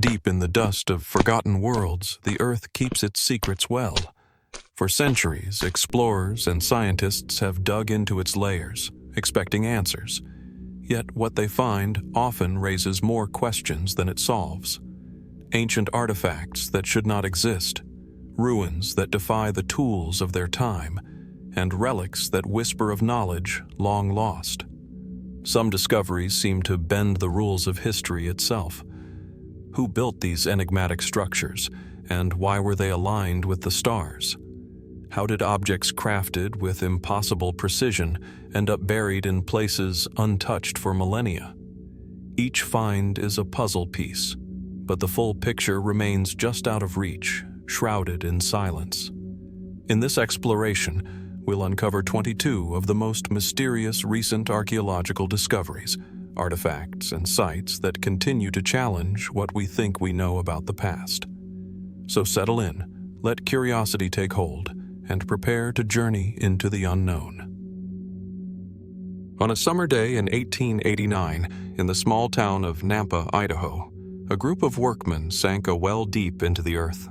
Deep in the dust of forgotten worlds, the Earth keeps its secrets well. For centuries, explorers and scientists have dug into its layers, expecting answers. Yet what they find often raises more questions than it solves. Ancient artifacts that should not exist, ruins that defy the tools of their time, and relics that whisper of knowledge long lost. Some discoveries seem to bend the rules of history itself. Who built these enigmatic structures, and why were they aligned with the stars? How did objects crafted with impossible precision end up buried in places untouched for millennia? Each find is a puzzle piece, but the full picture remains just out of reach, shrouded in silence. In this exploration, we'll uncover 22 of the most mysterious recent archaeological discoveries, artifacts and sites that continue to challenge what we think we know about the past. So settle in, let curiosity take hold, and prepare to journey into the unknown. On a summer day in 1889, in the small town of Nampa, Idaho, a group of workmen sank a well deep into the earth.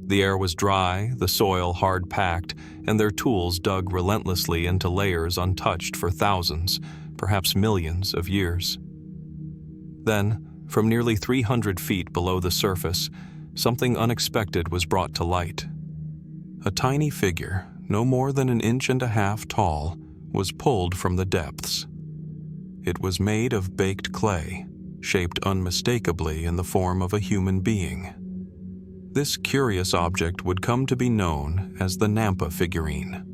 The air was dry, the soil hard-packed, and their tools dug relentlessly into layers untouched for thousands, perhaps millions of years. Then, from nearly 300 feet below the surface, something unexpected was brought to light. A tiny figure, no more than 1.5 inches tall, was pulled from the depths. It was made of baked clay, shaped unmistakably in the form of a human being. This curious object would come to be known as the Nampa Figurine.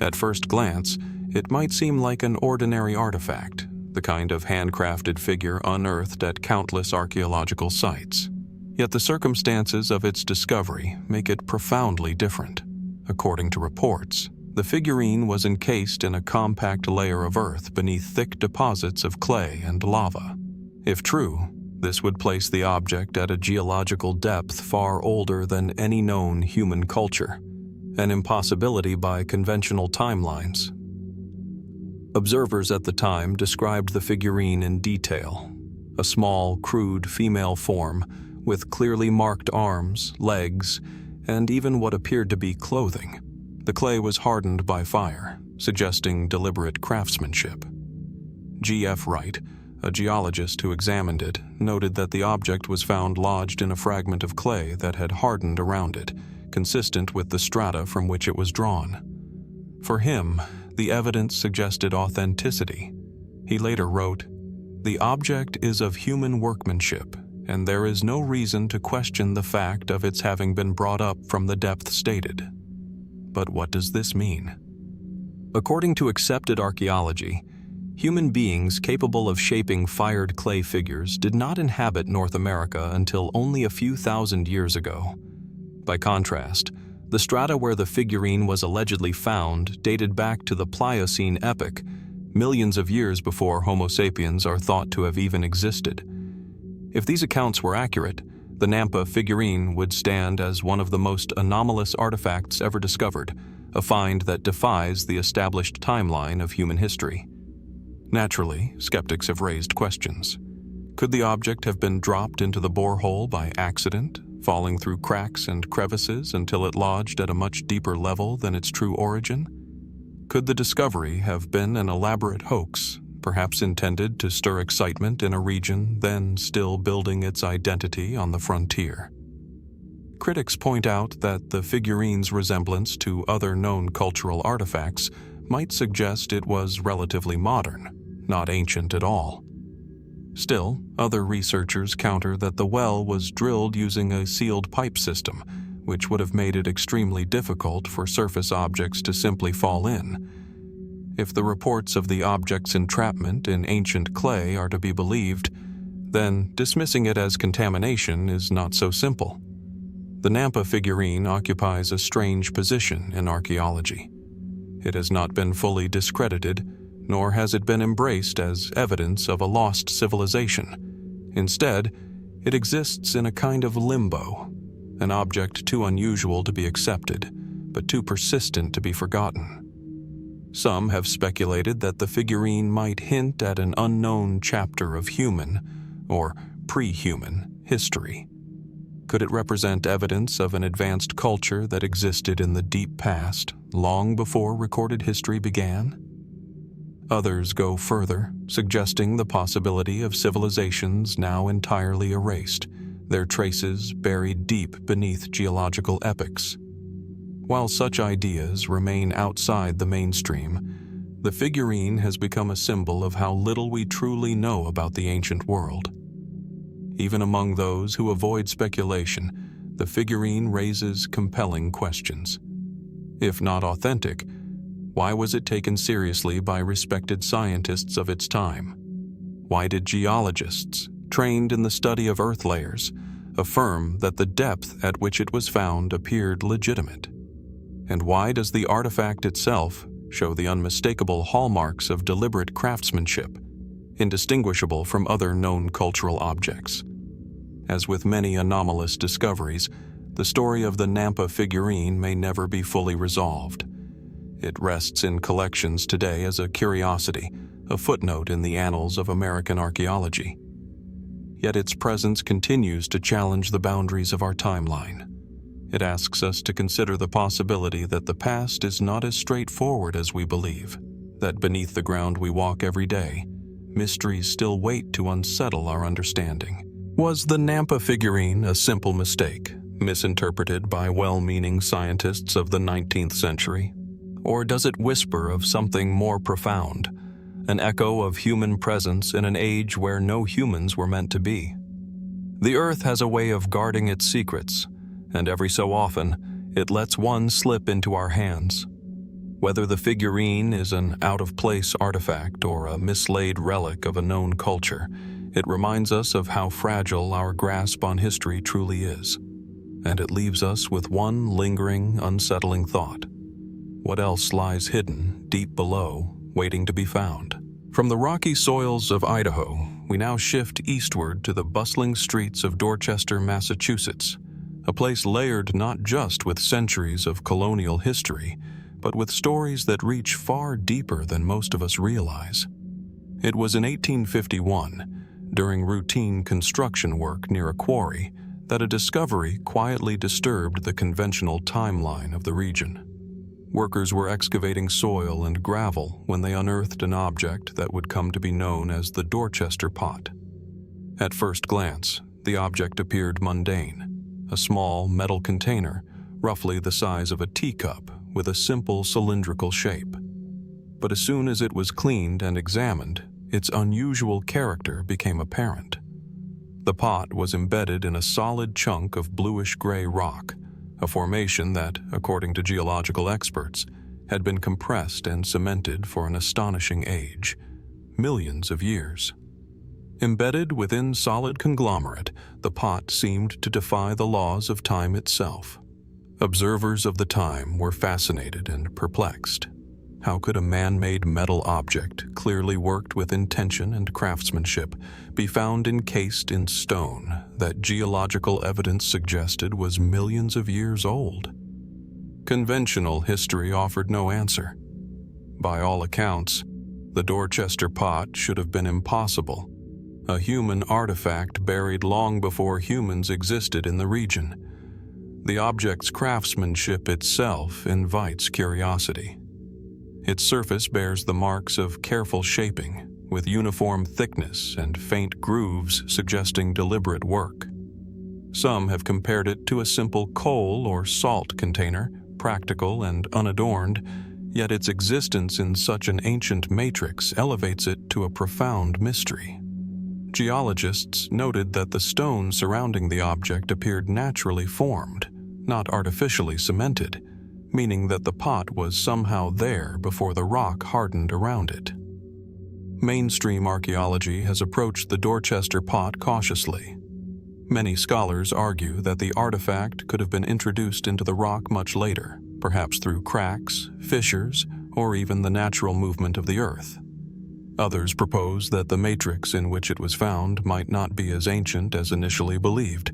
At first glance, it might seem like an ordinary artifact, the kind of handcrafted figure unearthed at countless archaeological sites. Yet the circumstances of its discovery make it profoundly different. According to reports, the figurine was encased in a compact layer of earth beneath thick deposits of clay and lava. If true, this would place the object at a geological depth far older than any known human culture, an impossibility by conventional timelines. Observers at the time described the figurine in detail: a small, crude female form with clearly marked arms, legs, and even what appeared to be clothing. The clay was hardened by fire, suggesting deliberate craftsmanship. G.F. Wright, a geologist who examined it, noted that the object was found lodged in a fragment of clay that had hardened around it, consistent with the strata from which it was drawn. For him, the evidence suggested authenticity. He later wrote, "The object is of human workmanship, and there is no reason to question the fact of its having been brought up from the depth stated." But what does this mean? According to accepted archaeology, human beings capable of shaping fired clay figures did not inhabit North America until only a few thousand years ago. By contrast, the strata where the figurine was allegedly found dated back to the Pliocene epoch, millions of years before Homo sapiens are thought to have even existed. If these accounts were accurate, the Nampa figurine would stand as one of the most anomalous artifacts ever discovered, a find that defies the established timeline of human history. Naturally, skeptics have raised questions. Could the object have been dropped into the borehole by accident, falling through cracks and crevices until it lodged at a much deeper level than its true origin? Could the discovery have been an elaborate hoax, perhaps intended to stir excitement in a region then still building its identity on the frontier? Critics point out that the figurine's resemblance to other known cultural artifacts might suggest it was relatively modern, not ancient at all. Still, other researchers counter that the well was drilled using a sealed pipe system, which would have made it extremely difficult for surface objects to simply fall in. If the reports of the object's entrapment in ancient clay are to be believed, then dismissing it as contamination is not so simple. The Nampa figurine occupies a strange position in archaeology. It has not been fully discredited, nor has it been embraced as evidence of a lost civilization. Instead, it exists in a kind of limbo, an object too unusual to be accepted, but too persistent to be forgotten. Some have speculated that the figurine might hint at an unknown chapter of human, or pre-human, history. Could it represent evidence of an advanced culture that existed in the deep past, long before recorded history began? Others go further, suggesting the possibility of civilizations now entirely erased, their traces buried deep beneath geological epochs. While such ideas remain outside the mainstream, the figurine has become a symbol of how little we truly know about the ancient world. Even among those who avoid speculation, the figurine raises compelling questions. If not authentic, why was it taken seriously by respected scientists of its time? Why did geologists, trained in the study of earth layers, affirm that the depth at which it was found appeared legitimate? And why does the artifact itself show the unmistakable hallmarks of deliberate craftsmanship, indistinguishable from other known cultural objects? As with many anomalous discoveries, the story of the Nampa figurine may never be fully resolved. It rests in collections today as a curiosity, a footnote in the annals of American archaeology. Yet its presence continues to challenge the boundaries of our timeline. It asks us to consider the possibility that the past is not as straightforward as we believe, that beneath the ground we walk every day, mysteries still wait to unsettle our understanding. Was the Nampa figurine a simple mistake, misinterpreted by well-meaning scientists of the 19th century? Or does it whisper of something more profound, an echo of human presence in an age where no humans were meant to be? The Earth has a way of guarding its secrets, and every so often, it lets one slip into our hands. Whether the figurine is an out-of-place artifact or a mislaid relic of a known culture, it reminds us of how fragile our grasp on history truly is. And it leaves us with one lingering, unsettling thought. What else lies hidden, deep below, waiting to be found? From the rocky soils of Idaho, we now shift eastward to the bustling streets of Dorchester, Massachusetts, a place layered not just with centuries of colonial history, but with stories that reach far deeper than most of us realize. It was in 1851, during routine construction work near a quarry, that a discovery quietly disturbed the conventional timeline of the region. Workers were excavating soil and gravel when they unearthed an object that would come to be known as the Dorchester Pot. At first glance, the object appeared mundane, a small metal container, roughly the size of a teacup, with a simple cylindrical shape. But as soon as it was cleaned and examined, its unusual character became apparent. The pot was embedded in a solid chunk of bluish-gray rock, a formation that, according to geological experts, had been compressed and cemented for an astonishing age, millions of years. Embedded within solid conglomerate, the pot seemed to defy the laws of time itself. Observers of the time were fascinated and perplexed. How could a man-made metal object, clearly worked with intention and craftsmanship, be found encased in stone that geological evidence suggested was millions of years old? Conventional history offered no answer. By all accounts, the Dorchester Pot should have been impossible, a human artifact buried long before humans existed in the region. The object's craftsmanship itself invites curiosity. Its surface bears the marks of careful shaping, with uniform thickness and faint grooves suggesting deliberate work. Some have compared it to a simple coal or salt container, practical and unadorned, yet its existence in such an ancient matrix elevates it to a profound mystery. Geologists noted that the stone surrounding the object appeared naturally formed, not artificially cemented, meaning that the pot was somehow there before the rock hardened around it. Mainstream archaeology has approached the Dorchester Pot cautiously. Many scholars argue that the artifact could have been introduced into the rock much later, perhaps through cracks, fissures, or even the natural movement of the earth. Others propose that the matrix in which it was found might not be as ancient as initially believed,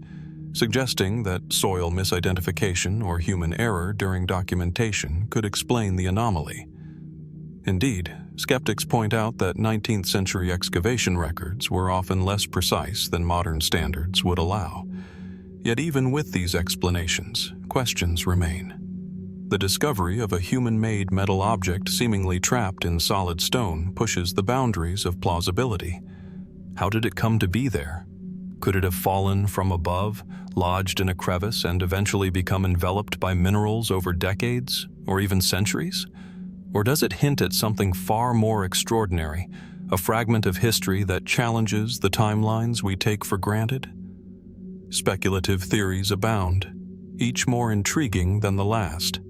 suggesting that soil misidentification or human error during documentation could explain the anomaly. Indeed, skeptics point out that 19th century excavation records were often less precise than modern standards would allow. Yet even with these explanations, questions remain. The discovery of a human-made metal object seemingly trapped in solid stone pushes the boundaries of plausibility. How did it come to be there? Could it have fallen from above, lodged in a crevice, and eventually become enveloped by minerals over decades, or even centuries? Or does it hint at something far more extraordinary, a fragment of history that challenges the timelines we take for granted? Speculative theories abound, each more intriguing than the last.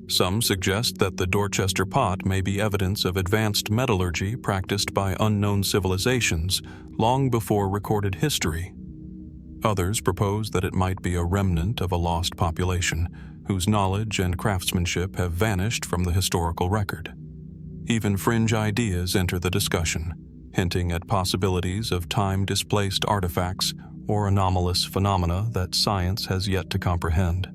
Some suggest that the Dorchester Pot may be evidence of advanced metallurgy practiced by unknown civilizations long before recorded history. Others propose that it might be a remnant of a lost population whose knowledge and craftsmanship have vanished from the historical record. Even fringe ideas enter the discussion, hinting at possibilities of time-displaced artifacts or anomalous phenomena that science has yet to comprehend.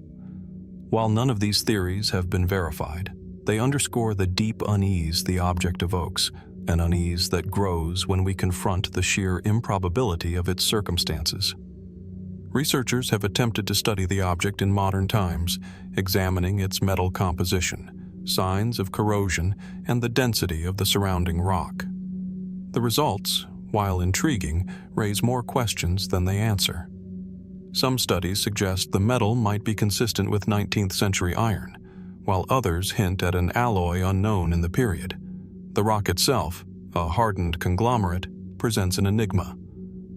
While none of these theories have been verified, they underscore the deep unease the object evokes, an unease that grows when we confront the sheer improbability of its circumstances. Researchers have attempted to study the object in modern times, examining its metal composition, signs of corrosion, and the density of the surrounding rock. The results, while intriguing, raise more questions than they answer. Some studies suggest the metal might be consistent with 19th century iron, while others hint at an alloy unknown in the period. The rock itself, a hardened conglomerate, presents an enigma.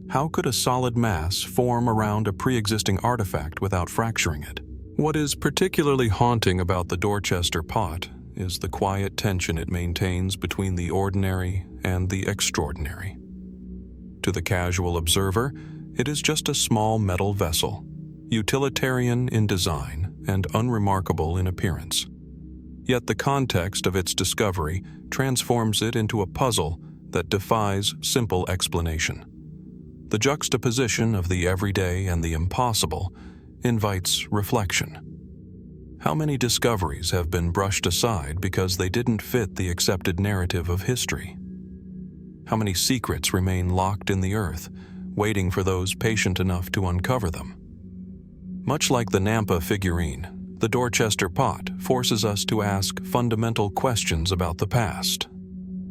How could a solid mass form around a pre-existing artifact without fracturing it? What is particularly haunting about the Dorchester Pot is the quiet tension it maintains between the ordinary and the extraordinary. To the casual observer, it is just a small metal vessel, utilitarian in design and unremarkable in appearance. Yet the context of its discovery transforms it into a puzzle that defies simple explanation. The juxtaposition of the everyday and the impossible invites reflection. How many discoveries have been brushed aside because they didn't fit the accepted narrative of history? How many secrets remain locked in the earth, waiting for those patient enough to uncover them? Much like the Nampa Figurine, the Dorchester Pot forces us to ask fundamental questions about the past.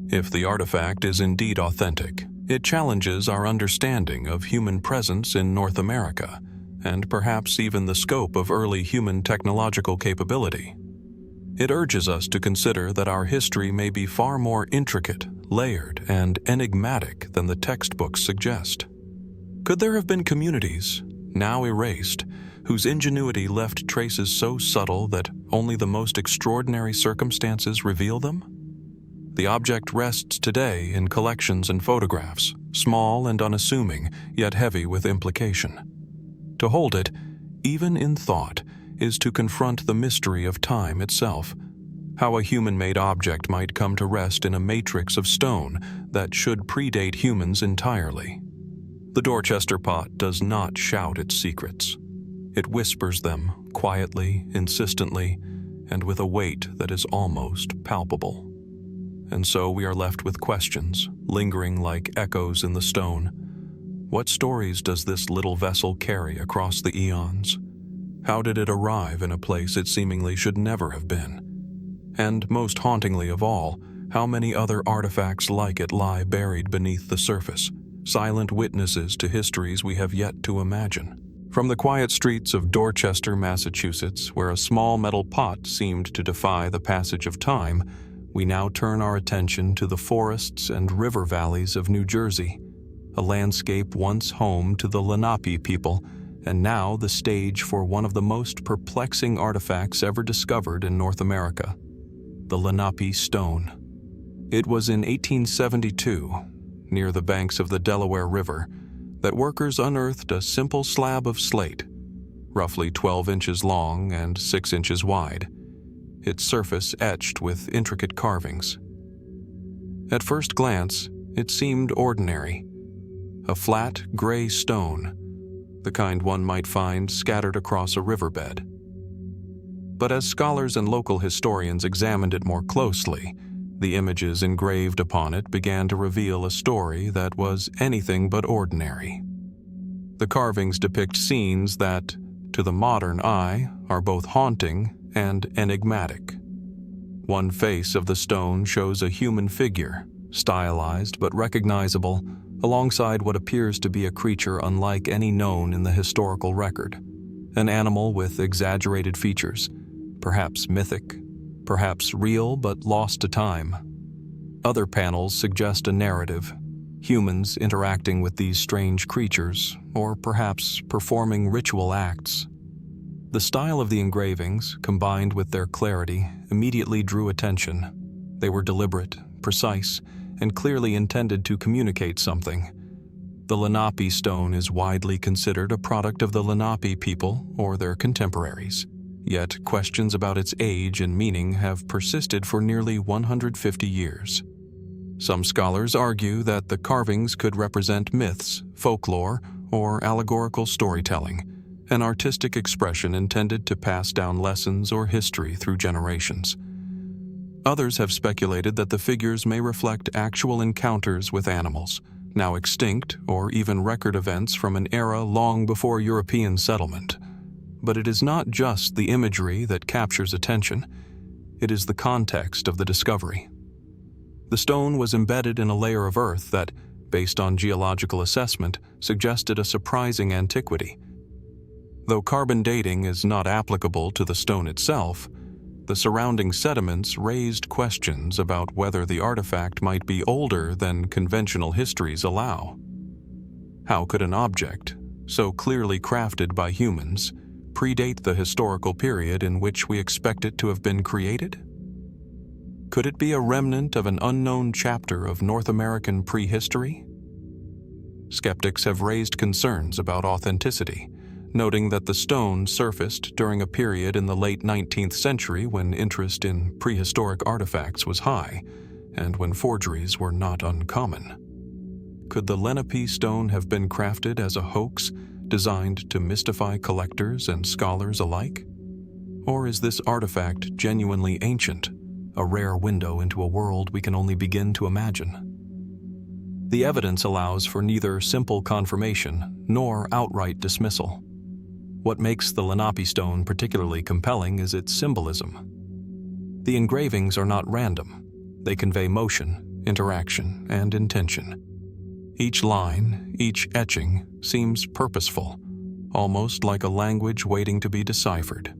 If the artifact is indeed authentic, it challenges our understanding of human presence in North America, and perhaps even the scope of early human technological capability. It urges us to consider that our history may be far more intricate, layered, and enigmatic than the textbooks suggest. Could there have been communities, now erased, whose ingenuity left traces so subtle that only the most extraordinary circumstances reveal them? The object rests today in collections and photographs, small and unassuming, yet heavy with implication. To hold it, even in thought, is to confront the mystery of time itself, how a human-made object might come to rest in a matrix of stone that should predate humans entirely. The Dorchester Pot does not shout its secrets. It whispers them quietly, insistently, and with a weight that is almost palpable. And so we are left with questions, lingering like echoes in the stone. What stories does this little vessel carry across the eons? How did it arrive in a place it seemingly should never have been? And most hauntingly of all, how many other artifacts like it lie buried beneath the surface, silent witnesses to histories we have yet to imagine? From the quiet streets of Dorchester, Massachusetts, where a small metal pot seemed to defy the passage of time, we now turn our attention to the forests and river valleys of New Jersey, a landscape once home to the Lenape people, and now the stage for one of the most perplexing artifacts ever discovered in North America, the Lenape Stone. It was in 1872, near the banks of the Delaware River, that workers unearthed a simple slab of slate, roughly 12 inches long and 6 inches wide, its surface etched with intricate carvings. At first glance, it seemed ordinary, a flat, gray stone, the kind one might find scattered across a riverbed. But as scholars and local historians examined it more closely, The images engraved upon it began to reveal a story that was anything but ordinary. The carvings depict scenes that, to the modern eye, are both haunting and enigmatic. One face of the stone shows a human figure, stylized but recognizable, alongside what appears to be a creature unlike any known in the historical record. An animal with exaggerated features, perhaps mythic, perhaps real but lost to time. Other panels suggest a narrative, humans interacting with these strange creatures, or perhaps performing ritual acts. The style of the engravings, combined with their clarity, immediately drew attention. They were deliberate, precise, and clearly intended to communicate something. The Lenape stone is widely considered a product of the Lenape people or their contemporaries. Yet questions about its age and meaning have persisted for nearly 150 years. Some scholars argue that the carvings could represent myths, folklore, or allegorical storytelling, an artistic expression intended to pass down lessons or history through generations. Others have speculated that the figures may reflect actual encounters with animals, now extinct, or even record events from an era long before European settlement. But it is not just the imagery that captures attention, it is the context of the discovery. The stone was embedded in a layer of earth that, based on geological assessment, suggested a surprising antiquity. Though carbon dating is not applicable to the stone itself, the surrounding sediments raised questions about whether the artifact might be older than conventional histories allow. How could an object, so clearly crafted by humans, predate the historical period in which we expect it to have been created? Could it be a remnant of an unknown chapter of North American prehistory? Skeptics have raised concerns about authenticity, noting that the stone surfaced during a period in the late 19th century when interest in prehistoric artifacts was high, and when forgeries were not uncommon. Could the Lenape stone have been crafted as a hoax designed to mystify collectors and scholars alike? Or is this artifact genuinely ancient, a rare window into a world we can only begin to imagine? The evidence allows for neither simple confirmation nor outright dismissal. What makes the Lenape stone particularly compelling is its symbolism. The engravings are not random. They convey motion, interaction, and intention. Each line, each etching, seems purposeful, almost like a language waiting to be deciphered.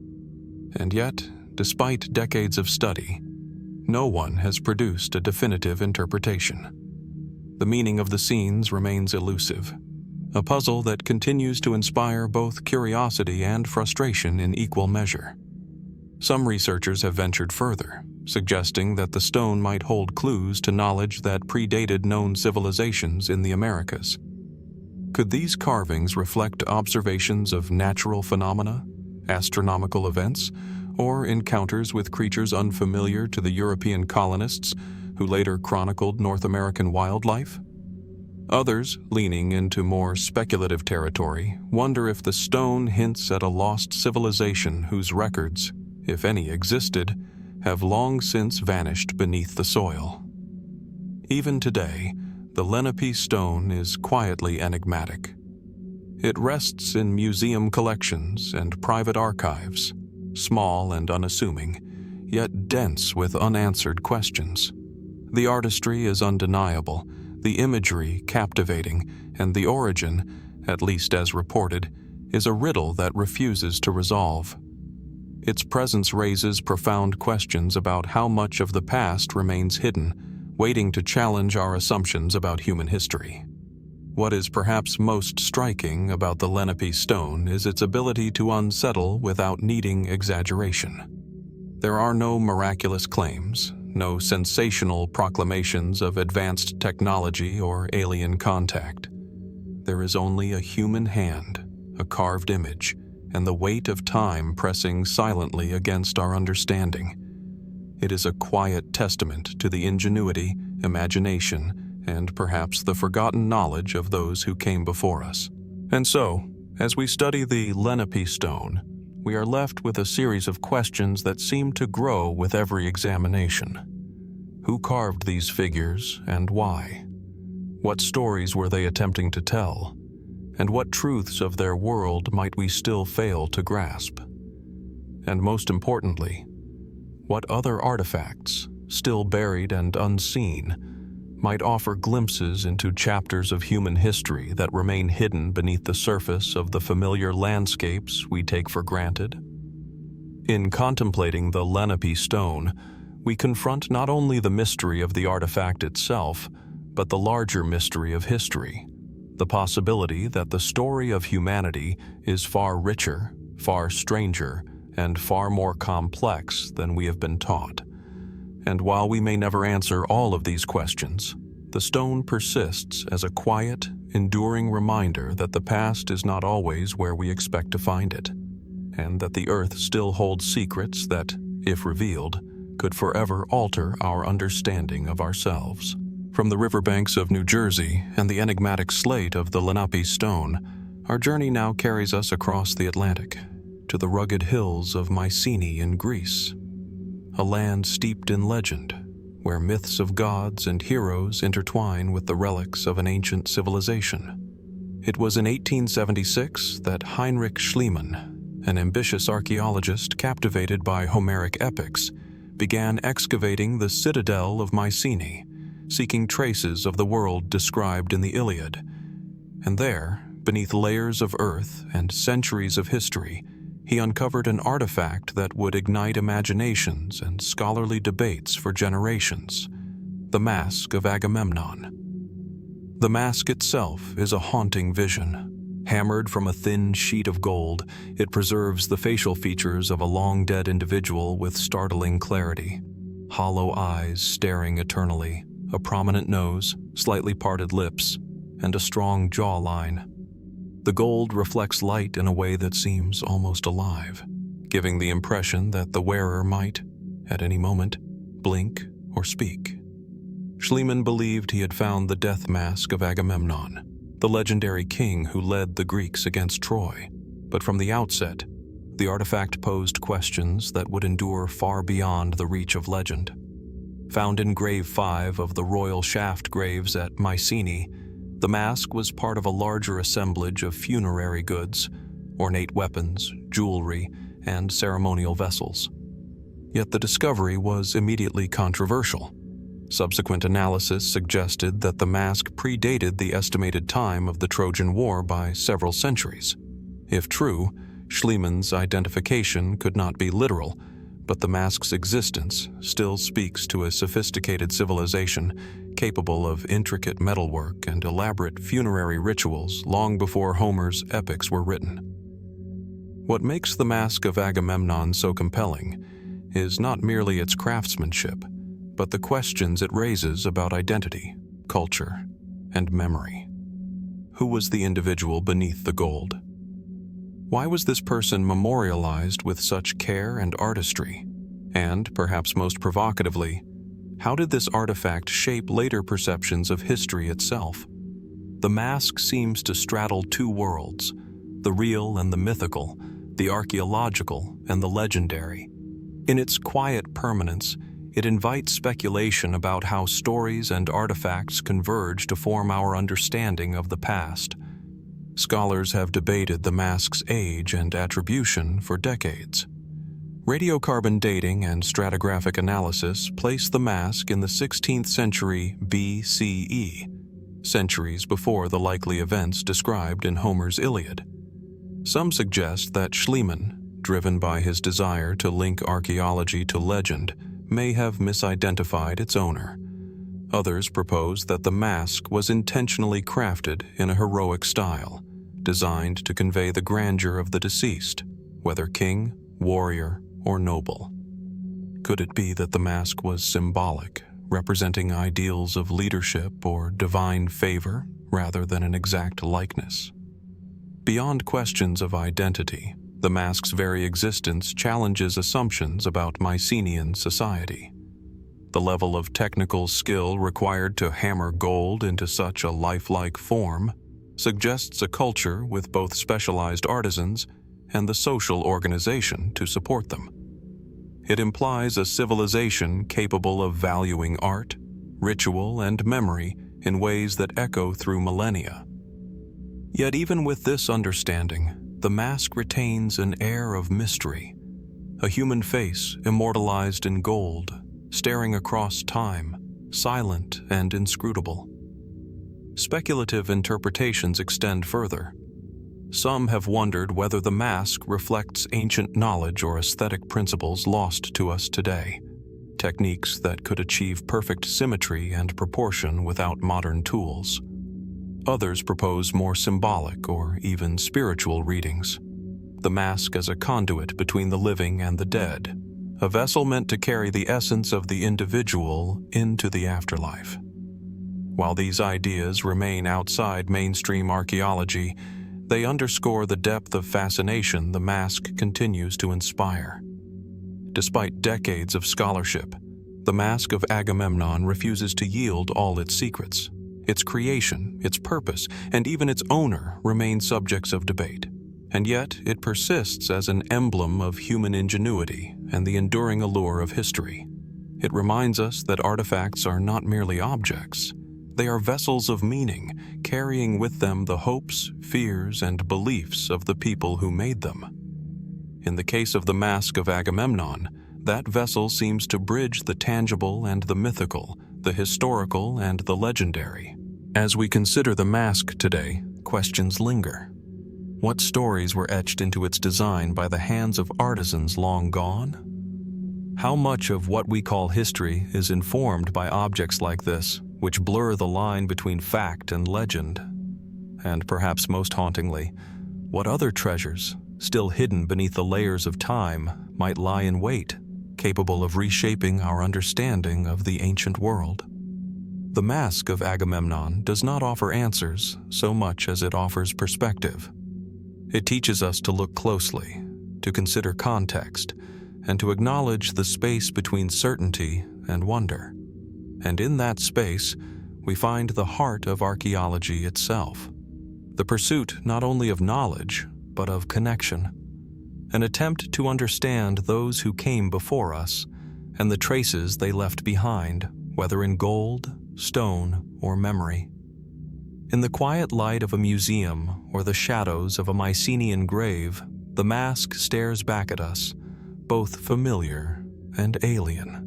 And yet, despite decades of study, no one has produced a definitive interpretation. The meaning of the scenes remains elusive, a puzzle that continues to inspire both curiosity and frustration in equal measure. Some researchers have ventured further, suggesting that the stone might hold clues to knowledge that predated known civilizations in the Americas. Could these carvings reflect observations of natural phenomena, astronomical events, or encounters with creatures unfamiliar to the European colonists who later chronicled North American wildlife? Others, leaning into more speculative territory, wonder if the stone hints at a lost civilization whose records, if any existed, have long since vanished beneath the soil. Even today, the Lenape stone is quietly enigmatic. It rests in museum collections and private archives, small and unassuming, yet dense with unanswered questions. The artistry is undeniable, the imagery captivating, and the origin, at least as reported, is a riddle that refuses to resolve. Its presence raises profound questions about how much of the past remains hidden, waiting to challenge our assumptions about human history. What is perhaps most striking about the Lenape stone is its ability to unsettle without needing exaggeration. There are no miraculous claims, no sensational proclamations of advanced technology or alien contact. There is only a human hand, a carved image, and the weight of time pressing silently against our understanding. It is a quiet testament to the ingenuity, imagination, and perhaps the forgotten knowledge of those who came before us. And so, as we study the Lenape stone, we are left with a series of questions that seem to grow with every examination. Who carved these figures and why? What stories were they attempting to tell? And what truths of their world might we still fail to grasp? And most importantly, what other artifacts, still buried and unseen, might offer glimpses into chapters of human history that remain hidden beneath the surface of the familiar landscapes we take for granted? In contemplating the Lenape Stone, we confront not only the mystery of the artifact itself, but the larger mystery of history, the possibility that the story of humanity is far richer, far stranger, and far more complex than we have been taught. And while we may never answer all of these questions, the stone persists as a quiet, enduring reminder that the past is not always where we expect to find it, and that the earth still holds secrets that, if revealed, could forever alter our understanding of ourselves. From the riverbanks of New Jersey and the enigmatic slate of the Lenape Stone, our journey now carries us across the Atlantic, to the rugged hills of Mycenae in Greece, a land steeped in legend, where myths of gods and heroes intertwine with the relics of an ancient civilization. It was in 1876 that Heinrich Schliemann, an ambitious archaeologist captivated by Homeric epics, began excavating the citadel of Mycenae, seeking traces of the world described in the Iliad. And there, beneath layers of earth and centuries of history, he uncovered an artifact that would ignite imaginations and scholarly debates for generations: the Mask of Agamemnon. The mask itself is a haunting vision. Hammered from a thin sheet of gold, it preserves the facial features of a long-dead individual with startling clarity. Hollow eyes staring eternally, a prominent nose, slightly parted lips, and a strong jawline. The gold reflects light in a way that seems almost alive, giving the impression that the wearer might, at any moment, blink or speak. Schliemann believed he had found the death mask of Agamemnon, the legendary king who led the Greeks against Troy. But from the outset, the artifact posed questions that would endure far beyond the reach of legend. Found in Grave 5 of the royal shaft graves at Mycenae, the mask was part of a larger assemblage of funerary goods, ornate weapons, jewelry, and ceremonial vessels. Yet the discovery was immediately controversial. Subsequent analysis suggested that the mask predated the estimated time of the Trojan War by several centuries. If true, Schliemann's identification could not be literal, but the mask's existence still speaks to a sophisticated civilization capable of intricate metalwork and elaborate funerary rituals long before Homer's epics were written. What makes the Mask of Agamemnon so compelling is not merely its craftsmanship, but the questions it raises about identity, culture, and memory. Who was the individual beneath the gold? Why was this person memorialized with such care and artistry? And, perhaps most provocatively, how did this artifact shape later perceptions of history itself? The mask seems to straddle two worlds, the real and the mythical, the archaeological and the legendary. In its quiet permanence, it invites speculation about how stories and artifacts converge to form our understanding of the past. Scholars have debated the mask's age and attribution for decades. Radiocarbon dating and stratigraphic analysis place the mask in the 16th century BCE, centuries before the likely events described in Homer's Iliad. Some suggest that Schliemann, driven by his desire to link archaeology to legend, may have misidentified its owner. Others propose that the mask was intentionally crafted in a heroic style, designed to convey the grandeur of the deceased, whether king, warrior, or noble. Could it be that the mask was symbolic, representing ideals of leadership or divine favor rather than an exact likeness? Beyond questions of identity, the mask's very existence challenges assumptions about Mycenaean society. The level of technical skill required to hammer gold into such a lifelike form suggests a culture with both specialized artisans and the social organization to support them. It implies a civilization capable of valuing art, ritual, and memory in ways that echo through millennia. Yet even with this understanding, the mask retains an air of mystery, a human face immortalized in gold, staring across time, silent and inscrutable. Speculative interpretations extend further. Some have wondered whether the mask reflects ancient knowledge or aesthetic principles lost to us today, techniques that could achieve perfect symmetry and proportion without modern tools. Others propose more symbolic or even spiritual readings. The mask as a conduit between the living and the dead, a vessel meant to carry the essence of the individual into the afterlife. While these ideas remain outside mainstream archaeology, they underscore the depth of fascination the mask continues to inspire. Despite decades of scholarship, the Mask of Agamemnon refuses to yield all its secrets. Its creation, its purpose, and even its owner remain subjects of debate. And yet, it persists as an emblem of human ingenuity and the enduring allure of history. It reminds us that artifacts are not merely objects. They are vessels of meaning, carrying with them the hopes, fears, and beliefs of the people who made them. In the case of the Mask of Agamemnon, that vessel seems to bridge the tangible and the mythical, the historical and the legendary. As we consider the mask today, questions linger. What stories were etched into its design by the hands of artisans long gone? How much of what we call history is informed by objects like this, which blur the line between fact and legend? And perhaps most hauntingly, what other treasures, still hidden beneath the layers of time, might lie in wait, capable of reshaping our understanding of the ancient world? The Mask of Agamemnon does not offer answers so much as it offers perspective. It teaches us to look closely, to consider context, and to acknowledge the space between certainty and wonder. And in that space, we find the heart of archaeology itself. The pursuit not only of knowledge, but of connection. An attempt to understand those who came before us and the traces they left behind, whether in gold, stone, or memory. In the quiet light of a museum or the shadows of a Mycenaean grave, the mask stares back at us, both familiar and alien.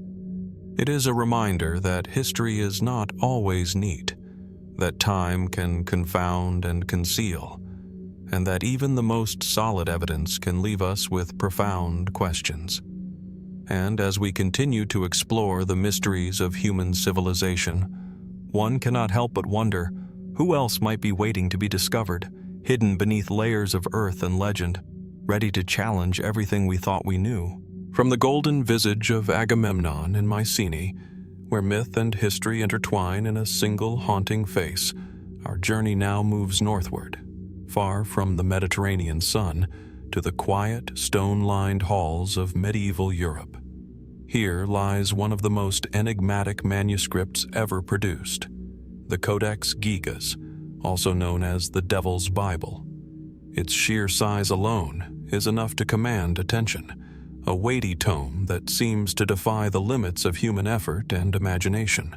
It is a reminder that history is not always neat, that time can confound and conceal, and that even the most solid evidence can leave us with profound questions. And as we continue to explore the mysteries of human civilization, one cannot help but wonder who else might be waiting to be discovered, hidden beneath layers of earth and legend, ready to challenge everything we thought we knew. From the golden visage of Agamemnon in Mycenae, where myth and history intertwine in a single haunting face, our journey now moves northward, far from the Mediterranean sun, to the quiet, stone-lined halls of medieval Europe. Here lies one of the most enigmatic manuscripts ever produced, the Codex Gigas, also known as the Devil's Bible. Its sheer size alone is enough to command attention, a weighty tome that seems to defy the limits of human effort and imagination.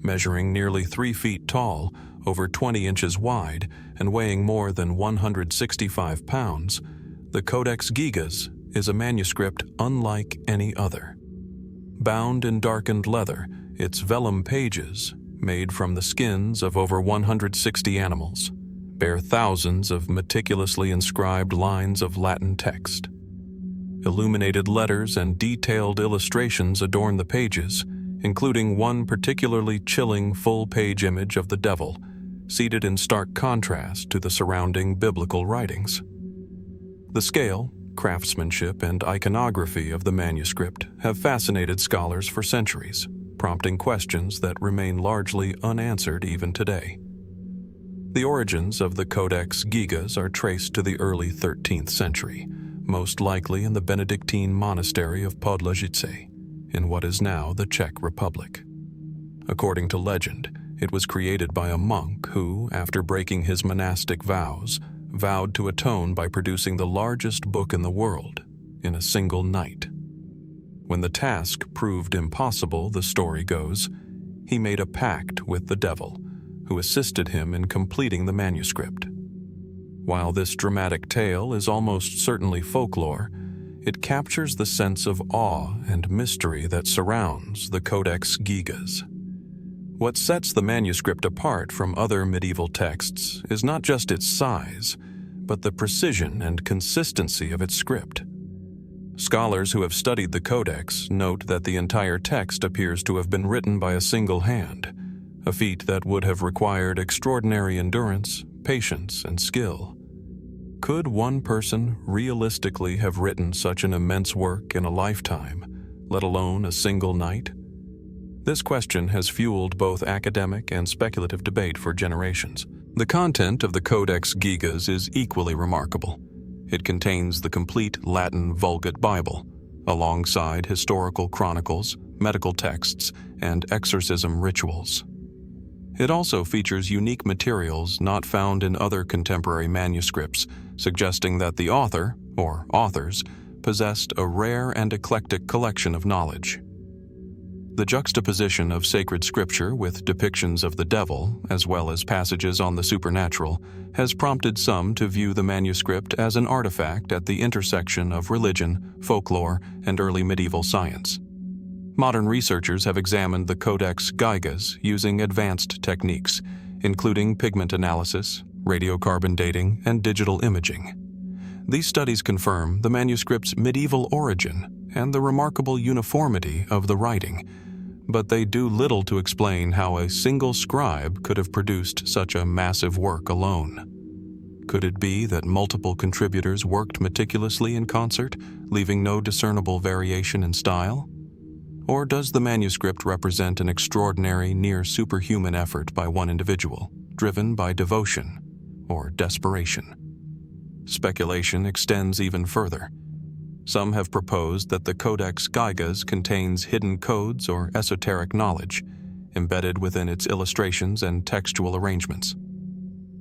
Measuring nearly 3 feet tall, over 20 inches wide, and weighing more than 165 pounds, the Codex Gigas is a manuscript unlike any other. Bound in darkened leather, its vellum pages, made from the skins of over 160 animals, bear thousands of meticulously inscribed lines of Latin text. Illuminated letters and detailed illustrations adorn the pages, including one particularly chilling full-page image of the devil, seated in stark contrast to the surrounding biblical writings. The scale, craftsmanship, and iconography of the manuscript have fascinated scholars for centuries, prompting questions that remain largely unanswered even today. The origins of the Codex Gigas are traced to the early 13th century, most likely in the Benedictine monastery of Podlajice, in what is now the Czech Republic. According to legend, it was created by a monk who, after breaking his monastic vows, vowed to atone by producing the largest book in the world in a single night. When the task proved impossible, the story goes, he made a pact with the devil, who assisted him in completing the manuscript. While this dramatic tale is almost certainly folklore, it captures the sense of awe and mystery that surrounds the Codex Gigas. What sets the manuscript apart from other medieval texts is not just its size, but the precision and consistency of its script. Scholars who have studied the Codex note that the entire text appears to have been written by a single hand, a feat that would have required extraordinary endurance, patience, and skill. Could one person realistically have written such an immense work in a lifetime, let alone a single night? This question has fueled both academic and speculative debate for generations. The content of the Codex Gigas is equally remarkable. It contains the complete Latin Vulgate Bible, alongside historical chronicles, medical texts, and exorcism rituals. It also features unique materials not found in other contemporary manuscripts, suggesting that the author, or authors, possessed a rare and eclectic collection of knowledge. The juxtaposition of sacred scripture with depictions of the devil, as well as passages on the supernatural, has prompted some to view the manuscript as an artifact at the intersection of religion, folklore, and early medieval science. Modern researchers have examined the Codex Gigas using advanced techniques, including pigment analysis, radiocarbon dating, and digital imaging. These studies confirm the manuscript's medieval origin and the remarkable uniformity of the writing, but they do little to explain how a single scribe could have produced such a massive work alone. Could it be that multiple contributors worked meticulously in concert, leaving no discernible variation in style? Or does the manuscript represent an extraordinary, near-superhuman effort by one individual, driven by devotion or desperation? Speculation extends even further. Some have proposed that the Codex Gigas contains hidden codes or esoteric knowledge, embedded within its illustrations and textual arrangements.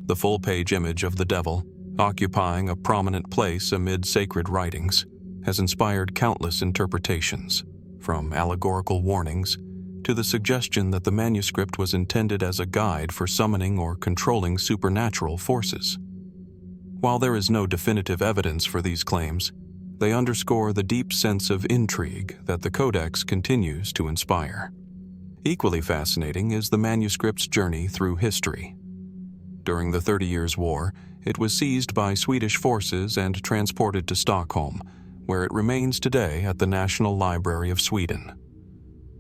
The full-page image of the devil, occupying a prominent place amid sacred writings, has inspired countless interpretations, from allegorical warnings to the suggestion that the manuscript was intended as a guide for summoning or controlling supernatural forces. While there is no definitive evidence for these claims, they underscore the deep sense of intrigue that the Codex continues to inspire. Equally fascinating is the manuscript's journey through history. During the 30 Years' War, it was seized by Swedish forces and transported to Stockholm, where it remains today at the National Library of Sweden.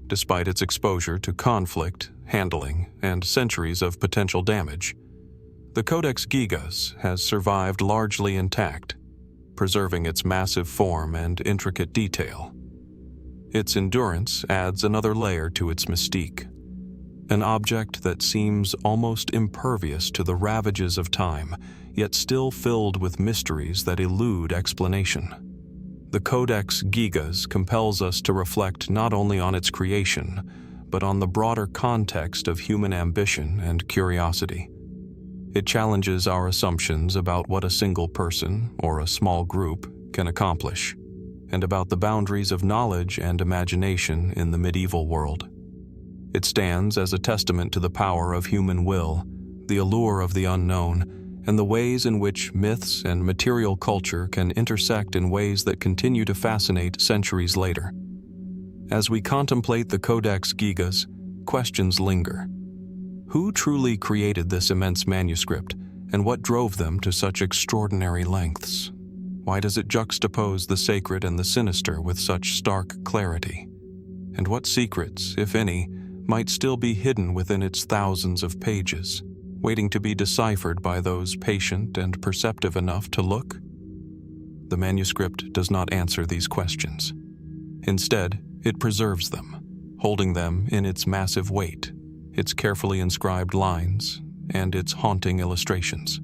Despite its exposure to conflict, handling, and centuries of potential damage, the Codex Gigas has survived largely intact, preserving its massive form and intricate detail. Its endurance adds another layer to its mystique, an object that seems almost impervious to the ravages of time, yet still filled with mysteries that elude explanation. The Codex Gigas compels us to reflect not only on its creation, but on the broader context of human ambition and curiosity. It challenges our assumptions about what a single person or a small group can accomplish, and about the boundaries of knowledge and imagination in the medieval world. It stands as a testament to the power of human will, the allure of the unknown, and the ways in which myths and material culture can intersect in ways that continue to fascinate centuries later. As we contemplate the Codex Gigas, questions linger. Who truly created this immense manuscript, and what drove them to such extraordinary lengths? Why does it juxtapose the sacred and the sinister with such stark clarity? And what secrets, if any, might still be hidden within its thousands of pages, waiting to be deciphered by those patient and perceptive enough to look? The manuscript does not answer these questions. Instead, it preserves them, holding them in its massive weight, its carefully inscribed lines, and its haunting illustrations.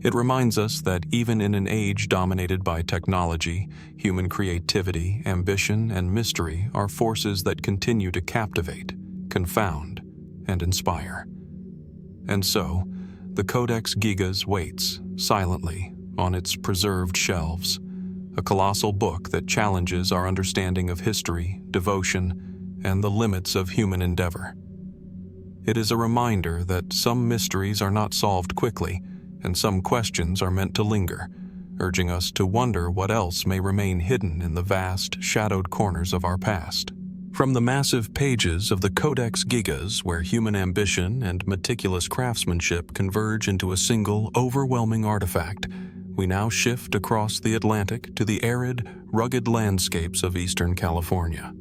It reminds us that even in an age dominated by technology, human creativity, ambition, and mystery are forces that continue to captivate, confound, and inspire. And so, the Codex Gigas waits, silently, on its preserved shelves, a colossal book that challenges our understanding of history, devotion, and the limits of human endeavor. It is a reminder that some mysteries are not solved quickly, and some questions are meant to linger, urging us to wonder what else may remain hidden in the vast, shadowed corners of our past. From the massive pages of the Codex Gigas, where human ambition and meticulous craftsmanship converge into a single, overwhelming artifact, we now shift across the Atlantic to the arid, rugged landscapes of eastern California.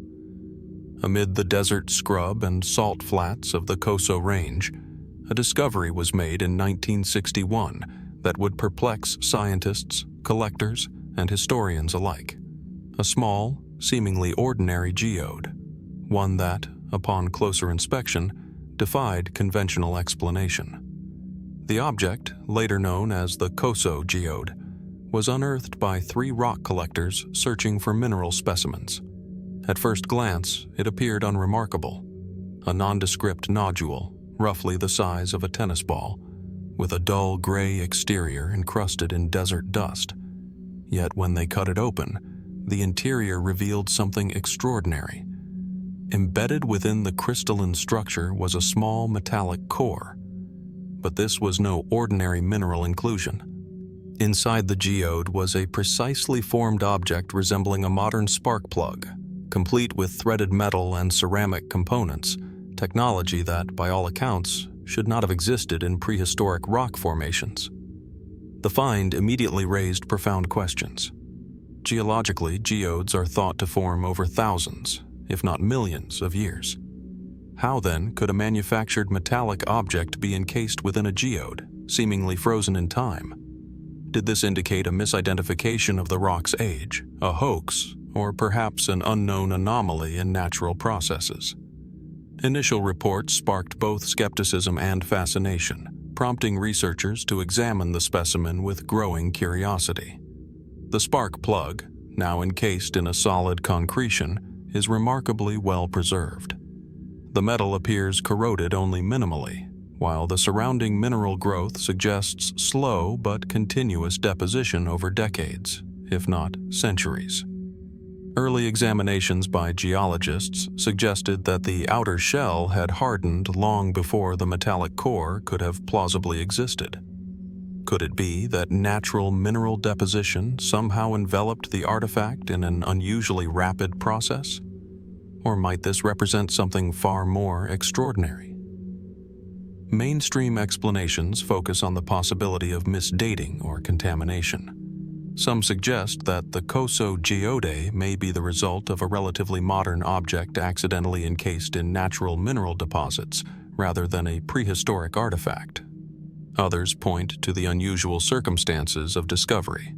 Amid the desert scrub and salt flats of the Coso Range, a discovery was made in 1961 that would perplex scientists, collectors, and historians alike. A small, seemingly ordinary geode, one that, upon closer inspection, defied conventional explanation. The object, later known as the Coso Geode, was unearthed by 3 rock collectors searching for mineral specimens. At first glance, it appeared unremarkable, a nondescript nodule, roughly the size of a tennis ball, with a dull gray exterior encrusted in desert dust. Yet when they cut it open, the interior revealed something extraordinary. Embedded within the crystalline structure was a small metallic core. But this was no ordinary mineral inclusion. Inside the geode was a precisely formed object resembling a modern spark plug, complete with threaded metal and ceramic components, technology that, by all accounts, should not have existed in prehistoric rock formations. The find immediately raised profound questions. Geologically, geodes are thought to form over thousands, if not millions, of years. How then could a manufactured metallic object be encased within a geode, seemingly frozen in time? Did this indicate a misidentification of the rock's age, a hoax, or perhaps an unknown anomaly in natural processes? Initial reports sparked both skepticism and fascination, prompting researchers to examine the specimen with growing curiosity. The spark plug, now encased in a solid concretion, is remarkably well preserved. The metal appears corroded only minimally, while the surrounding mineral growth suggests slow but continuous deposition over decades, if not centuries. Early examinations by geologists suggested that the outer shell had hardened long before the metallic core could have plausibly existed. Could it be that natural mineral deposition somehow enveloped the artifact in an unusually rapid process? Or might this represent something far more extraordinary? Mainstream explanations focus on the possibility of misdating or contamination. Some suggest that the Coso Geode may be the result of a relatively modern object accidentally encased in natural mineral deposits rather than a prehistoric artifact. Others point to the unusual circumstances of discovery.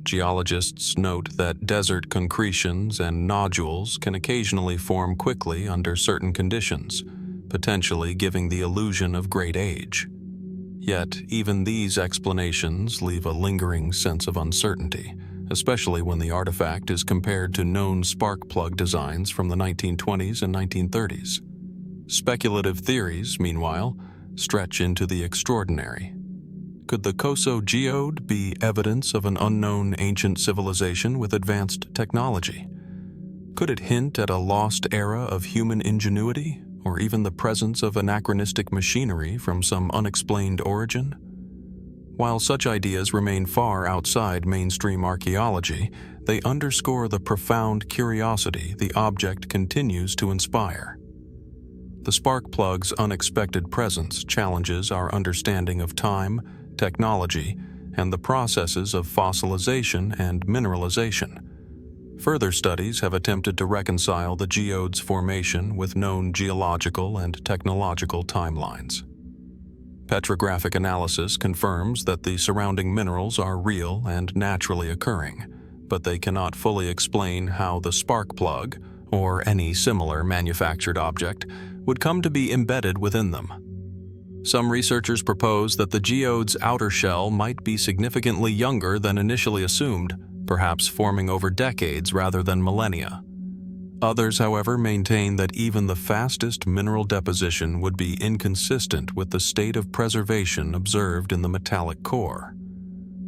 Geologists note that desert concretions and nodules can occasionally form quickly under certain conditions, potentially giving the illusion of great age. Yet, even these explanations leave a lingering sense of uncertainty, especially when the artifact is compared to known spark plug designs from the 1920s and 1930s. Speculative theories, meanwhile, stretch into the extraordinary. Could the Coso Geode be evidence of an unknown ancient civilization with advanced technology? Could it hint at a lost era of human ingenuity, or even the presence of anachronistic machinery from some unexplained origin? While such ideas remain far outside mainstream archaeology, they underscore the profound curiosity the object continues to inspire. The spark plug's unexpected presence challenges our understanding of time, technology, and the processes of fossilization and mineralization. Further studies have attempted to reconcile the geode's formation with known geological and technological timelines. Petrographic analysis confirms that the surrounding minerals are real and naturally occurring, but they cannot fully explain how the spark plug, or any similar manufactured object, would come to be embedded within them. Some researchers propose that the geode's outer shell might be significantly younger than initially assumed, perhaps forming over decades rather than millennia. Others, however, maintain that even the fastest mineral deposition would be inconsistent with the state of preservation observed in the metallic core.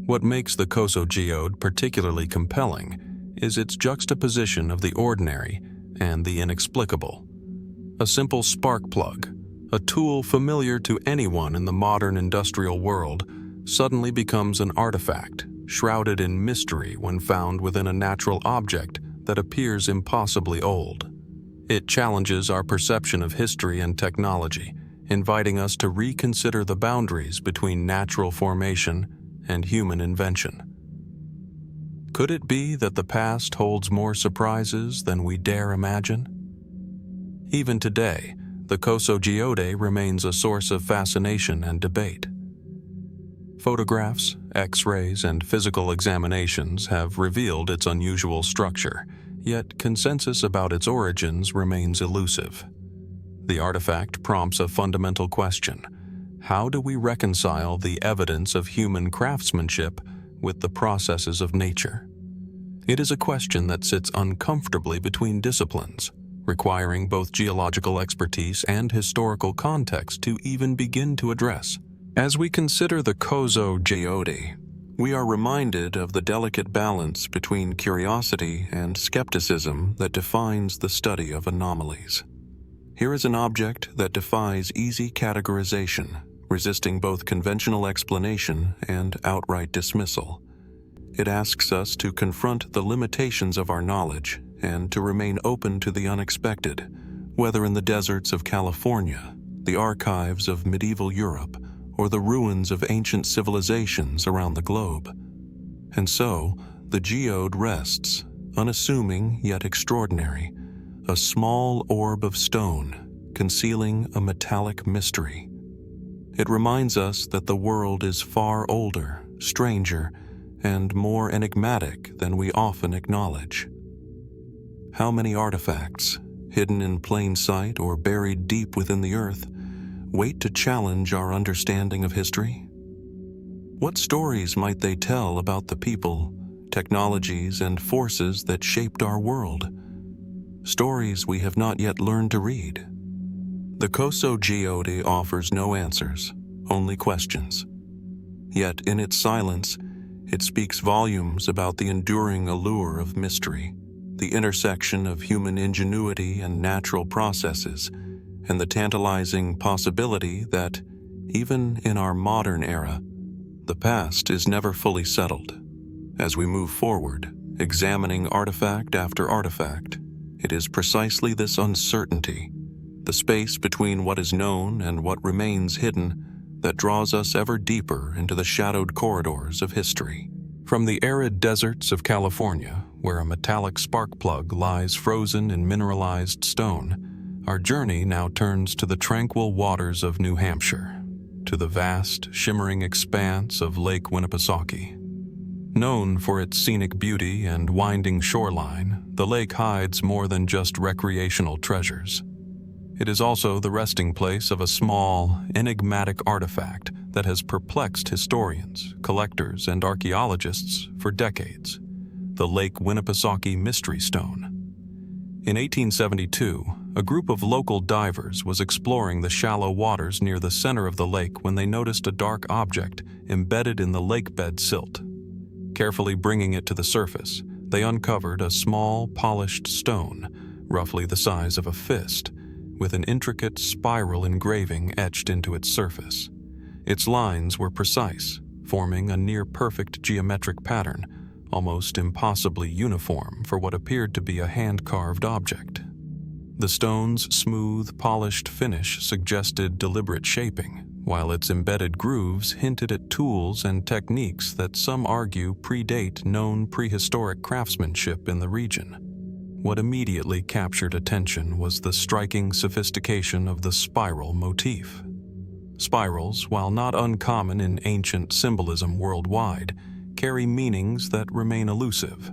What makes the Coso Geode particularly compelling is its juxtaposition of the ordinary and the inexplicable. A simple spark plug, a tool familiar to anyone in the modern industrial world, suddenly becomes an artifact, shrouded in mystery when found within a natural object that appears impossibly old. It challenges our perception of history and technology, inviting us to reconsider the boundaries between natural formation and human invention. Could it be that the past holds more surprises than we dare imagine? Even today, the Coso Geode remains a source of fascination and debate. Photographs, X-rays, and physical examinations have revealed its unusual structure, yet consensus about its origins remains elusive. The artifact prompts a fundamental question: how do we reconcile the evidence of human craftsmanship with the processes of nature? It is a question that sits uncomfortably between disciplines, requiring both geological expertise and historical context to even begin to address. As we consider the Coso Geode, we are reminded of the delicate balance between curiosity and skepticism that defines the study of anomalies. Here is an object that defies easy categorization, resisting both conventional explanation and outright dismissal. It asks us to confront the limitations of our knowledge and to remain open to the unexpected, whether in the deserts of California, the archives of medieval Europe, or the ruins of ancient civilizations around the globe. And so, the geode rests, unassuming yet extraordinary, a small orb of stone concealing a metallic mystery. It reminds us that the world is far older, stranger, and more enigmatic than we often acknowledge. How many artifacts, hidden in plain sight or buried deep within the earth, wait to challenge our understanding of history? What stories might they tell about the people, technologies, and forces that shaped our world? Stories we have not yet learned to read. The Coso Geode offers no answers, only questions. Yet in its silence, it speaks volumes about the enduring allure of mystery, the intersection of human ingenuity and natural processes, and the tantalizing possibility that, even in our modern era, the past is never fully settled. As we move forward, examining artifact after artifact, it is precisely this uncertainty, the space between what is known and what remains hidden, that draws us ever deeper into the shadowed corridors of history. From the arid deserts of California, where a metallic spark plug lies frozen in mineralized stone, our journey now turns to the tranquil waters of New Hampshire, to the vast, shimmering expanse of Lake Winnipesaukee. Known for its scenic beauty and winding shoreline, the lake hides more than just recreational treasures. It is also the resting place of a small, enigmatic artifact that has perplexed historians, collectors, and archaeologists for decades: the Lake Winnipesaukee Mystery Stone. In 1872, a group of local divers was exploring the shallow waters near the center of the lake when they noticed a dark object embedded in the lakebed silt. Carefully bringing it to the surface, they uncovered a small, polished stone, roughly the size of a fist, with an intricate spiral engraving etched into its surface. Its lines were precise, forming a near-perfect geometric pattern, almost impossibly uniform for what appeared to be a hand-carved object. The stone's smooth, polished finish suggested deliberate shaping, while its embedded grooves hinted at tools and techniques that some argue predate known prehistoric craftsmanship in the region. What immediately captured attention was the striking sophistication of the spiral motif. Spirals, while not uncommon in ancient symbolism worldwide, carry meanings that remain elusive,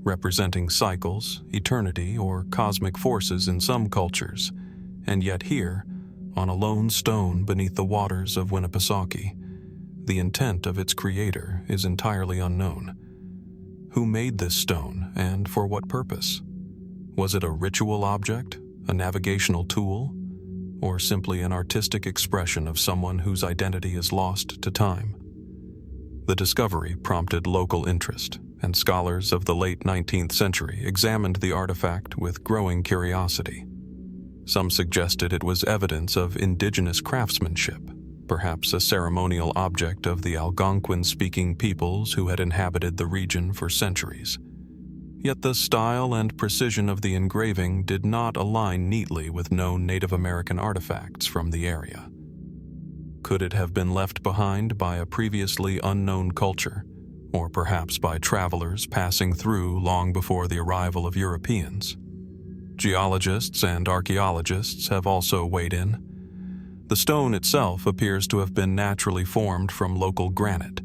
representing cycles, eternity, or cosmic forces in some cultures. And yet here, on a lone stone beneath the waters of Winnipesaukee, the intent of its creator is entirely unknown. Who made this stone, and for what purpose? Was it a ritual object, a navigational tool, or simply an artistic expression of someone whose identity is lost to time? The discovery prompted local interest, and scholars of the late 19th century examined the artifact with growing curiosity. Some suggested it was evidence of indigenous craftsmanship, perhaps a ceremonial object of the Algonquin-speaking peoples who had inhabited the region for centuries. Yet the style and precision of the engraving did not align neatly with known Native American artifacts from the area. Could it have been left behind by a previously unknown culture, or perhaps by travelers passing through long before the arrival of Europeans? Geologists and archaeologists have also weighed in. The stone itself appears to have been naturally formed from local granite,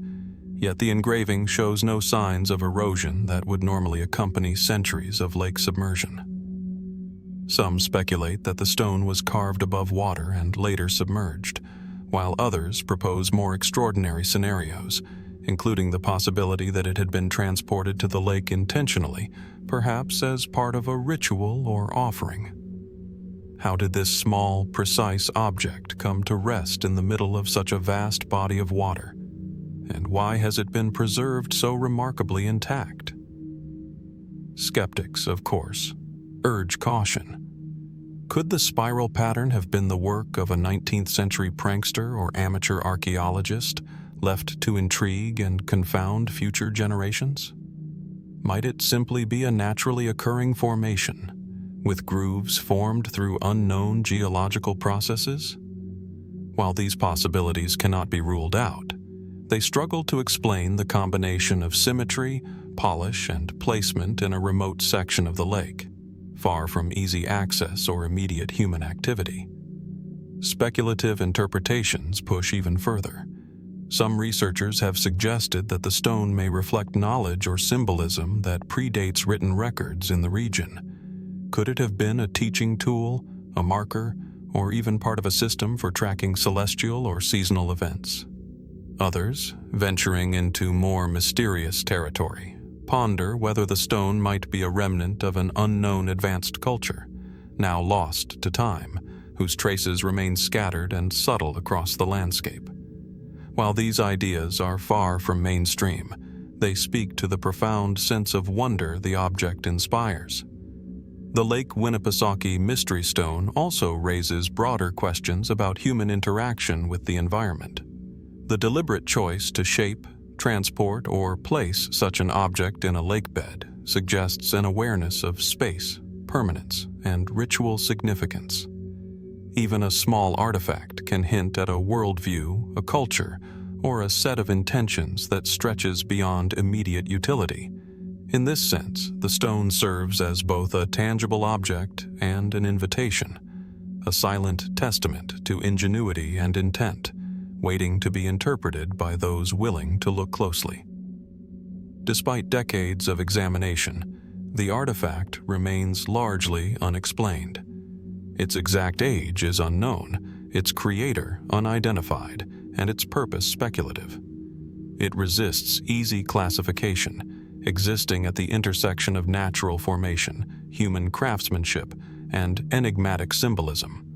yet the engraving shows no signs of erosion that would normally accompany centuries of lake submersion. Some speculate that the stone was carved above water and later submerged, while others propose more extraordinary scenarios, including the possibility that it had been transported to the lake intentionally, perhaps as part of a ritual or offering. How did this small, precise object come to rest in the middle of such a vast body of water? And why has it been preserved so remarkably intact? Skeptics, of course, urge caution. Could the spiral pattern have been the work of a 19th century prankster or amateur archaeologist, left to intrigue and confound future generations? Might it simply be a naturally occurring formation, with grooves formed through unknown geological processes? While these possibilities cannot be ruled out, they struggle to explain the combination of symmetry, polish, and placement in a remote section of the lake, far from easy access or immediate human activity. Speculative interpretations push even further. Some researchers have suggested that the stone may reflect knowledge or symbolism that predates written records in the region. Could it have been a teaching tool, a marker, or even part of a system for tracking celestial or seasonal events? Others, venturing into more mysterious territory, ponder whether the stone might be a remnant of an unknown advanced culture, now lost to time, whose traces remain scattered and subtle across the landscape. While these ideas are far from mainstream, they speak to the profound sense of wonder the object inspires. The Lake Winnipesaukee Mystery Stone also raises broader questions about human interaction with the environment. The deliberate choice to shape, transport, or place such an object in a lake bed suggests an awareness of space, permanence, and ritual significance. Even a small artifact can hint at a worldview, a culture, or a set of intentions that stretches beyond immediate utility. In this sense, the stone serves as both a tangible object and an invitation, a silent testament to ingenuity and intent, waiting to be interpreted by those willing to look closely. Despite decades of examination, the artifact remains largely unexplained. Its exact age is unknown, its creator unidentified, and its purpose speculative. It resists easy classification, existing at the intersection of natural formation, human craftsmanship, and enigmatic symbolism.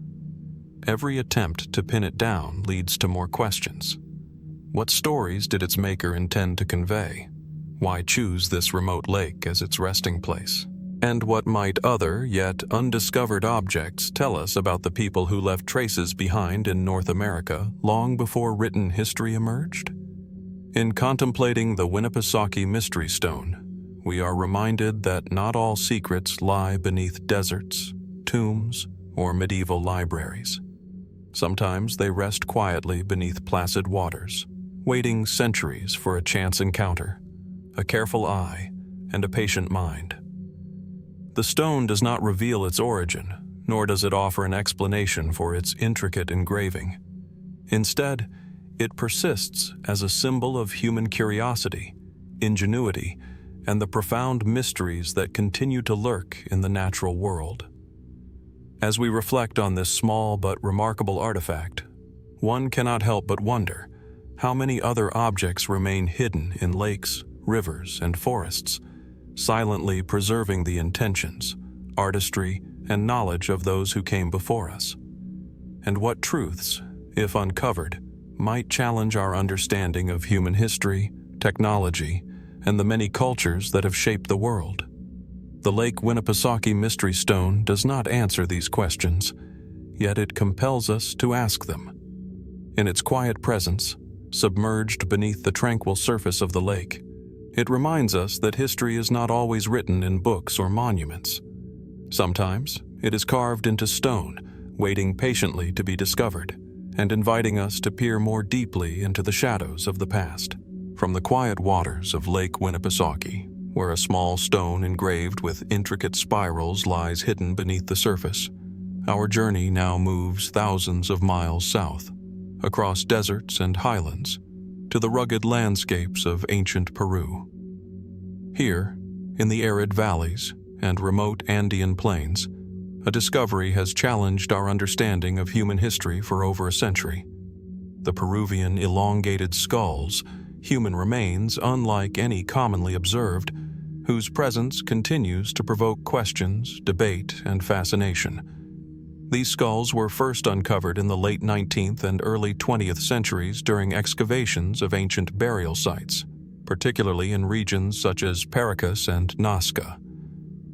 Every attempt to pin it down leads to more questions. What stories did its maker intend to convey? Why choose this remote lake as its resting place? And what might other, yet undiscovered objects tell us about the people who left traces behind in North America long before written history emerged? In contemplating the Winnipesaukee Mystery Stone, we are reminded that not all secrets lie beneath deserts, tombs, or medieval libraries. Sometimes they rest quietly beneath placid waters, waiting centuries for a chance encounter, a careful eye, and a patient mind. The stone does not reveal its origin, nor does it offer an explanation for its intricate engraving. Instead, it persists as a symbol of human curiosity, ingenuity, and the profound mysteries that continue to lurk in the natural world. As we reflect on this small but remarkable artifact, one cannot help but wonder how many other objects remain hidden in lakes, rivers, and forests, silently preserving the intentions, artistry, and knowledge of those who came before us. And what truths, if uncovered, might challenge our understanding of human history, technology, and the many cultures that have shaped the world. The Lake Winnipesaukee Mystery Stone does not answer these questions, yet it compels us to ask them. In its quiet presence, submerged beneath the tranquil surface of the lake, it reminds us that history is not always written in books or monuments. Sometimes it is carved into stone, waiting patiently to be discovered, and inviting us to peer more deeply into the shadows of the past. From the quiet waters of Lake Winnipesaukee, where a small stone engraved with intricate spirals lies hidden beneath the surface, our journey now moves thousands of miles south, across deserts and highlands, to the rugged landscapes of ancient Peru. Here, in the arid valleys and remote Andean plains, a discovery has challenged our understanding of human history for over a century. The Peruvian elongated skulls, human remains unlike any commonly observed, whose presence continues to provoke questions, debate, and fascination. These skulls were first uncovered in the late 19th and early 20th centuries during excavations of ancient burial sites, particularly in regions such as Paracas and Nazca.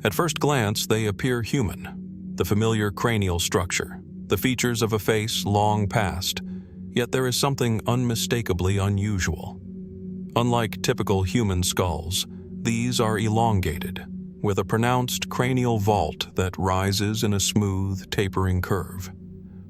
At first glance, they appear human. The familiar cranial structure, the features of a face long past, yet there is something unmistakably unusual. Unlike typical human skulls, these are elongated, with a pronounced cranial vault that rises in a smooth, tapering curve.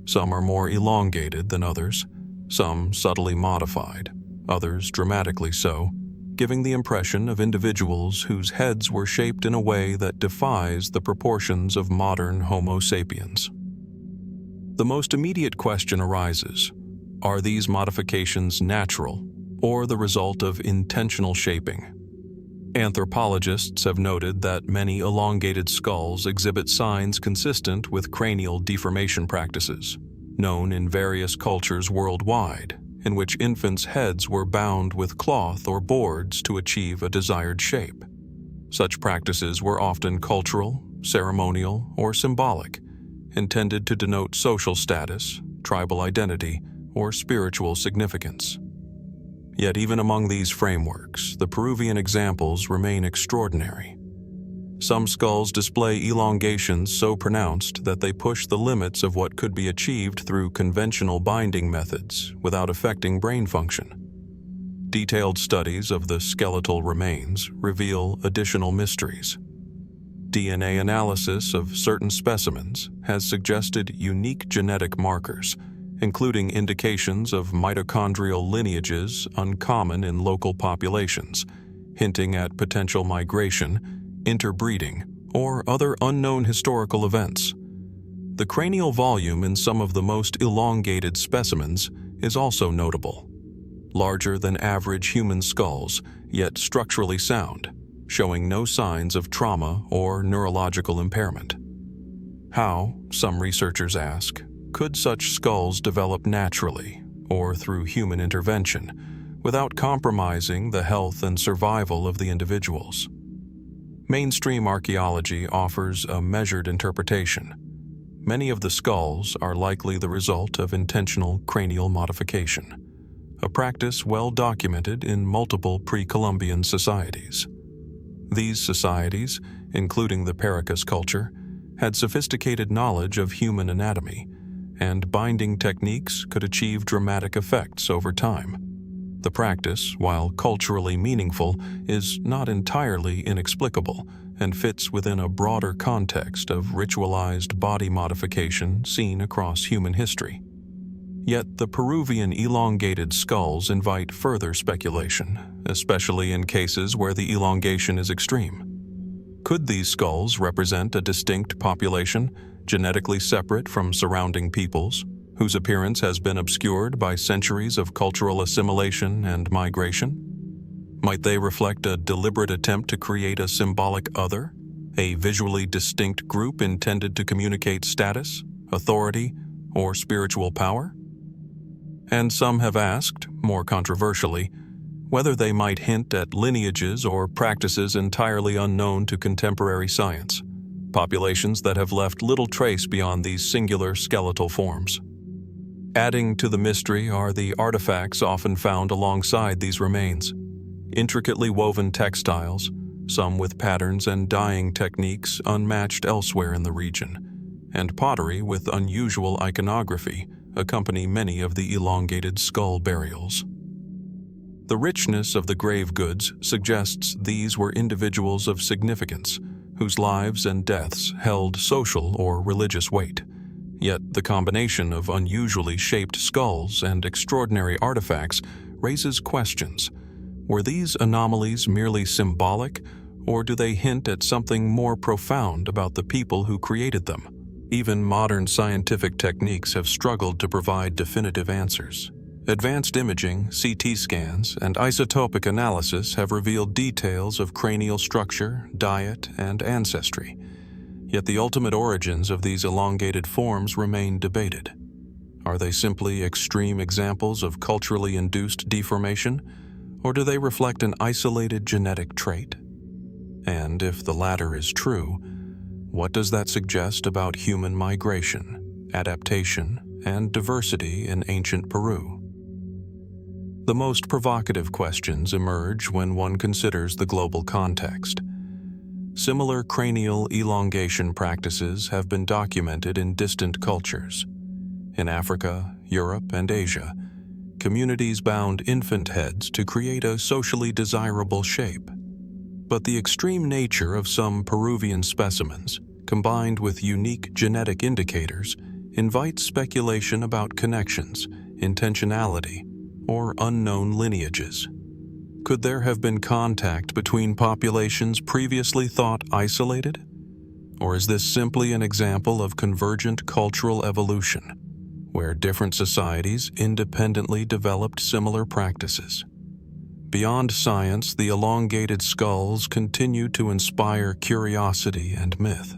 Some are more elongated than others, some subtly modified, others dramatically so, giving the impression of individuals whose heads were shaped in a way that defies the proportions of modern Homo sapiens. The most immediate question arises: are these modifications natural or the result of intentional shaping? Anthropologists have noted that many elongated skulls exhibit signs consistent with cranial deformation practices, known in various cultures worldwide, in which infants' heads were bound with cloth or boards to achieve a desired shape. Such practices were often cultural, ceremonial, or symbolic, intended to denote social status, tribal identity, or spiritual significance. Yet even among these frameworks, the Peruvian examples remain extraordinary. Some skulls display elongations so pronounced that they push the limits of what could be achieved through conventional binding methods without affecting brain function. Detailed studies of the skeletal remains reveal additional mysteries. DNA analysis of certain specimens has suggested unique genetic markers, including indications of mitochondrial lineages uncommon in local populations, hinting at potential migration, interbreeding, or other unknown historical events. The cranial volume in some of the most elongated specimens is also notable. Larger than average human skulls, yet structurally sound, showing no signs of trauma or neurological impairment. How, some researchers ask, could such skulls develop naturally or through human intervention without compromising the health and survival of the individuals? Mainstream archaeology offers a measured interpretation. Many of the skulls are likely the result of intentional cranial modification, a practice well documented in multiple pre-Columbian societies. These societies, including the Paracas culture, had sophisticated knowledge of human anatomy, and binding techniques could achieve dramatic effects over time. The practice, while culturally meaningful, is not entirely inexplicable and fits within a broader context of ritualized body modification seen across human history. Yet the Peruvian elongated skulls invite further speculation, especially in cases where the elongation is extreme. Could these skulls represent a distinct population, genetically separate from surrounding peoples, whose appearance has been obscured by centuries of cultural assimilation and migration? Might they reflect a deliberate attempt to create a symbolic other, a visually distinct group intended to communicate status, authority, or spiritual power? And some have asked, more controversially, whether they might hint at lineages or practices entirely unknown to contemporary science, populations that have left little trace beyond these singular skeletal forms. Adding to the mystery are the artifacts often found alongside these remains. intricately woven textiles, some with patterns and dyeing techniques unmatched elsewhere in the region, and pottery with unusual iconography accompany many of the elongated skull burials. The richness of the grave goods suggests these were individuals of significance, whose lives and deaths held social or religious weight. Yet the combination of unusually shaped skulls and extraordinary artifacts raises questions. Were these anomalies merely symbolic, or do they hint at something more profound about the people who created them? Even modern scientific techniques have struggled to provide definitive answers. Advanced imaging, CT scans, and isotopic analysis have revealed details of cranial structure, diet, and ancestry. Yet the ultimate origins of these elongated forms remain debated. Are they simply extreme examples of culturally induced deformation, or do they reflect an isolated genetic trait? And if the latter is true, what does that suggest about human migration, adaptation, and diversity in ancient Peru? The most provocative questions emerge when one considers the global context. Similar cranial elongation practices have been documented in distant cultures. In Africa, Europe, and Asia, communities bound infant heads to create a socially desirable shape. But the extreme nature of some Peruvian specimens, combined with unique genetic indicators, invites speculation about connections, intentionality, or unknown lineages. Could there have been contact between populations previously thought isolated? Or is this simply an example of convergent cultural evolution, where different societies independently developed similar practices? Beyond science, the elongated skulls continue to inspire curiosity and myth.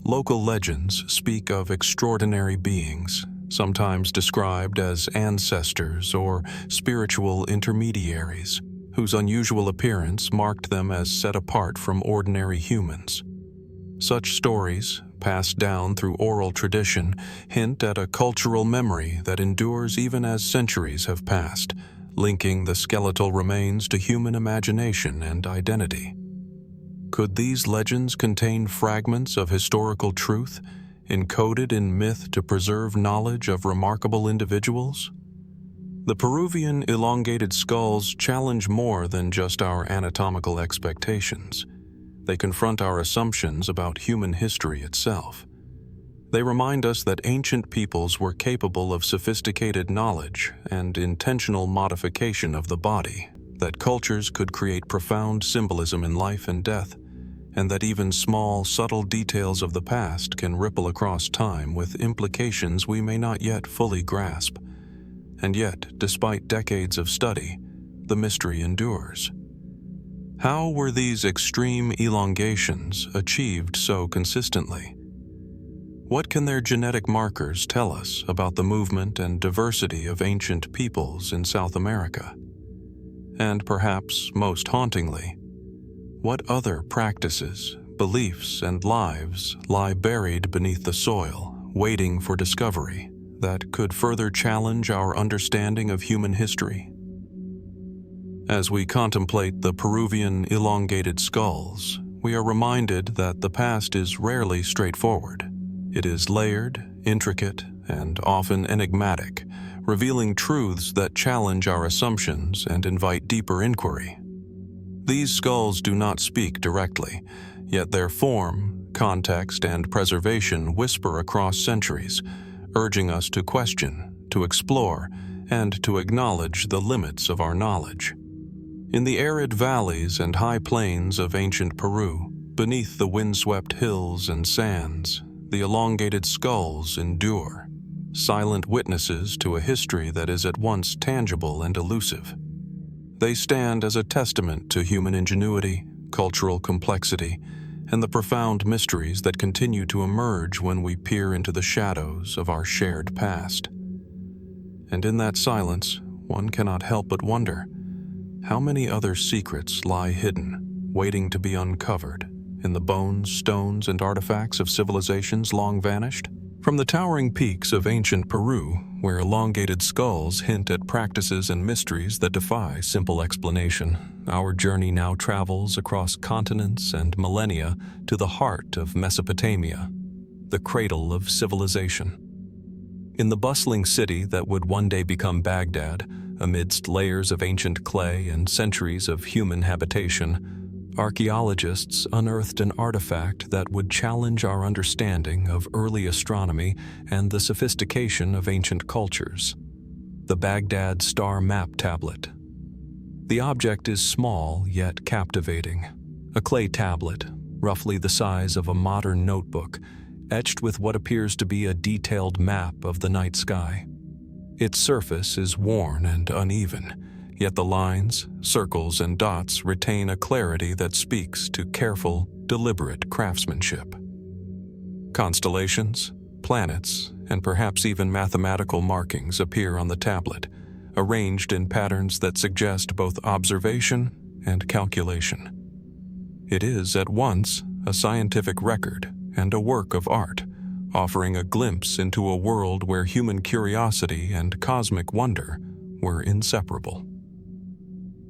Local legends speak of extraordinary beings, sometimes described as ancestors or spiritual intermediaries, whose unusual appearance marked them as set apart from ordinary humans. Such stories, passed down through oral tradition, hint at a cultural memory that endures even as centuries have passed, linking the skeletal remains to human imagination and identity. Could these legends contain fragments of historical truth, encoded in myth to preserve knowledge of remarkable individuals? The Peruvian elongated skulls challenge more than just our anatomical expectations. They confront our assumptions about human history itself. They remind us that ancient peoples were capable of sophisticated knowledge and intentional modification of the body, that cultures could create profound symbolism in life and death, and that even small, subtle details of the past can ripple across time with implications we may not yet fully grasp. And yet, despite decades of study, the mystery endures. How were these extreme elongations achieved so consistently? What can their genetic markers tell us about the movement and diversity of ancient peoples in South America? And perhaps most hauntingly, what other practices, beliefs, and lives lie buried beneath the soil, waiting for discovery, that could further challenge our understanding of human history? As we contemplate the Peruvian elongated skulls, we are reminded that the past is rarely straightforward. It is layered, intricate, and often enigmatic, revealing truths that challenge our assumptions and invite deeper inquiry. These skulls do not speak directly, yet their form, context, and preservation whisper across centuries, urging us to question, to explore, and to acknowledge the limits of our knowledge. In the arid valleys and high plains of ancient Peru, beneath the windswept hills and sands, the elongated skulls endure, silent witnesses to a history that is at once tangible and elusive. They stand as a testament to human ingenuity, cultural complexity, and the profound mysteries that continue to emerge when we peer into the shadows of our shared past. And in that silence, one cannot help but wonder, how many other secrets lie hidden, waiting to be uncovered, in the bones, stones, and artifacts of civilizations long vanished? From the towering peaks of ancient Peru, where elongated skulls hint at practices and mysteries that defy simple explanation, our journey now travels across continents and millennia to the heart of Mesopotamia, the cradle of civilization. In the bustling city that would one day become Baghdad, amidst layers of ancient clay and centuries of human habitation, archaeologists unearthed an artifact that would challenge our understanding of early astronomy and the sophistication of ancient cultures: the Baghdad Star Map Tablet. The object is small yet captivating, a clay tablet, roughly the size of a modern notebook, etched with what appears to be a detailed map of the night sky. Its surface is worn and uneven, yet the lines, circles, and dots retain a clarity that speaks to careful, deliberate craftsmanship. Constellations, planets, and perhaps even mathematical markings appear on the tablet, arranged in patterns that suggest both observation and calculation. It is at once a scientific record and a work of art, offering a glimpse into a world where human curiosity and cosmic wonder were inseparable.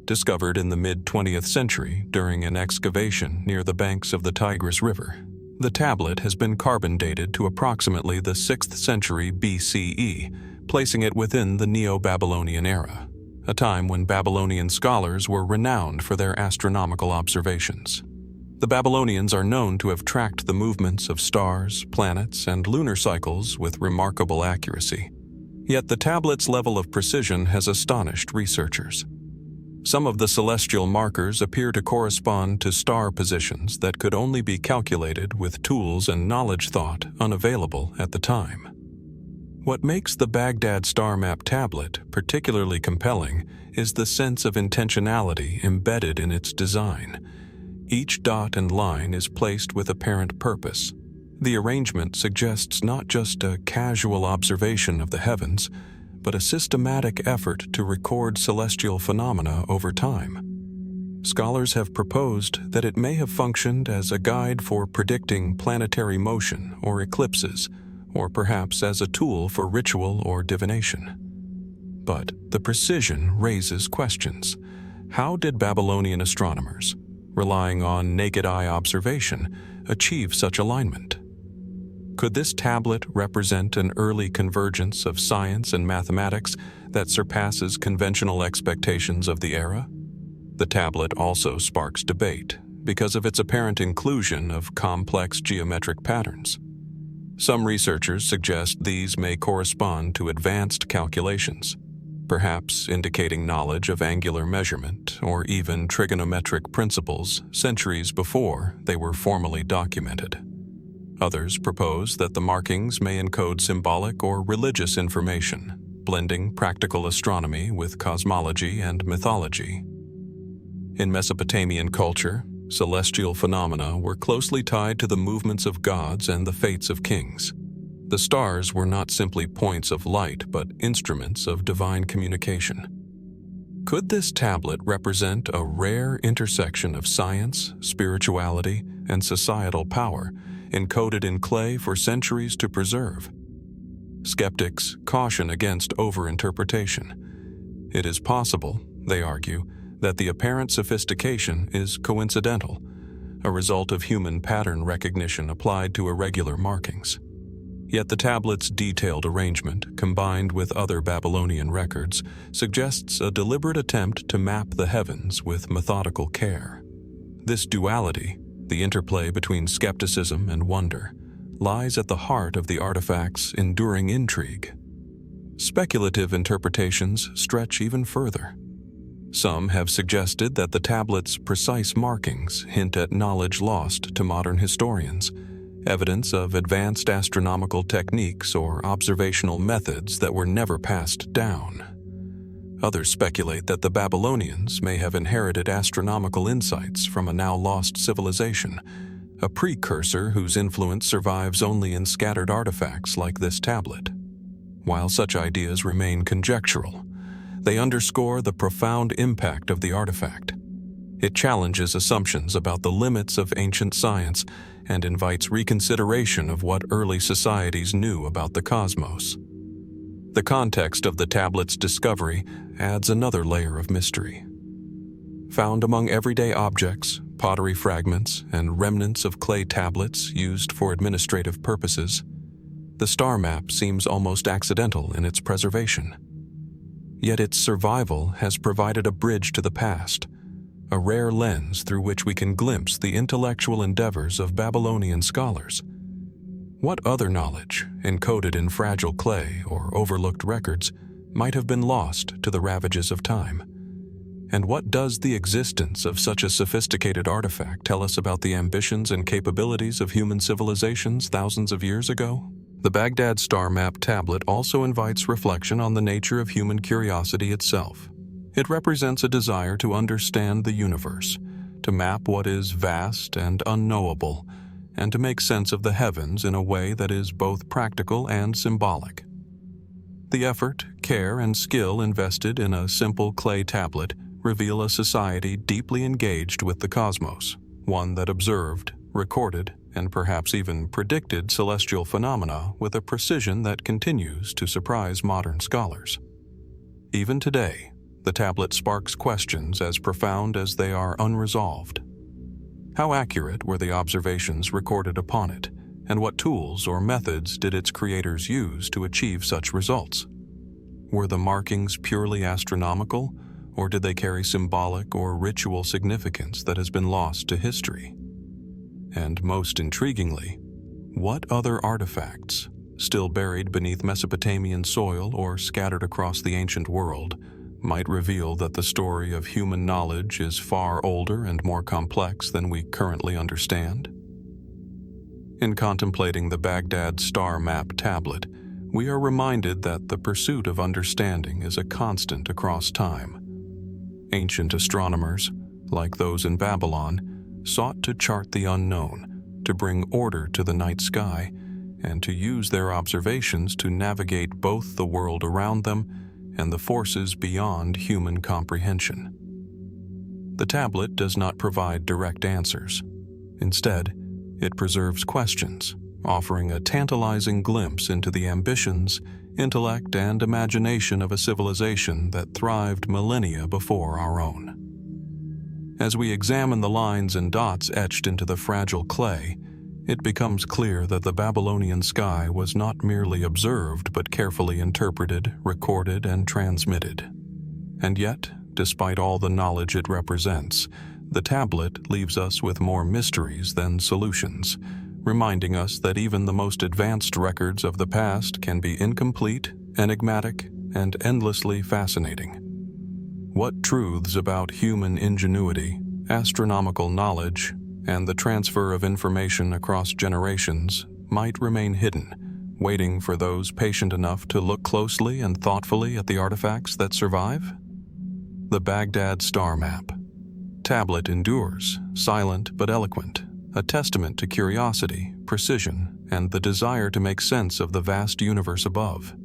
Discovered in the mid-20th century during an excavation near the banks of the Tigris River, the tablet has been carbon dated to approximately the 6th century BCE, placing it within the Neo-Babylonian era, a time when Babylonian scholars were renowned for their astronomical observations. The Babylonians are known to have tracked the movements of stars, planets, and lunar cycles with remarkable accuracy. Yet the tablet's level of precision has astonished researchers. Some of the celestial markers appear to correspond to star positions that could only be calculated with tools and knowledge thought unavailable at the time. What makes the Baghdad Star Map tablet particularly compelling is the sense of intentionality embedded in its design. Each dot and line is placed with apparent purpose. The arrangement suggests not just a casual observation of the heavens, but a systematic effort to record celestial phenomena over time. Scholars have proposed that it may have functioned as a guide for predicting planetary motion or eclipses, or perhaps as a tool for ritual or divination. But the precision raises questions. How did Babylonian astronomers, relying on naked-eye observation, achieve such alignment? Could this tablet represent an early convergence of science and mathematics that surpasses conventional expectations of the era? The tablet also sparks debate because of its apparent inclusion of complex geometric patterns. Some researchers suggest these may correspond to advanced calculations, perhaps indicating knowledge of angular measurement or even trigonometric principles centuries before they were formally documented. Others propose that the markings may encode symbolic or religious information, blending practical astronomy with cosmology and mythology. In Mesopotamian culture, celestial phenomena were closely tied to the movements of gods and the fates of kings. The stars were not simply points of light, but instruments of divine communication. Could this tablet represent a rare intersection of science, spirituality, and societal power, encoded in clay for centuries to preserve? Skeptics caution against overinterpretation. It is possible, they argue, that the apparent sophistication is coincidental, a result of human pattern recognition applied to irregular markings. Yet the tablet's detailed arrangement, combined with other Babylonian records, suggests a deliberate attempt to map the heavens with methodical care. This duality, the interplay between skepticism and wonder, lies at the heart of the artifact's enduring intrigue. Speculative interpretations stretch even further. Some have suggested that the tablet's precise markings hint at knowledge lost to modern historians, evidence of advanced astronomical techniques or observational methods that were never passed down. Others speculate that the Babylonians may have inherited astronomical insights from a now-lost civilization, a precursor whose influence survives only in scattered artifacts like this tablet. While such ideas remain conjectural, they underscore the profound impact of the artifact. It challenges assumptions about the limits of ancient science and invites reconsideration of what early societies knew about the cosmos. The context of the tablet's discovery adds another layer of mystery. Found among everyday objects, pottery fragments, and remnants of clay tablets used for administrative purposes, the star map seems almost accidental in its preservation. Yet its survival has provided a bridge to the past, a rare lens through which we can glimpse the intellectual endeavors of Babylonian scholars. What other knowledge, encoded in fragile clay or overlooked records, might have been lost to the ravages of time? And what does the existence of such a sophisticated artifact tell us about the ambitions and capabilities of human civilizations thousands of years ago? The Baghdad Star Map tablet also invites reflection on the nature of human curiosity itself. It represents a desire to understand the universe, to map what is vast and unknowable, and to make sense of the heavens in a way that is both practical and symbolic. The effort, care, and skill invested in a simple clay tablet reveal a society deeply engaged with the cosmos, one that observed, recorded, and perhaps even predicted celestial phenomena with a precision that continues to surprise modern scholars. Even today, the tablet sparks questions as profound as they are unresolved. How accurate were the observations recorded upon it, and what tools or methods did its creators use to achieve such results? Were the markings purely astronomical, or did they carry symbolic or ritual significance that has been lost to history? And most intriguingly, what other artifacts, still buried beneath Mesopotamian soil or scattered across the ancient world, might reveal that the story of human knowledge is far older and more complex than we currently understand? In contemplating the Baghdad Star Map tablet, we are reminded that the pursuit of understanding is a constant across time. Ancient astronomers, like those in Babylon, sought to chart the unknown, to bring order to the night sky, and to use their observations to navigate both the world around them and the forces beyond human comprehension. The tablet does not provide direct answers. Instead, it preserves questions, offering a tantalizing glimpse into the ambitions, intellect, and imagination of a civilization that thrived millennia before our own. As we examine the lines and dots etched into the fragile clay, it becomes clear that the Babylonian sky was not merely observed but carefully interpreted, recorded, and transmitted. And yet, despite all the knowledge it represents, the tablet leaves us with more mysteries than solutions, reminding us that even the most advanced records of the past can be incomplete, enigmatic, and endlessly fascinating. What truths about human ingenuity, astronomical knowledge, and the transfer of information across generations might remain hidden, waiting for those patient enough to look closely and thoughtfully at the artifacts that survive? The Baghdad Star Map tablet endures, silent but eloquent, a testament to curiosity, precision, and the desire to make sense of the vast universe above.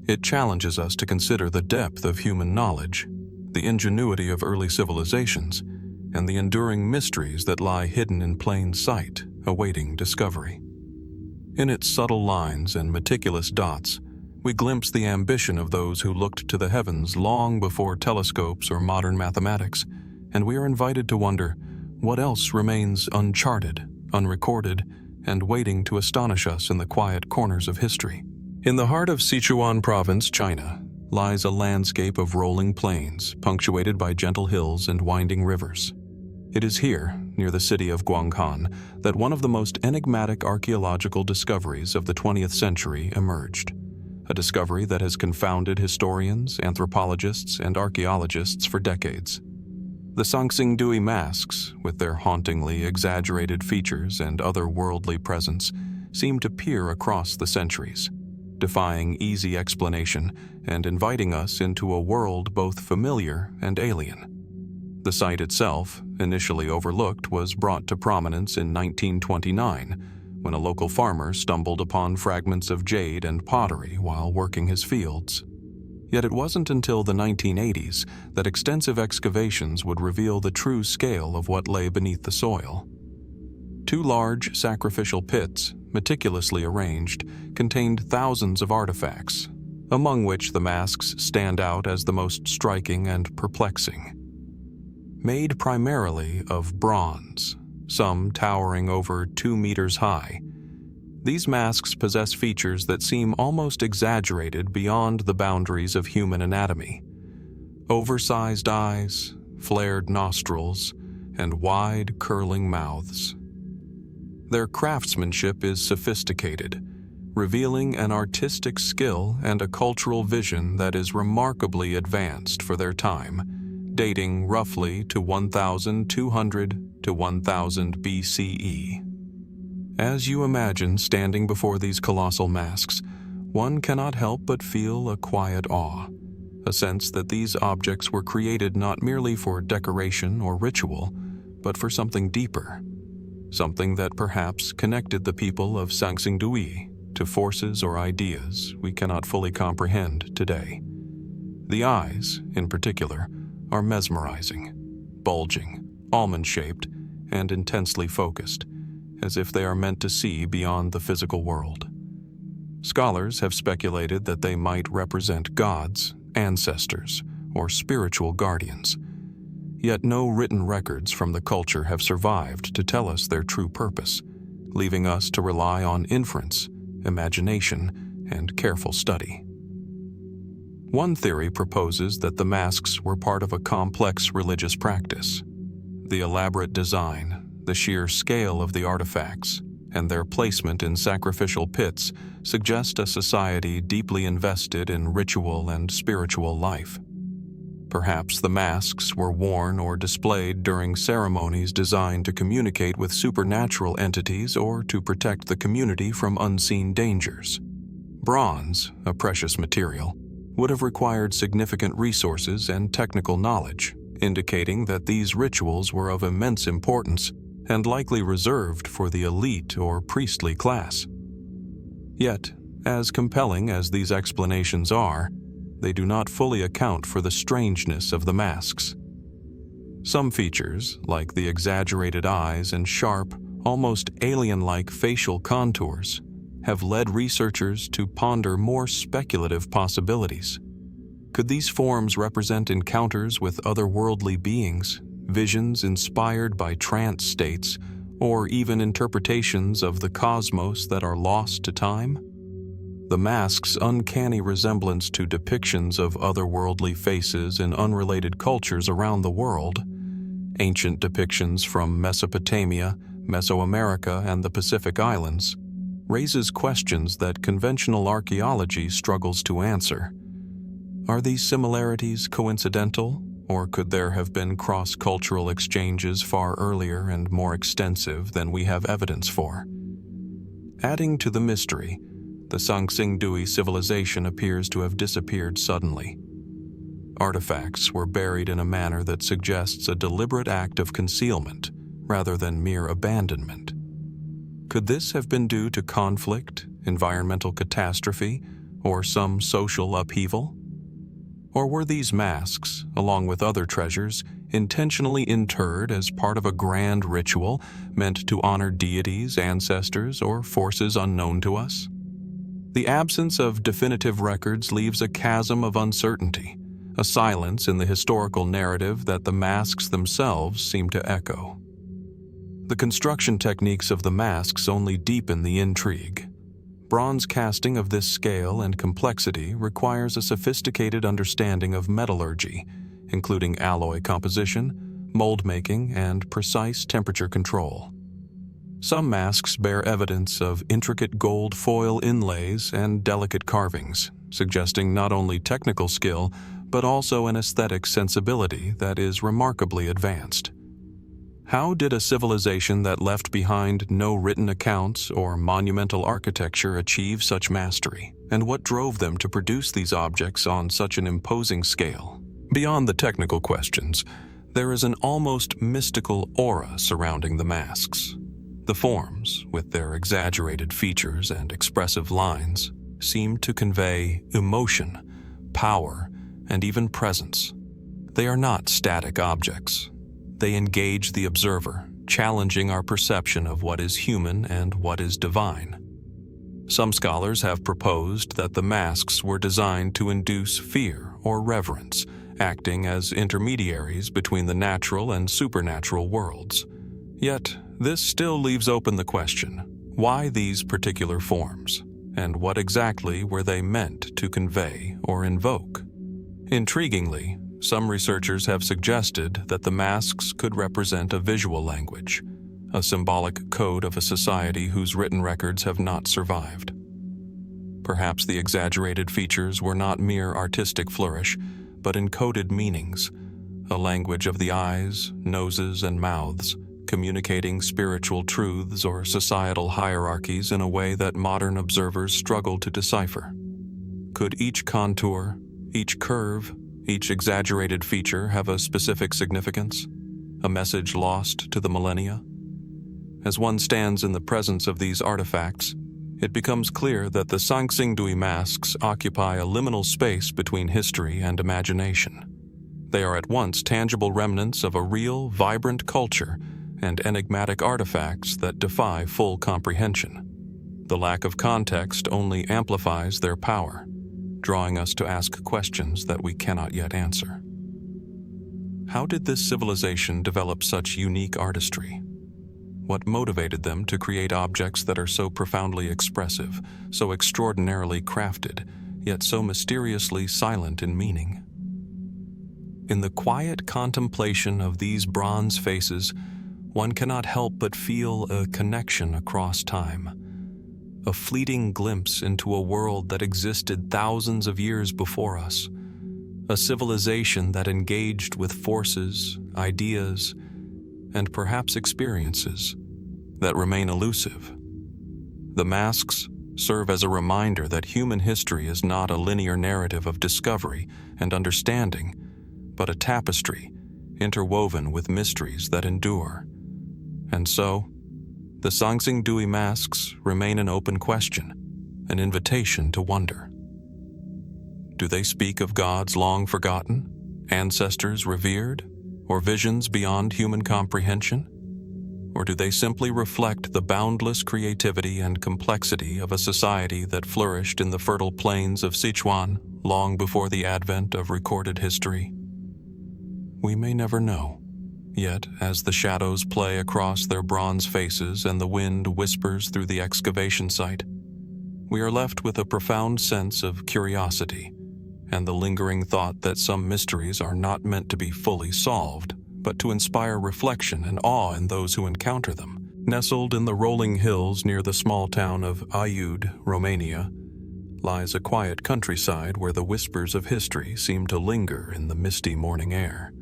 It challenges us to consider the depth of human knowledge, the ingenuity of early civilizations, and the enduring mysteries that lie hidden in plain sight, awaiting discovery. In its subtle lines and meticulous dots, we glimpse the ambition of those who looked to the heavens long before telescopes or modern mathematics, and we are invited to wonder what else remains uncharted, unrecorded, and waiting to astonish us in the quiet corners of history. In the heart of Sichuan Province, China, lies a landscape of rolling plains punctuated by gentle hills and winding rivers. It is here, near the city of Guanghan, that one of the most enigmatic archaeological discoveries of the 20th century emerged, a discovery that has confounded historians, anthropologists, and archaeologists for decades. The Sanxingdui Masks, with their hauntingly exaggerated features and otherworldly presence, seem to peer across the centuries, defying easy explanation and inviting us into a world both familiar and alien. The site itself, initially overlooked, was brought to prominence in 1929 when a local farmer stumbled upon fragments of jade and pottery while working his fields. Yet it wasn't until the 1980s that extensive excavations would reveal the true scale of what lay beneath the soil. Two large sacrificial pits, meticulously arranged, contained thousands of artifacts, among which the masks stand out as the most striking and perplexing. Made primarily of bronze, some towering over 2 meters high, these masks possess features that seem almost exaggerated beyond the boundaries of human anatomy. Oversized eyes, flared nostrils, and wide, curling mouths. Their craftsmanship is sophisticated, revealing an artistic skill and a cultural vision that is remarkably advanced for their time, dating roughly to 1200 to 1000 BCE. As you imagine standing before these colossal masks, one cannot help but feel a quiet awe, a sense that these objects were created not merely for decoration or ritual, but for something deeper, something that perhaps connected the people of Sanxingdui to forces or ideas we cannot fully comprehend today. The eyes, in particular, are mesmerizing, bulging, almond-shaped, and intensely focused, as if they are meant to see beyond the physical world. Scholars have speculated that they might represent gods, ancestors, or spiritual guardians. Yet no written records from the culture have survived to tell us their true purpose, leaving us to rely on inference, imagination, and careful study. One theory proposes that the masks were part of a complex religious practice. The elaborate design, the sheer scale of the artifacts, and their placement in sacrificial pits suggest a society deeply invested in ritual and spiritual life. Perhaps the masks were worn or displayed during ceremonies designed to communicate with supernatural entities or to protect the community from unseen dangers. Bronze, a precious material, would have required significant resources and technical knowledge, indicating that these rituals were of immense importance and likely reserved for the elite or priestly class. Yet, as compelling as these explanations are, they do not fully account for the strangeness of the masks. Some features, like the exaggerated eyes and sharp, almost alien-like facial contours, have led researchers to ponder more speculative possibilities. Could these forms represent encounters with otherworldly beings, visions inspired by trance states, or even interpretations of the cosmos that are lost to time? The masks' uncanny resemblance to depictions of otherworldly faces in unrelated cultures around the world, ancient depictions from Mesopotamia, Mesoamerica, and the Pacific Islands, raises questions that conventional archaeology struggles to answer. Are these similarities coincidental, or could there have been cross-cultural exchanges far earlier and more extensive than we have evidence for? Adding to the mystery, the Sanxingdui civilization appears to have disappeared suddenly. Artifacts were buried in a manner that suggests a deliberate act of concealment rather than mere abandonment. Could this have been due to conflict, environmental catastrophe, or some social upheaval? Or were these masks, along with other treasures, intentionally interred as part of a grand ritual meant to honor deities, ancestors, or forces unknown to us? The absence of definitive records leaves a chasm of uncertainty, a silence in the historical narrative that the masks themselves seem to echo. The construction techniques of the masks only deepen the intrigue. Bronze casting of this scale and complexity requires a sophisticated understanding of metallurgy, including alloy composition, mold making, and precise temperature control. Some masks bear evidence of intricate gold foil inlays and delicate carvings, suggesting not only technical skill, but also an aesthetic sensibility that is remarkably advanced. How did a civilization that left behind no written accounts or monumental architecture achieve such mastery, and what drove them to produce these objects on such an imposing scale? Beyond the technical questions, there is an almost mystical aura surrounding the masks. The forms, with their exaggerated features and expressive lines, seem to convey emotion, power, and even presence. They are not static objects. They engage the observer, challenging our perception of what is human and what is divine. Some scholars have proposed that the masks were designed to induce fear or reverence, acting as intermediaries between the natural and supernatural worlds. Yet, this still leaves open the question, why these particular forms, and what exactly were they meant to convey or invoke? Intriguingly, some researchers have suggested that the masks could represent a visual language, a symbolic code of a society whose written records have not survived. Perhaps the exaggerated features were not mere artistic flourish, but encoded meanings, a language of the eyes, noses, and mouths, communicating spiritual truths or societal hierarchies in a way that modern observers struggle to decipher. Could each contour, each curve, each exaggerated feature have a specific significance, a message lost to the millennia? As one stands in the presence of these artifacts, it becomes clear that the Sanxingdui Masks occupy a liminal space between history and imagination. They are at once tangible remnants of a real, vibrant culture and enigmatic artifacts that defy full comprehension. The lack of context only amplifies their power, drawing us to ask questions that we cannot yet answer. How did this civilization develop such unique artistry? What motivated them to create objects that are so profoundly expressive, so extraordinarily crafted, yet so mysteriously silent in meaning? In the quiet contemplation of these bronze faces, one cannot help but feel a connection across time, a fleeting glimpse into a world that existed thousands of years before us, a civilization that engaged with forces, ideas, and perhaps experiences that remain elusive. The masks serve as a reminder that human history is not a linear narrative of discovery and understanding, but a tapestry interwoven with mysteries that endure. And so, the Sanxingdui Masks remain an open question, an invitation to wonder. Do they speak of gods long forgotten, ancestors revered, or visions beyond human comprehension? Or do they simply reflect the boundless creativity and complexity of a society that flourished in the fertile plains of Sichuan long before the advent of recorded history? We may never know. Yet, as the shadows play across their bronze faces and the wind whispers through the excavation site, we are left with a profound sense of curiosity and the lingering thought that some mysteries are not meant to be fully solved, but to inspire reflection and awe in those who encounter them. Nestled in the rolling hills near the small town of Aiud, Romania, lies a quiet countryside where the whispers of history seem to linger in the misty morning air.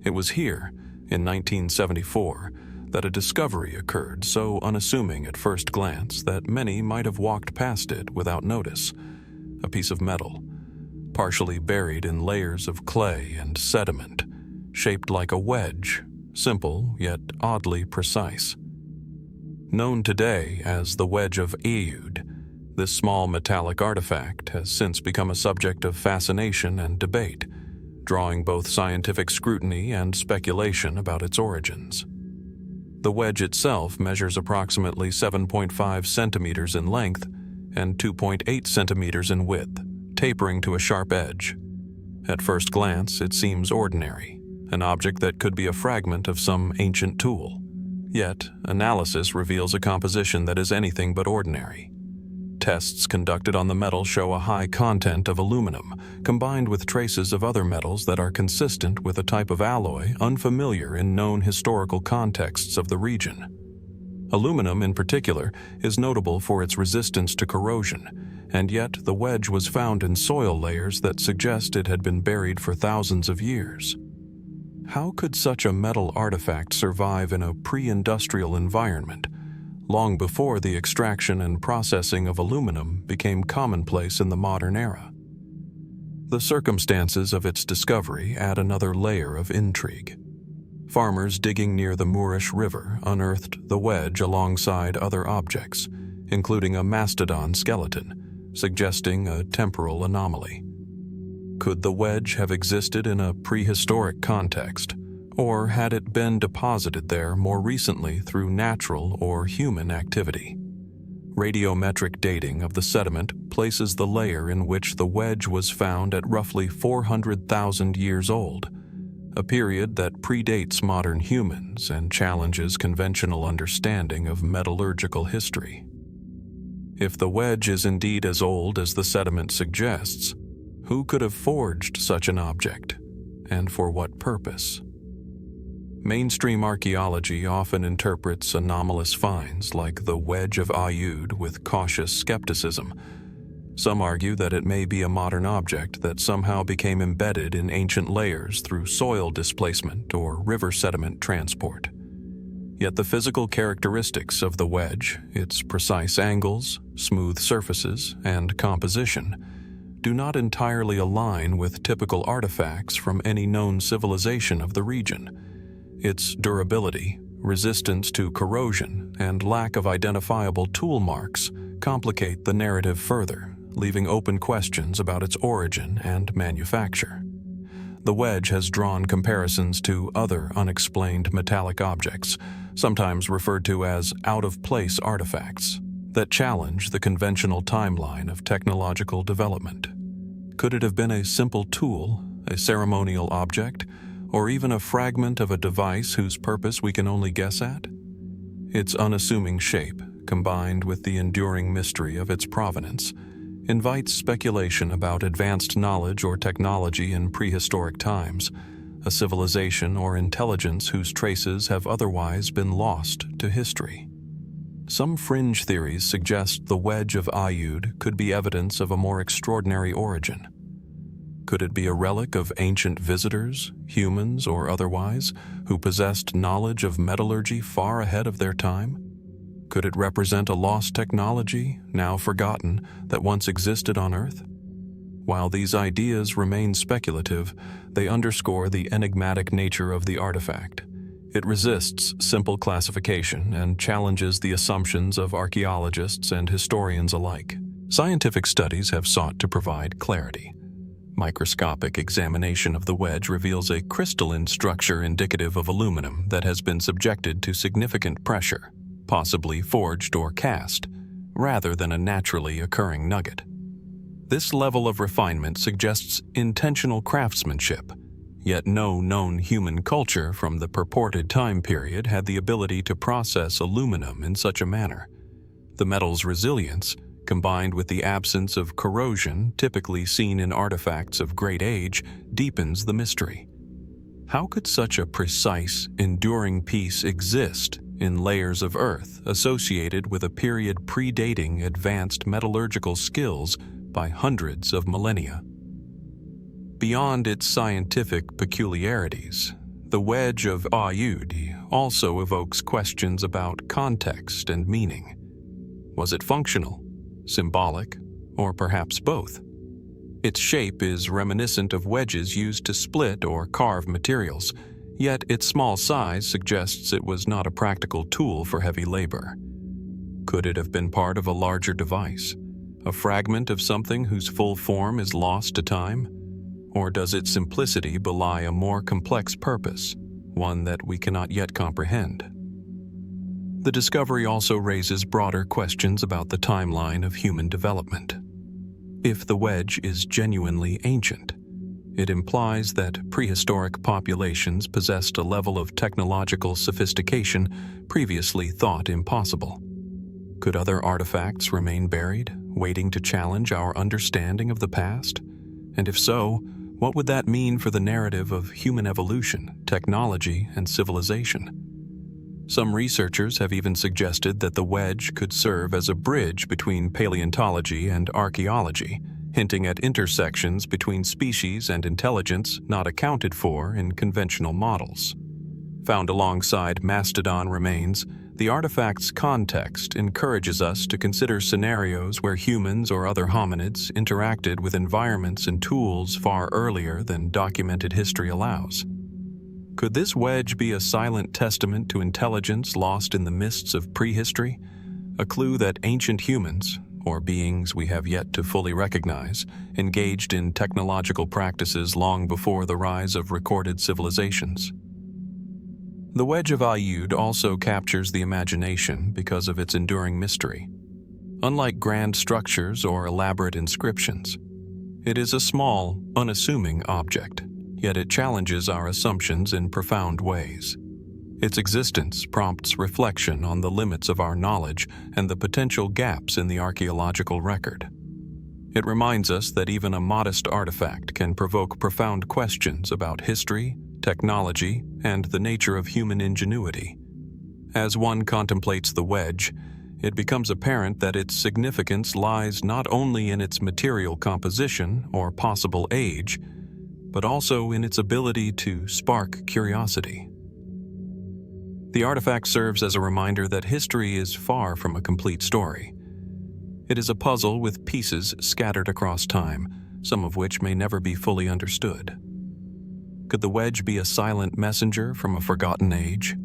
It was here, in 1974, that a discovery occurred so unassuming at first glance that many might have walked past it without notice. A piece of metal, partially buried in layers of clay and sediment, shaped like a wedge, simple yet oddly precise. Known today as the Wedge of Aiud, this small metallic artifact has since become a subject of fascination and debate, drawing both scientific scrutiny and speculation about its origins. The wedge itself measures approximately 7.5 centimeters in length and 2.8 centimeters in width, tapering to a sharp edge. At first glance, it seems ordinary, an object that could be a fragment of some ancient tool. Yet, analysis reveals a composition that is anything but ordinary. Tests conducted on the metal show a high content of aluminum, combined with traces of other metals that are consistent with a type of alloy unfamiliar in known historical contexts of the region. Aluminum, in particular, is notable for its resistance to corrosion, and yet the wedge was found in soil layers that suggest it had been buried for thousands of years. How could such a metal artifact survive in a pre-industrial environment, long before the extraction and processing of aluminum became commonplace in the modern era? The circumstances of its discovery add another layer of intrigue. Farmers digging near the Moorish River unearthed the wedge alongside other objects, including a mastodon skeleton, suggesting a temporal anomaly. Could the wedge have existed in a prehistoric context, or had it been deposited there more recently through natural or human activity? Radiometric dating of the sediment places the layer in which the wedge was found at roughly 400,000 years old, a period that predates modern humans and challenges conventional understanding of metallurgical history. If the wedge is indeed as old as the sediment suggests, who could have forged such an object, and for what purpose? Mainstream archaeology often interprets anomalous finds like the Wedge of Aiud with cautious skepticism. Some argue that it may be a modern object that somehow became embedded in ancient layers through soil displacement or river sediment transport. Yet the physical characteristics of the wedge, its precise angles, smooth surfaces, and composition, do not entirely align with typical artifacts from any known civilization of the region. Its durability, resistance to corrosion, and lack of identifiable tool marks complicate the narrative further, leaving open questions about its origin and manufacture. The wedge has drawn comparisons to other unexplained metallic objects, sometimes referred to as out-of-place artifacts, that challenge the conventional timeline of technological development. Could it have been a simple tool, a ceremonial object, or even a fragment of a device whose purpose we can only guess at? Its unassuming shape, combined with the enduring mystery of its provenance, invites speculation about advanced knowledge or technology in prehistoric times, a civilization or intelligence whose traces have otherwise been lost to history. Some fringe theories suggest the Wedge of Aiud could be evidence of a more extraordinary origin. Could it be a relic of ancient visitors, humans or otherwise, who possessed knowledge of metallurgy far ahead of their time? Could it represent a lost technology, now forgotten, that once existed on Earth? While these ideas remain speculative, they underscore the enigmatic nature of the artifact. It resists simple classification and challenges the assumptions of archaeologists and historians alike. Scientific studies have sought to provide clarity. Microscopic examination of the wedge reveals a crystalline structure indicative of aluminum that has been subjected to significant pressure, possibly forged or cast, rather than a naturally occurring nugget. This level of refinement suggests intentional craftsmanship, yet no known human culture from the purported time period had the ability to process aluminum in such a manner. The metal's resilience, combined with the absence of corrosion typically seen in artifacts of great age, deepens the mystery. How could such a precise, enduring piece exist in layers of earth associated with a period predating advanced metallurgical skills by hundreds of millennia? Beyond its scientific peculiarities, the Wedge of Aiud also evokes questions about context and meaning. Was it functional, symbolic, or perhaps both? Its shape is reminiscent of wedges used to split or carve materials, yet its small size suggests it was not a practical tool for heavy labor. Could it have been part of a larger device, a fragment of something whose full form is lost to time? Or does its simplicity belie a more complex purpose, one that we cannot yet comprehend? The discovery also raises broader questions about the timeline of human development. If the wedge is genuinely ancient, it implies that prehistoric populations possessed a level of technological sophistication previously thought impossible. Could other artifacts remain buried, waiting to challenge our understanding of the past? And if so, what would that mean for the narrative of human evolution, technology, and civilization? Some researchers have even suggested that the wedge could serve as a bridge between paleontology and archaeology, hinting at intersections between species and intelligence not accounted for in conventional models. Found alongside mastodon remains, the artifact's context encourages us to consider scenarios where humans or other hominids interacted with environments and tools far earlier than documented history allows. Could this wedge be a silent testament to intelligence lost in the mists of prehistory? A clue that ancient humans, or beings we have yet to fully recognize, engaged in technological practices long before the rise of recorded civilizations. The Wedge of Aiud also captures the imagination because of its enduring mystery. Unlike grand structures or elaborate inscriptions, it is a small, unassuming object, yet it challenges our assumptions in profound ways. Its existence prompts reflection on the limits of our knowledge and the potential gaps in the archaeological record. It reminds us that even a modest artifact can provoke profound questions about history, technology, and the nature of human ingenuity. As one contemplates the wedge, it becomes apparent that its significance lies not only in its material composition or possible age, but also in its ability to spark curiosity. The artifact serves as a reminder that history is far from a complete story. It is a puzzle with pieces scattered across time, some of which may never be fully understood. Could the wedge be a silent messenger from a forgotten age?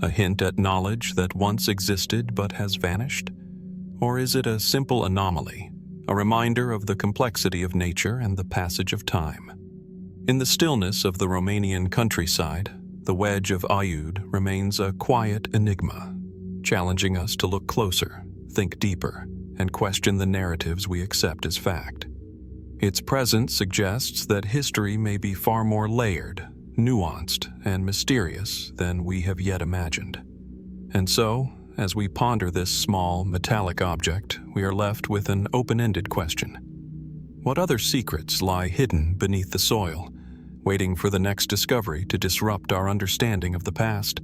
A hint at knowledge that once existed but has vanished? Or is it a simple anomaly, a reminder of the complexity of nature and the passage of time? In the stillness of the Romanian countryside, the Wedge of Aiud remains a quiet enigma, challenging us to look closer, think deeper, and question the narratives we accept as fact. Its presence suggests that history may be far more layered, nuanced, and mysterious than we have yet imagined. And so, as we ponder this small, metallic object, we are left with an open-ended question. What other secrets lie hidden beneath the soil, waiting for the next discovery to disrupt our understanding of the past?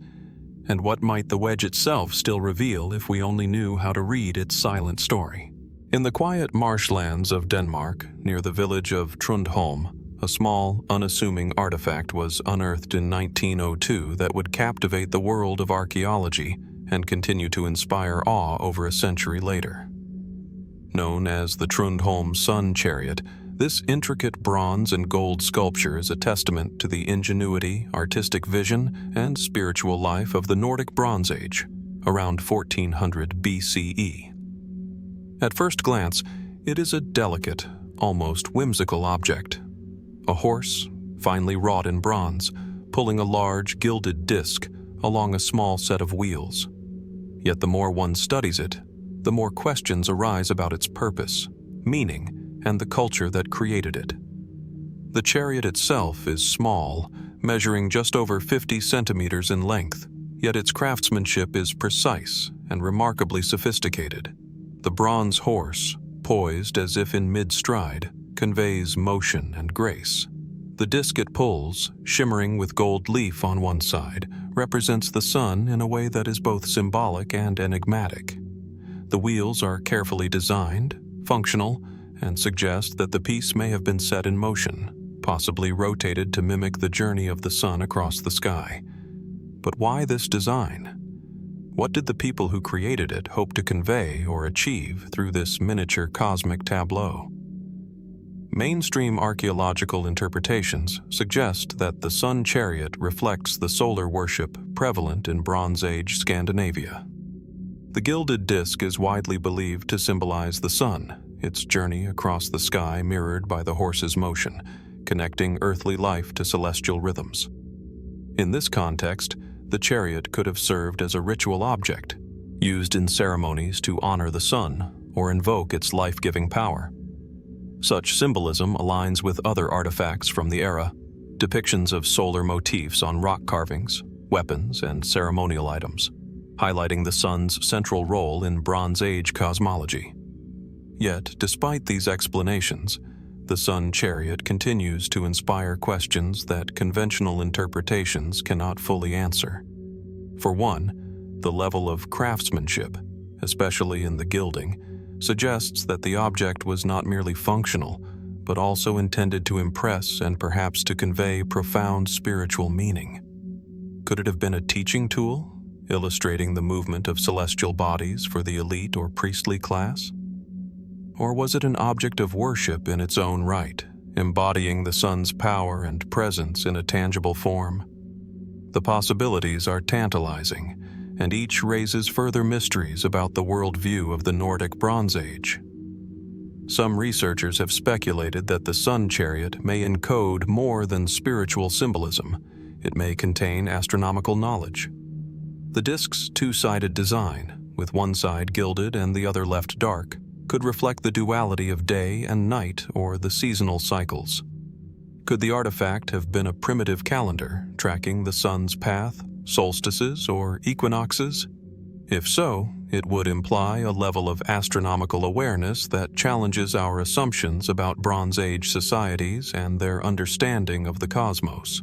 And what might the wedge itself still reveal if we only knew how to read its silent story? In the quiet marshlands of Denmark, near the village of Trundholm, a small, unassuming artifact was unearthed in 1902 that would captivate the world of archaeology and continue to inspire awe over a century later. Known as the Trundholm Sun Chariot, this intricate bronze and gold sculpture is a testament to the ingenuity, artistic vision, and spiritual life of the Nordic Bronze Age, around 1400 BCE. At first glance, it is a delicate, almost whimsical object. A horse, finely wrought in bronze, pulling a large gilded disc along a small set of wheels. Yet the more one studies it, the more questions arise about its purpose, meaning, and the culture that created it. The chariot itself is small, measuring just over 50 centimeters in length, yet its craftsmanship is precise and remarkably sophisticated. The bronze horse, poised as if in mid-stride, conveys motion and grace. The disc it pulls, shimmering with gold leaf on one side, represents the sun in a way that is both symbolic and enigmatic. The wheels are carefully designed, functional, and suggest that the piece may have been set in motion, possibly rotated to mimic the journey of the sun across the sky. But why this design? What did the people who created it hope to convey or achieve through this miniature cosmic tableau? Mainstream archaeological interpretations suggest that the sun chariot reflects the solar worship prevalent in Bronze Age Scandinavia. The gilded disc is widely believed to symbolize the sun, its journey across the sky mirrored by the horse's motion, connecting earthly life to celestial rhythms. In this context, the chariot could have served as a ritual object, used in ceremonies to honor the sun or invoke its life-giving power. Such symbolism aligns with other artifacts from the era, depictions of solar motifs on rock carvings, weapons, and ceremonial items, highlighting the sun's central role in Bronze Age cosmology. Yet, despite these explanations, the sun chariot continues to inspire questions that conventional interpretations cannot fully answer. For one, the level of craftsmanship, especially in the gilding, suggests that the object was not merely functional, but also intended to impress and perhaps to convey profound spiritual meaning. Could it have been a teaching tool, illustrating the movement of celestial bodies for the elite or priestly class? Or was it an object of worship in its own right, embodying the sun's power and presence in a tangible form? The possibilities are tantalizing, and each raises further mysteries about the worldview of the Nordic Bronze Age. Some researchers have speculated that the sun chariot may encode more than spiritual symbolism. It may contain astronomical knowledge. The disc's two-sided design, with one side gilded and the other left dark, could reflect the duality of day and night or the seasonal cycles. Could the artifact have been a primitive calendar, tracking the sun's path, solstices, or equinoxes? If so, it would imply a level of astronomical awareness that challenges our assumptions about Bronze Age societies and their understanding of the cosmos.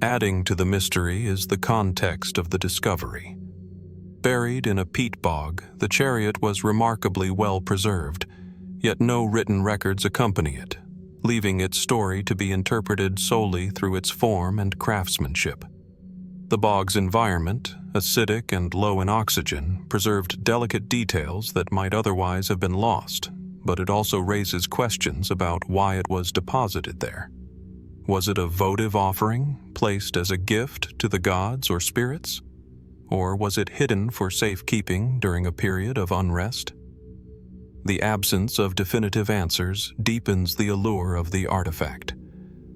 Adding to the mystery is the context of the discovery. Buried in a peat bog, the chariot was remarkably well preserved, yet no written records accompany it, leaving its story to be interpreted solely through its form and craftsmanship. The bog's environment, acidic and low in oxygen, preserved delicate details that might otherwise have been lost, but it also raises questions about why it was deposited there. Was it a votive offering, placed as a gift to the gods or spirits? Or was it hidden for safekeeping during a period of unrest? The absence of definitive answers deepens the allure of the artifact.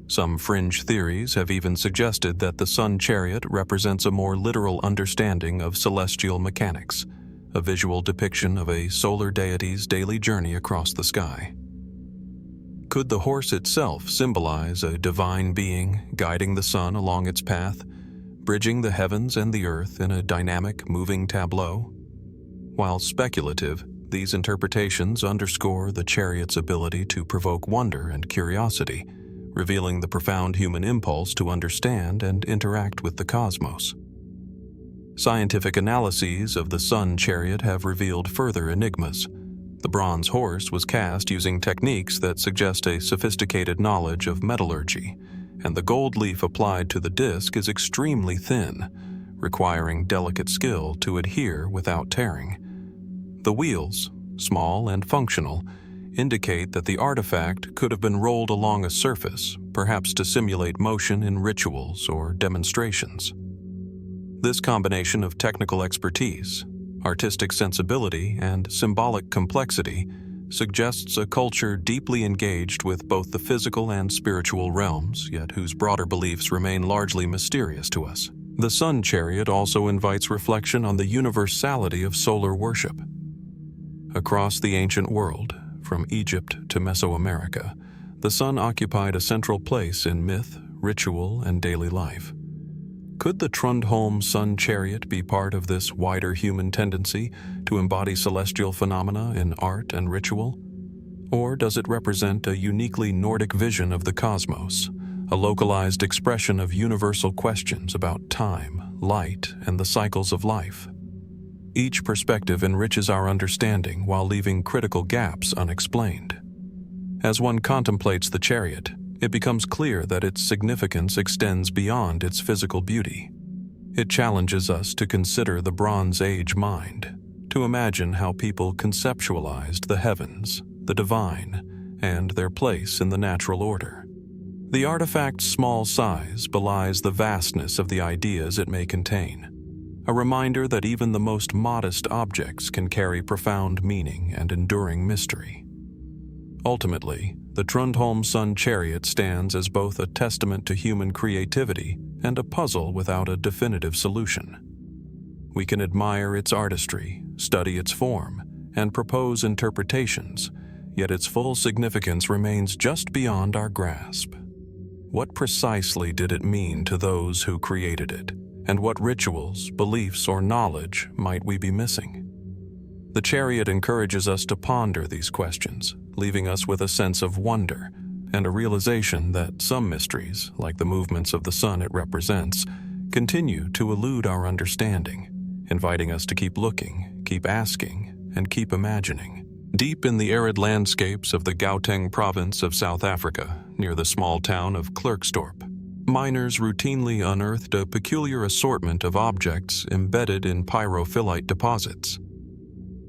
Some fringe theories have even suggested that the sun chariot represents a more literal understanding of celestial mechanics, a visual depiction of a solar deity's daily journey across the sky. Could the horse itself symbolize a divine being guiding the sun along its path, bridging the heavens and the earth in a dynamic, moving tableau? While speculative, these interpretations underscore the chariot's ability to provoke wonder and curiosity, revealing the profound human impulse to understand and interact with the cosmos. Scientific analyses of the sun chariot have revealed further enigmas. The bronze horse was cast using techniques that suggest a sophisticated knowledge of metallurgy, and the gold leaf applied to the disc is extremely thin, requiring delicate skill to adhere without tearing. The wheels, small and functional, indicate that the artifact could have been rolled along a surface, perhaps to simulate motion in rituals or demonstrations. This combination of technical expertise, artistic sensibility, and symbolic complexity suggests a culture deeply engaged with both the physical and spiritual realms, yet whose broader beliefs remain largely mysterious to us. The sun chariot also invites reflection on the universality of solar worship. Across the ancient world, from Egypt to Mesoamerica, the sun occupied a central place in myth, ritual, and daily life. Could the Trundholm sun chariot be part of this wider human tendency to embody celestial phenomena in art and ritual? Or does it represent a uniquely Nordic vision of the cosmos, a localized expression of universal questions about time, light, and the cycles of life? Each perspective enriches our understanding while leaving critical gaps unexplained. As one contemplates the chariot, it becomes clear that its significance extends beyond its physical beauty. It challenges us to consider the Bronze Age mind, to imagine how people conceptualized the heavens, the divine, and their place in the natural order. The artifact's small size belies the vastness of the ideas it may contain, a reminder that even the most modest objects can carry profound meaning and enduring mystery. Ultimately, the Trundholm sun chariot stands as both a testament to human creativity and a puzzle without a definitive solution. We can admire its artistry, study its form, and propose interpretations, yet its full significance remains just beyond our grasp. What precisely did it mean to those who created it? And what rituals, beliefs, or knowledge might we be missing? The chariot encourages us to ponder these questions, leaving us with a sense of wonder and a realization that some mysteries, like the movements of the sun it represents, continue to elude our understanding, inviting us to keep looking, keep asking, and keep imagining. Deep in the arid landscapes of the Gauteng province of South Africa, near the small town of Klerksdorp, miners routinely unearthed a peculiar assortment of objects embedded in pyrophyllite deposits.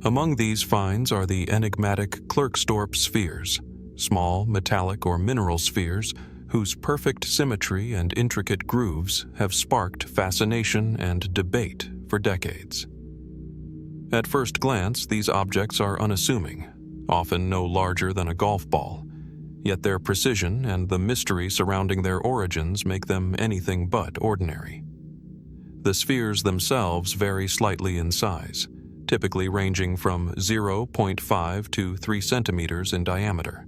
Among these finds are the enigmatic Klerksdorp Spheres, small metallic or mineral spheres whose perfect symmetry and intricate grooves have sparked fascination and debate for decades. At first glance, these objects are unassuming, often no larger than a golf ball, yet their precision and the mystery surrounding their origins make them anything but ordinary. The spheres themselves vary slightly in size, typically ranging from 0.5 to 3 centimeters in diameter.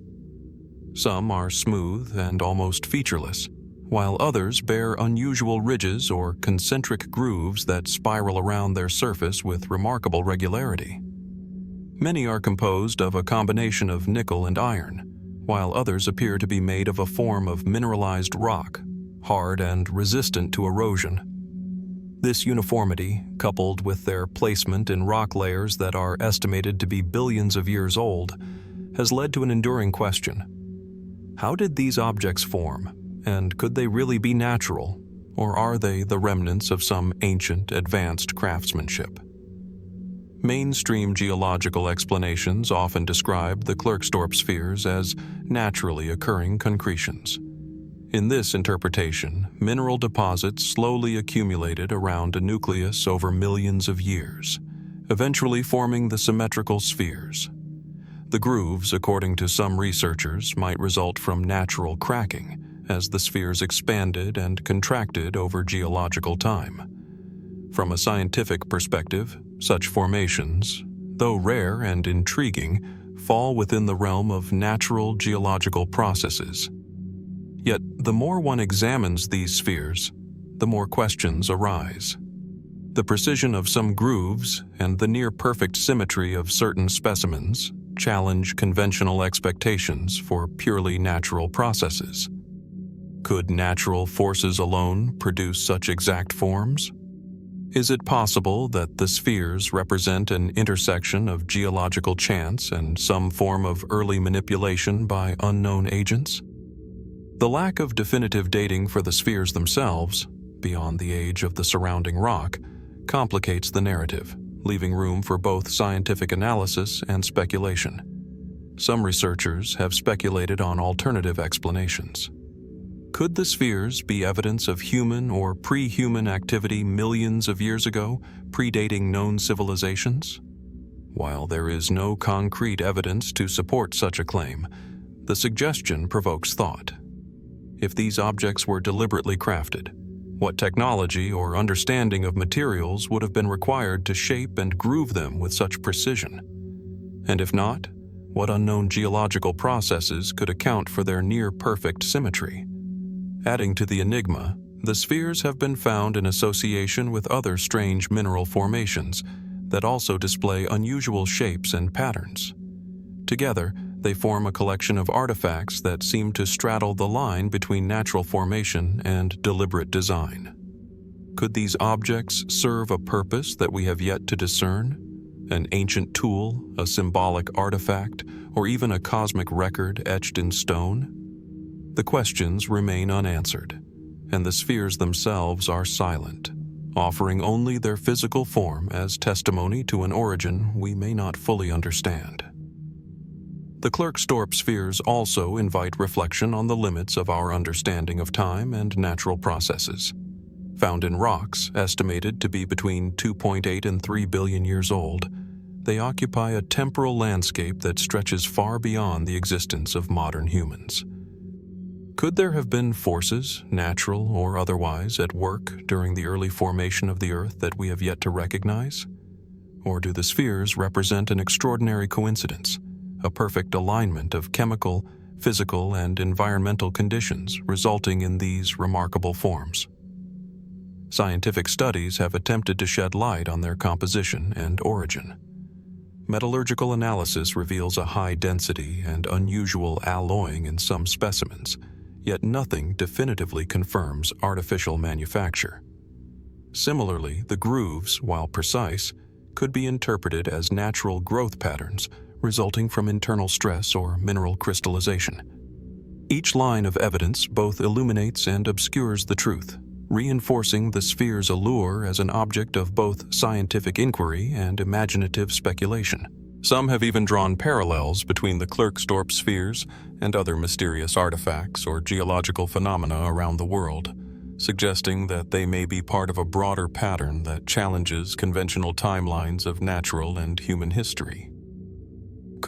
Some are smooth and almost featureless, while others bear unusual ridges or concentric grooves that spiral around their surface with remarkable regularity. Many are composed of a combination of nickel and iron, while others appear to be made of a form of mineralized rock, hard and resistant to erosion. This uniformity, coupled with their placement in rock layers that are estimated to be billions of years old, has led to an enduring question. How did these objects form, and could they really be natural, or are they the remnants of some ancient, advanced craftsmanship? Mainstream geological explanations often describe the Klerksdorp Spheres as naturally occurring concretions. In this interpretation, mineral deposits slowly accumulated around a nucleus over millions of years, eventually forming the symmetrical spheres. The grooves, according to some researchers, might result from natural cracking as the spheres expanded and contracted over geological time. From a scientific perspective, such formations, though rare and intriguing, fall within the realm of natural geological processes. Yet, the more one examines these spheres, the more questions arise. The precision of some grooves and the near-perfect symmetry of certain specimens challenge conventional expectations for purely natural processes. Could natural forces alone produce such exact forms? Is it possible that the spheres represent an intersection of geological chance and some form of early manipulation by unknown agents? The lack of definitive dating for the spheres themselves, beyond the age of the surrounding rock, complicates the narrative, leaving room for both scientific analysis and speculation. Some researchers have speculated on alternative explanations. Could the spheres be evidence of human or pre-human activity millions of years ago, predating known civilizations? While there is no concrete evidence to support such a claim, the suggestion provokes thought. If these objects were deliberately crafted, what technology or understanding of materials would have been required to shape and groove them with such precision? And if not, what unknown geological processes could account for their near-perfect symmetry? Adding to the enigma, the spheres have been found in association with other strange mineral formations that also display unusual shapes and patterns. Together, they form a collection of artifacts that seem to straddle the line between natural formation and deliberate design. Could these objects serve a purpose that we have yet to discern? An ancient tool, a symbolic artifact, or even a cosmic record etched in stone? The questions remain unanswered, and the spheres themselves are silent, offering only their physical form as testimony to an origin we may not fully understand. The Klerksdorp Spheres also invite reflection on the limits of our understanding of time and natural processes. Found in rocks estimated to be between 2.8 and 3 billion years old, they occupy a temporal landscape that stretches far beyond the existence of modern humans. Could there have been forces, natural or otherwise, at work during the early formation of the Earth that we have yet to recognize? Or do the spheres represent an extraordinary coincidence, a perfect alignment of chemical, physical, and environmental conditions resulting in these remarkable forms? Scientific studies have attempted to shed light on their composition and origin. Metallurgical analysis reveals a high density and unusual alloying in some specimens, yet nothing definitively confirms artificial manufacture. Similarly, the grooves, while precise, could be interpreted as natural growth patterns resulting from internal stress or mineral crystallization. Each line of evidence both illuminates and obscures the truth, reinforcing the sphere's allure as an object of both scientific inquiry and imaginative speculation. Some have even drawn parallels between the Klerksdorp Spheres and other mysterious artifacts or geological phenomena around the world, suggesting that they may be part of a broader pattern that challenges conventional timelines of natural and human history.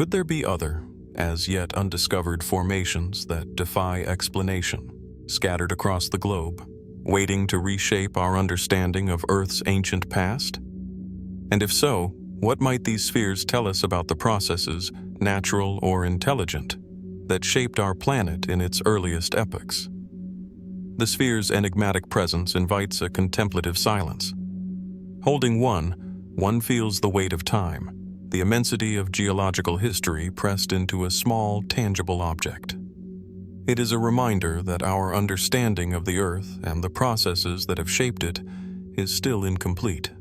Could there be other, as yet undiscovered formations that defy explanation, scattered across the globe, waiting to reshape our understanding of Earth's ancient past? And if so, what might these spheres tell us about the processes, natural or intelligent, that shaped our planet in its earliest epochs? The sphere's enigmatic presence invites a contemplative silence. Holding one feels the weight of time, the immensity of geological history pressed into a small, tangible object. It is a reminder that our understanding of the Earth and the processes that have shaped it is still incomplete.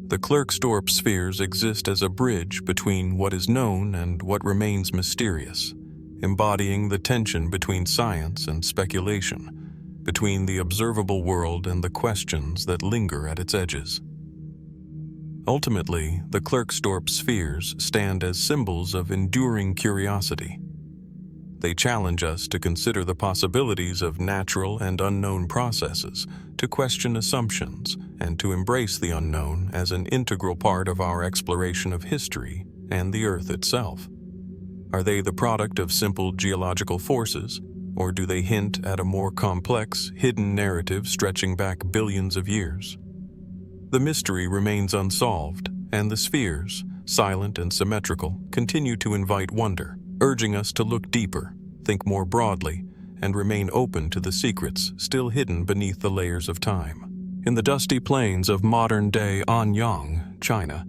The Klerksdorp Spheres exist as a bridge between what is known and what remains mysterious, embodying the tension between science and speculation, between the observable world and the questions that linger at its edges. Ultimately, the Klerksdorp Spheres stand as symbols of enduring curiosity. They challenge us to consider the possibilities of natural and unknown processes, to question assumptions, and to embrace the unknown as an integral part of our exploration of history and the Earth itself. Are they the product of simple geological forces, or do they hint at a more complex, hidden narrative stretching back billions of years? The mystery remains unsolved, and the spheres, silent and symmetrical, continue to invite wonder, urging us to look deeper, think more broadly, and remain open to the secrets still hidden beneath the layers of time. In the dusty plains of modern-day Anyang, China,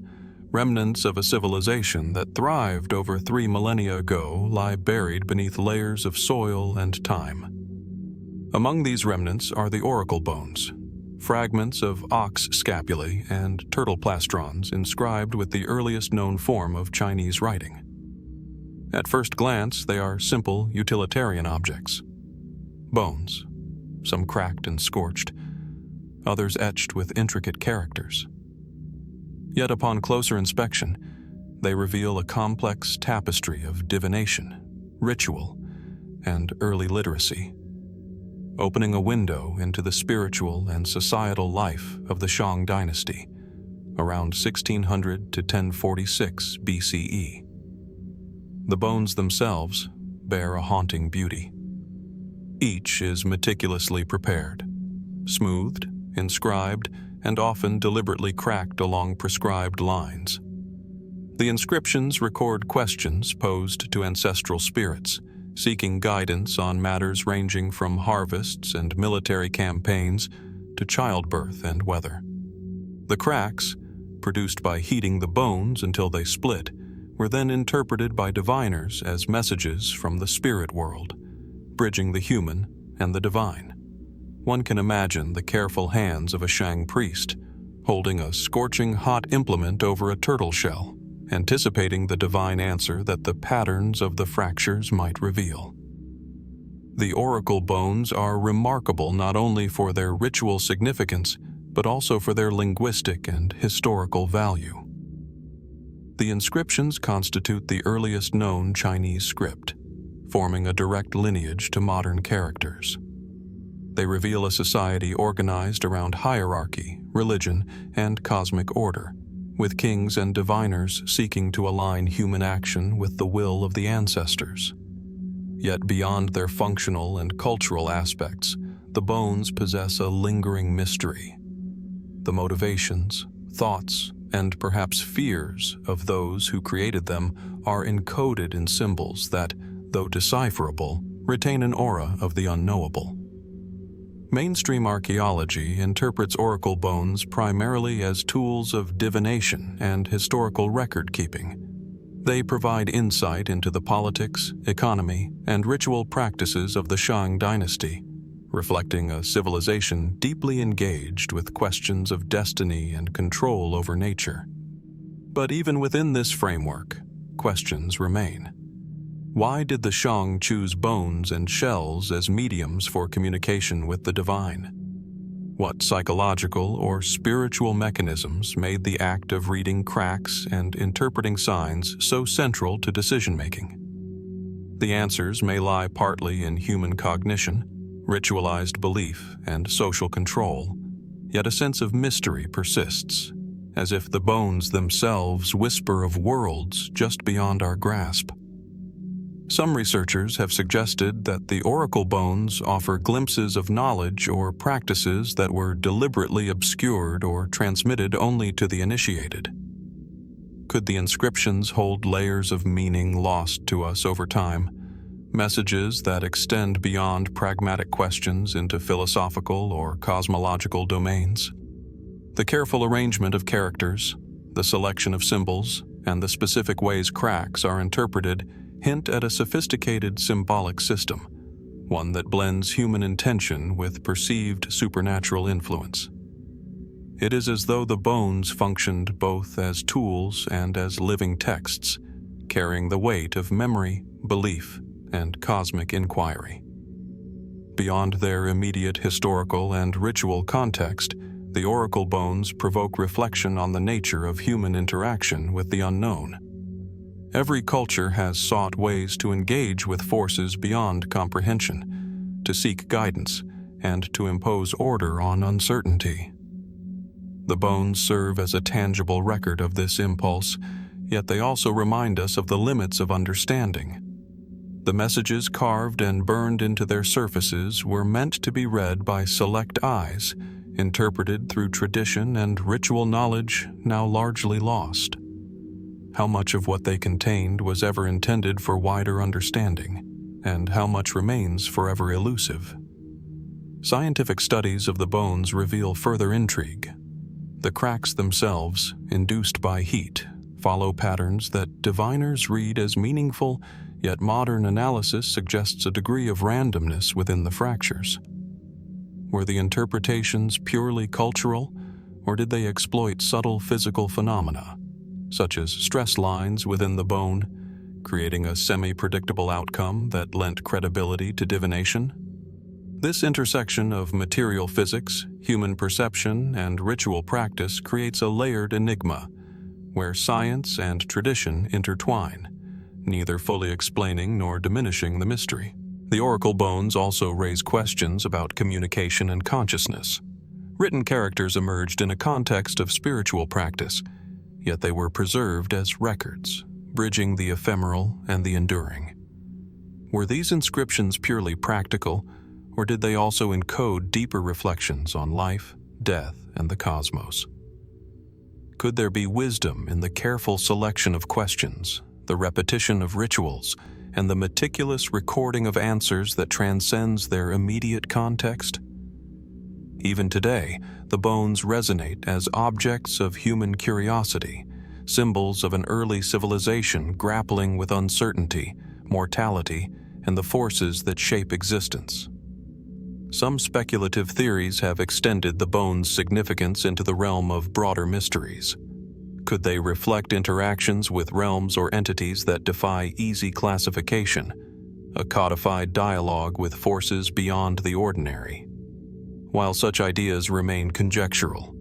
remnants of a civilization that thrived over 3 millennia ago lie buried beneath layers of soil and time. Among these remnants are the oracle bones, fragments of ox scapulae and turtle plastrons inscribed with the earliest known form of Chinese writing. At first glance, they are simple, utilitarian objects. Bones, some cracked and scorched, others etched with intricate characters. Yet upon closer inspection, they reveal a complex tapestry of divination, ritual, and early literacy, opening a window into the spiritual and societal life of the Shang dynasty, around 1600 to 1046 BCE. The bones themselves bear a haunting beauty. Each is meticulously prepared, smoothed, inscribed, and often deliberately cracked along prescribed lines. The inscriptions record questions posed to ancestral spirits, seeking guidance on matters ranging from harvests and military campaigns to childbirth and weather. The cracks, produced by heating the bones until they split, were then interpreted by diviners as messages from the spirit world, bridging the human and the divine. One can imagine the careful hands of a Shang priest, holding a scorching hot implement over a turtle shell, anticipating the divine answer that the patterns of the fractures might reveal. The oracle bones are remarkable not only for their ritual significance, but also for their linguistic and historical value. The inscriptions constitute the earliest known Chinese script, forming a direct lineage to modern characters. They reveal a society organized around hierarchy, religion, and cosmic order, with kings and diviners seeking to align human action with the will of the ancestors. Yet beyond their functional and cultural aspects, the bones possess a lingering mystery. The motivations, thoughts, and perhaps fears of those who created them are encoded in symbols that, though decipherable, retain an aura of the unknowable. Mainstream archaeology interprets oracle bones primarily as tools of divination and historical record-keeping. They provide insight into the politics, economy, and ritual practices of the Shang dynasty, reflecting a civilization deeply engaged with questions of destiny and control over nature. But even within this framework, questions remain. Why did the Shang choose bones and shells as mediums for communication with the divine? What psychological or spiritual mechanisms made the act of reading cracks and interpreting signs so central to decision-making? The answers may lie partly in human cognition, ritualized belief, and social control, yet a sense of mystery persists, as if the bones themselves whisper of worlds just beyond our grasp. Some researchers have suggested that the oracle bones offer glimpses of knowledge or practices that were deliberately obscured or transmitted only to the initiated. Could the inscriptions hold layers of meaning lost to us over time, messages that extend beyond pragmatic questions into philosophical or cosmological domains? The careful arrangement of characters, the selection of symbols, and the specific ways cracks are interpreted hint at a sophisticated symbolic system, one that blends human intention with perceived supernatural influence. It is as though the bones functioned both as tools and as living texts, carrying the weight of memory, belief, and cosmic inquiry. Beyond their immediate historical and ritual context, the oracle bones provoke reflection on the nature of human interaction with the unknown. Every culture has sought ways to engage with forces beyond comprehension, to seek guidance, and to impose order on uncertainty. The bones serve as a tangible record of this impulse, yet they also remind us of the limits of understanding. The messages carved and burned into their surfaces were meant to be read by select eyes, interpreted through tradition and ritual knowledge now largely lost. How much of what they contained was ever intended for wider understanding, and how much remains forever elusive? Scientific studies of the bones reveal further intrigue. The cracks themselves, induced by heat, follow patterns that diviners read as meaningful, yet modern analysis suggests a degree of randomness within the fractures. Were the interpretations purely cultural, or did they exploit subtle physical phenomena, such as stress lines within the bone, creating a semi-predictable outcome that lent credibility to divination? This intersection of material physics, human perception, and ritual practice creates a layered enigma, where science and tradition intertwine, neither fully explaining nor diminishing the mystery. The oracle bones also raise questions about communication and consciousness. Written characters emerged in a context of spiritual practice, yet they were preserved as records, bridging the ephemeral and the enduring. Were these inscriptions purely practical, or did they also encode deeper reflections on life, death, and the cosmos? Could there be wisdom in the careful selection of questions, the repetition of rituals, and the meticulous recording of answers that transcends their immediate context? Even today, the bones resonate as objects of human curiosity, symbols of an early civilization grappling with uncertainty, mortality, and the forces that shape existence. Some speculative theories have extended the bones' significance into the realm of broader mysteries. Could they reflect interactions with realms or entities that defy easy classification, a codified dialogue with forces beyond the ordinary? While such ideas remain conjectural,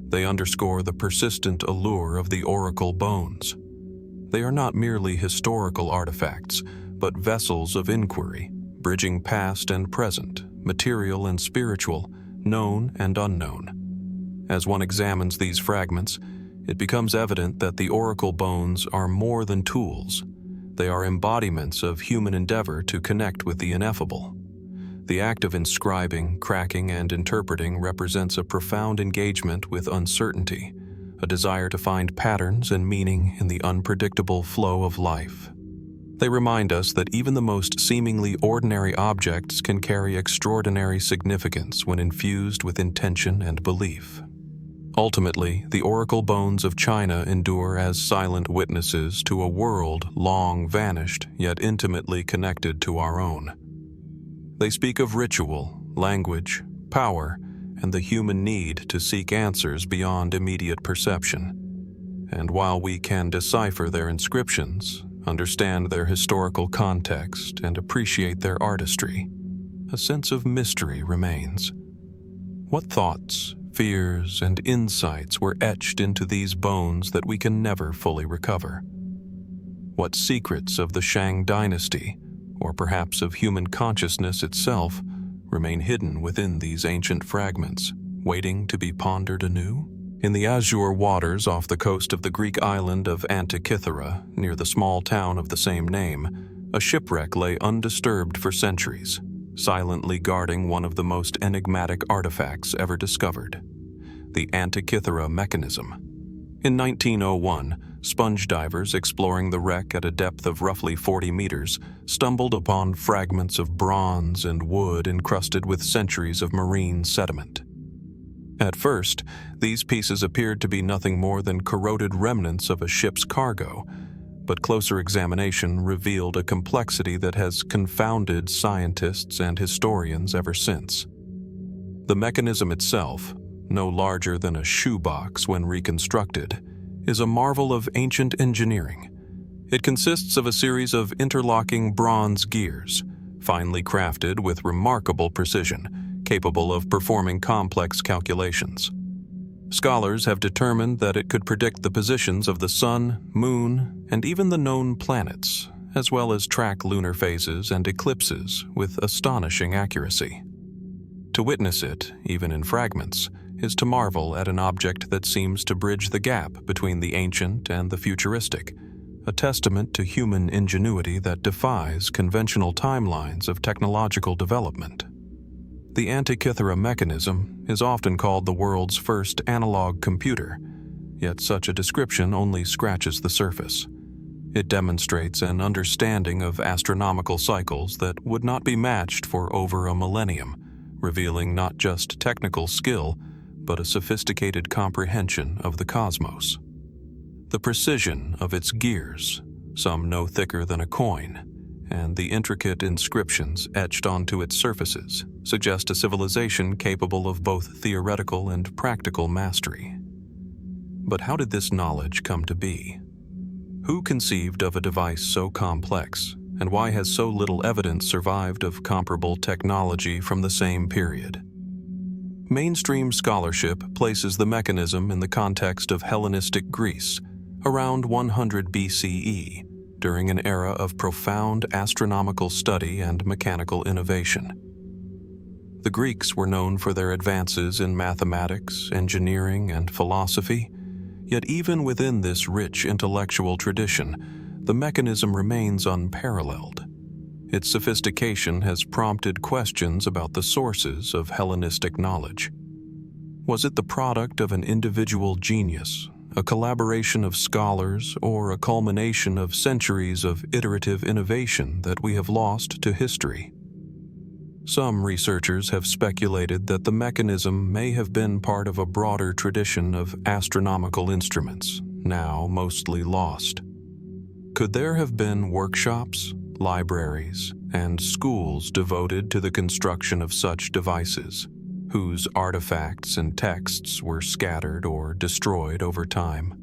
they underscore the persistent allure of the oracle bones. They are not merely historical artifacts, but vessels of inquiry, bridging past and present, material and spiritual, known and unknown. As one examines these fragments, it becomes evident that the oracle bones are more than tools. They are embodiments of human endeavor to connect with the ineffable. The act of inscribing, cracking, and interpreting represents a profound engagement with uncertainty, a desire to find patterns and meaning in the unpredictable flow of life. They remind us that even the most seemingly ordinary objects can carry extraordinary significance when infused with intention and belief. Ultimately, the oracle bones of China endure as silent witnesses to a world long vanished yet intimately connected to our own. They speak of ritual, language, power, and the human need to seek answers beyond immediate perception. And while we can decipher their inscriptions, understand their historical context, and appreciate their artistry, a sense of mystery remains. What thoughts, fears, and insights were etched into these bones that we can never fully recover? What secrets of the Shang dynasty, or perhaps of human consciousness itself, remain hidden within these ancient fragments, waiting to be pondered anew? In the azure waters off the coast of the Greek island of Antikythera, near the small town of the same name, a shipwreck lay undisturbed for centuries, silently guarding one of the most enigmatic artifacts ever discovered, the Antikythera Mechanism. In 1901, sponge divers exploring the wreck at a depth of roughly 40 meters stumbled upon fragments of bronze and wood encrusted with centuries of marine sediment. At first, these pieces appeared to be nothing more than corroded remnants of a ship's cargo, but closer examination revealed a complexity that has confounded scientists and historians ever since. The mechanism itself, no larger than a shoebox when reconstructed, is a marvel of ancient engineering. It consists of a series of interlocking bronze gears, finely crafted with remarkable precision, capable of performing complex calculations. Scholars have determined that it could predict the positions of the sun, moon, and even the known planets, as well as track lunar phases and eclipses with astonishing accuracy. To witness it, even in fragments, is to marvel at an object that seems to bridge the gap between the ancient and the futuristic, a testament to human ingenuity that defies conventional timelines of technological development. The Antikythera Mechanism is often called the world's first analog computer, yet such a description only scratches the surface. It demonstrates an understanding of astronomical cycles that would not be matched for over a millennium, revealing not just technical skill, but a sophisticated comprehension of the cosmos. The precision of its gears, some no thicker than a coin, and the intricate inscriptions etched onto its surfaces suggest a civilization capable of both theoretical and practical mastery. But how did this knowledge come to be? Who conceived of a device so complex, and why has so little evidence survived of comparable technology from the same period? Mainstream scholarship places the mechanism in the context of Hellenistic Greece, around 100 BCE, during an era of profound astronomical study and mechanical innovation. The Greeks were known for their advances in mathematics, engineering, and philosophy, yet even within this rich intellectual tradition, the mechanism remains unparalleled. Its sophistication has prompted questions about the sources of Hellenistic knowledge. Was it the product of an individual genius, a collaboration of scholars, or a culmination of centuries of iterative innovation that we have lost to history? Some researchers have speculated that the mechanism may have been part of a broader tradition of astronomical instruments, now mostly lost. Could there have been workshops, libraries, and schools devoted to the construction of such devices, whose artifacts and texts were scattered or destroyed over time?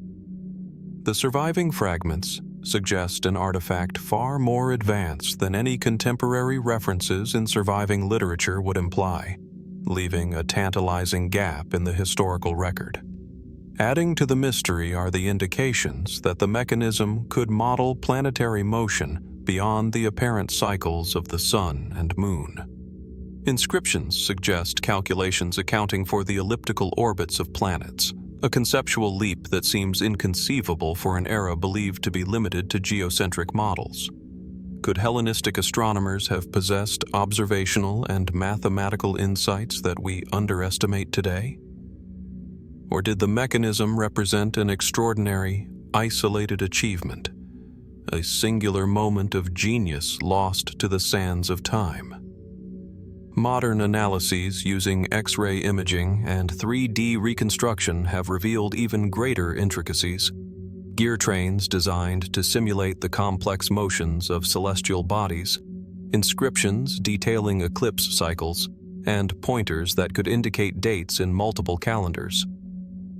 The surviving fragments suggest an artifact far more advanced than any contemporary references in surviving literature would imply, leaving a tantalizing gap in the historical record. Adding to the mystery are the indications that the mechanism could model planetary motion beyond the apparent cycles of the sun and moon. Inscriptions suggest calculations accounting for the elliptical orbits of planets, a conceptual leap that seems inconceivable for an era believed to be limited to geocentric models. Could Hellenistic astronomers have possessed observational and mathematical insights that we underestimate today? Or did the mechanism represent an extraordinary, isolated achievement, a singular moment of genius lost to the sands of time? Modern analyses using X-ray imaging and 3D reconstruction have revealed even greater intricacies. Gear trains designed to simulate the complex motions of celestial bodies, inscriptions detailing eclipse cycles, and pointers that could indicate dates in multiple calendars.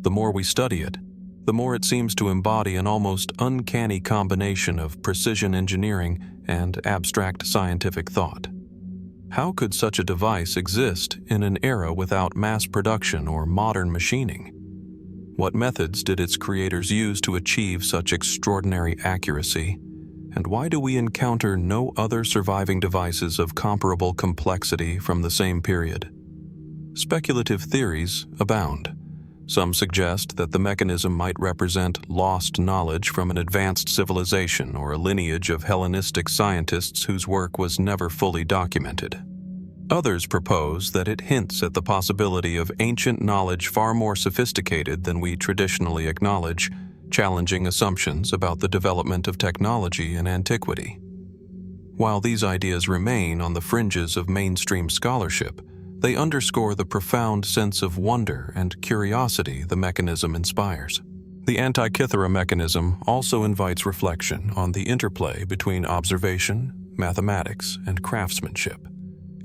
The more we study it, the more it seems to embody an almost uncanny combination of precision engineering and abstract scientific thought. How could such a device exist in an era without mass production or modern machining? What methods did its creators use to achieve such extraordinary accuracy? And why do we encounter no other surviving devices of comparable complexity from the same period? Speculative theories abound, Some suggest that the mechanism might represent lost knowledge from an advanced civilization or a lineage of Hellenistic scientists whose work was never fully documented. Others propose that it hints at the possibility of ancient knowledge far more sophisticated than we traditionally acknowledge, challenging assumptions about the development of technology in antiquity. While these ideas remain on the fringes of mainstream scholarship, they underscore the profound sense of wonder and curiosity the mechanism inspires. The Antikythera Mechanism also invites reflection on the interplay between observation, mathematics, and craftsmanship.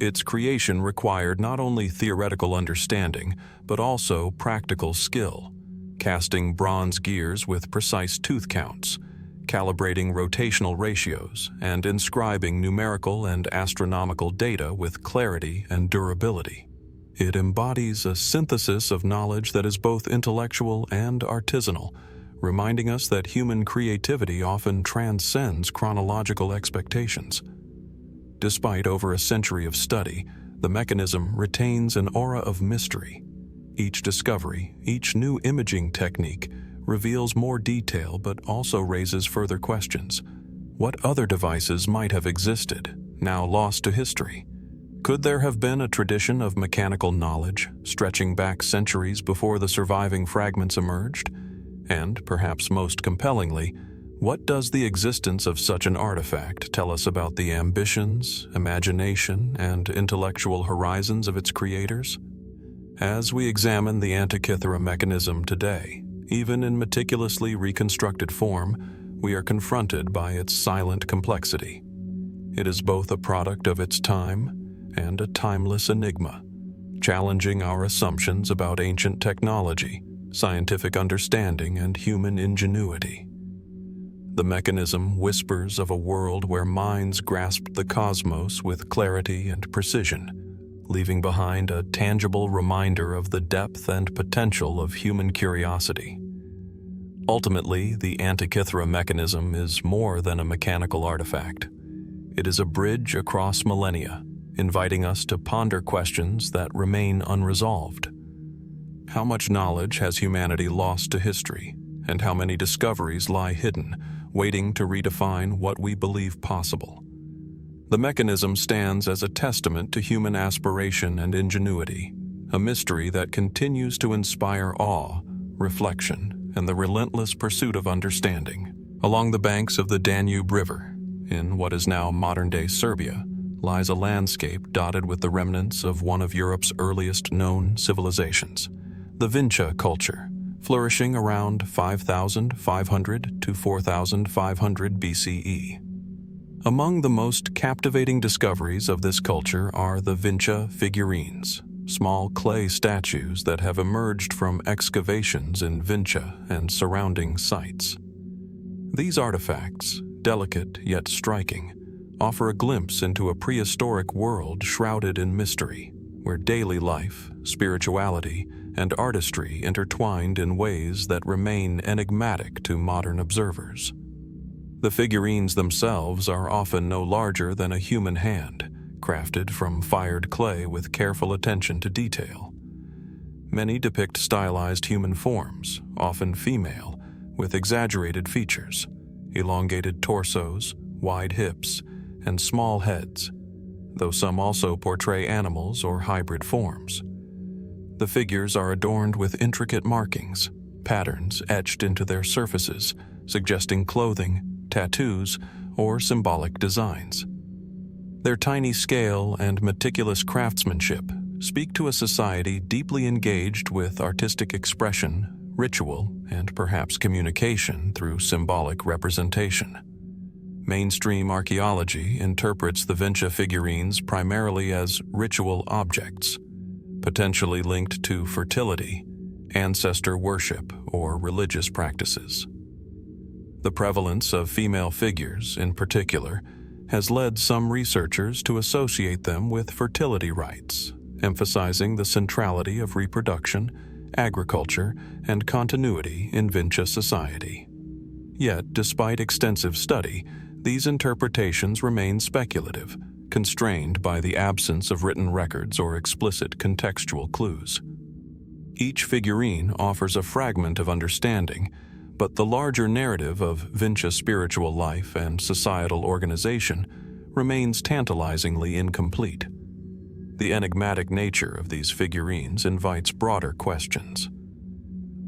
Its creation required not only theoretical understanding, but also practical skill, casting bronze gears with precise tooth counts, calibrating rotational ratios, and inscribing numerical and astronomical data with clarity and durability. It embodies a synthesis of knowledge that is both intellectual and artisanal, reminding us that human creativity often transcends chronological expectations. Despite over a century of study, the mechanism retains an aura of mystery. Each discovery, each new imaging technique, reveals more detail but also raises further questions. What other devices might have existed, now lost to history? Could there have been a tradition of mechanical knowledge stretching back centuries before the surviving fragments emerged? And, perhaps most compellingly, what does the existence of such an artifact tell us about the ambitions, imagination, and intellectual horizons of its creators? As we examine the Antikythera Mechanism today, even in meticulously reconstructed form, we are confronted by its silent complexity. It is both a product of its time and a timeless enigma, challenging our assumptions about ancient technology, scientific understanding, and human ingenuity. The mechanism whispers of a world where minds grasped the cosmos with clarity and precision, leaving behind a tangible reminder of the depth and potential of human curiosity. Ultimately, the Antikythera Mechanism is more than a mechanical artifact. It is a bridge across millennia, inviting us to ponder questions that remain unresolved. How much knowledge has humanity lost to history, and how many discoveries lie hidden, waiting to redefine what we believe possible? The mechanism stands as a testament to human aspiration and ingenuity, a mystery that continues to inspire awe, reflection, and the relentless pursuit of understanding. Along the banks of the Danube River, in what is now modern-day Serbia, lies a landscape dotted with the remnants of one of Europe's earliest known civilizations, the Vinča culture, flourishing around 5,500 to 4,500 BCE. Among the most captivating discoveries of this culture are the Vinča figurines, small clay statues that have emerged from excavations in Vinča and surrounding sites. These artifacts, delicate yet striking, offer a glimpse into a prehistoric world shrouded in mystery, where daily life, spirituality, and artistry intertwined in ways that remain enigmatic to modern observers. The figurines themselves are often no larger than a human hand, crafted from fired clay with careful attention to detail. Many depict stylized human forms, often female, with exaggerated features, elongated torsos, wide hips, and small heads, though some also portray animals or hybrid forms. The figures are adorned with intricate markings, patterns etched into their surfaces, suggesting clothing, tattoos, or symbolic designs. Their tiny scale and meticulous craftsmanship speak to a society deeply engaged with artistic expression, ritual, and perhaps communication through symbolic representation. Mainstream archaeology interprets the Vinča figurines primarily as ritual objects, potentially linked to fertility, ancestor worship, or religious practices. The prevalence of female figures, in particular, has led some researchers to associate them with fertility rites, emphasizing the centrality of reproduction, agriculture, and continuity in Vinča society. Yet, despite extensive study, these interpretations remain speculative, constrained by the absence of written records or explicit contextual clues. Each figurine offers a fragment of understanding, but the larger narrative of Vinča's spiritual life and societal organization remains tantalizingly incomplete. The enigmatic nature of these figurines invites broader questions.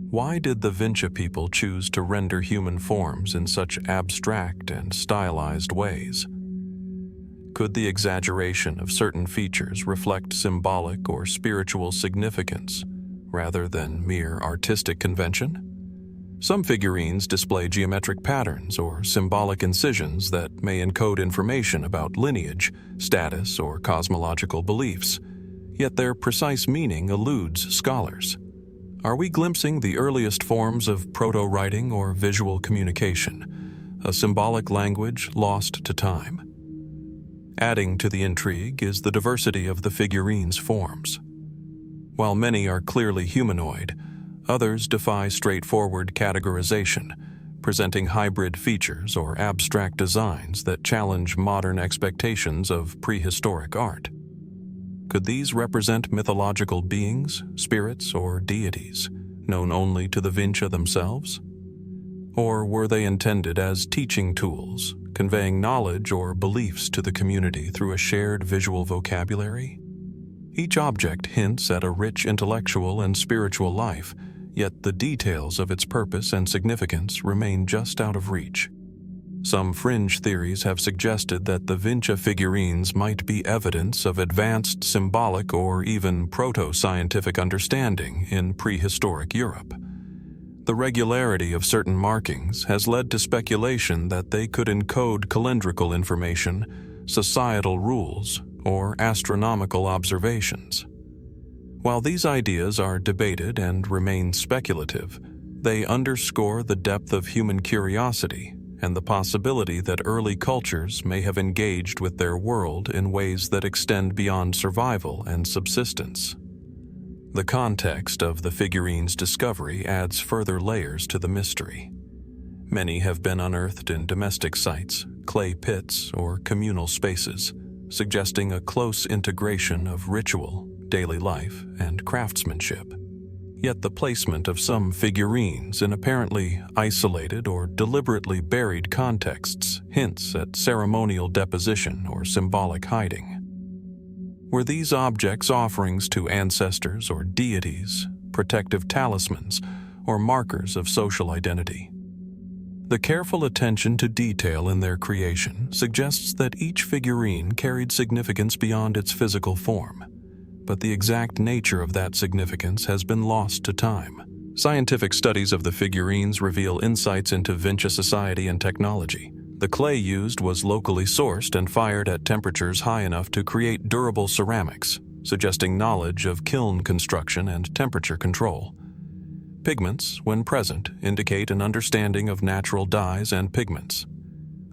Why did the Vinča people choose to render human forms in such abstract and stylized ways? Could the exaggeration of certain features reflect symbolic or spiritual significance rather than mere artistic convention? Some figurines display geometric patterns or symbolic incisions that may encode information about lineage, status, or cosmological beliefs, yet their precise meaning eludes scholars. Are we glimpsing the earliest forms of proto-writing or visual communication, a symbolic language lost to time? Adding to the intrigue is the diversity of the figurines' forms. While many are clearly humanoid, others defy straightforward categorization, presenting hybrid features or abstract designs that challenge modern expectations of prehistoric art. Could these represent mythological beings, spirits, or deities, known only to the Vinča themselves? Or were they intended as teaching tools, conveying knowledge or beliefs to the community through a shared visual vocabulary? Each object hints at a rich intellectual and spiritual life, yet the details of its purpose and significance remain just out of reach. Some fringe theories have suggested that the Vinča figurines might be evidence of advanced symbolic or even proto-scientific understanding in prehistoric Europe. The regularity of certain markings has led to speculation that they could encode calendrical information, societal rules, or astronomical observations. While these ideas are debated and remain speculative, they underscore the depth of human curiosity and the possibility that early cultures may have engaged with their world in ways that extend beyond survival and subsistence. The context of the figurines' discovery adds further layers to the mystery. Many have been unearthed in domestic sites, clay pits, or communal spaces, suggesting a close integration of ritual, daily life, and craftsmanship. Yet the placement of some figurines in apparently isolated or deliberately buried contexts hints at ceremonial deposition or symbolic hiding. Were these objects offerings to ancestors or deities, protective talismans, or markers of social identity? The careful attention to detail in their creation suggests that each figurine carried significance beyond its physical form, but the exact nature of that significance has been lost to time. Scientific studies of the figurines reveal insights into Vinča society and technology. The clay used was locally sourced and fired at temperatures high enough to create durable ceramics, suggesting knowledge of kiln construction and temperature control. Pigments, when present, indicate an understanding of natural dyes and pigments.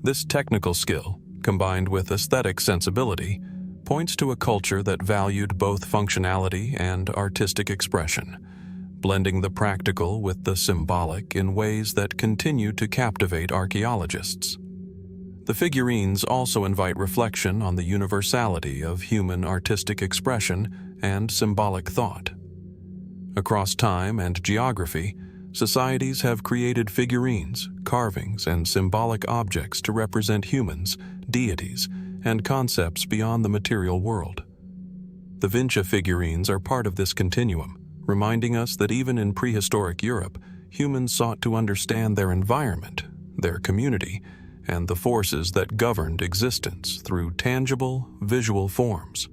This technical skill, combined with aesthetic sensibility, points to a culture that valued both functionality and artistic expression, blending the practical with the symbolic in ways that continue to captivate archaeologists. The figurines also invite reflection on the universality of human artistic expression and symbolic thought. Across time and geography, societies have created figurines, carvings, and symbolic objects to represent humans, deities, and concepts beyond the material world. The Vinča figurines are part of this continuum, reminding us that even in prehistoric Europe, humans sought to understand their environment, their community, and the forces that governed existence through tangible, visual forms.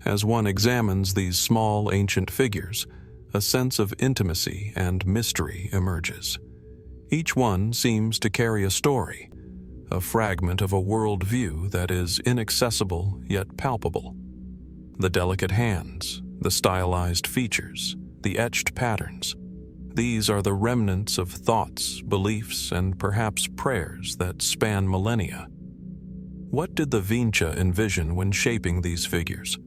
As one examines these small, ancient figures, a sense of intimacy and mystery emerges. Each one seems to carry a story, a fragment of a worldview that is inaccessible yet palpable. The delicate hands, the stylized features, the etched patterns, these are the remnants of thoughts, beliefs, and perhaps prayers that span millennia. What did the Vinča envision when shaping these figures?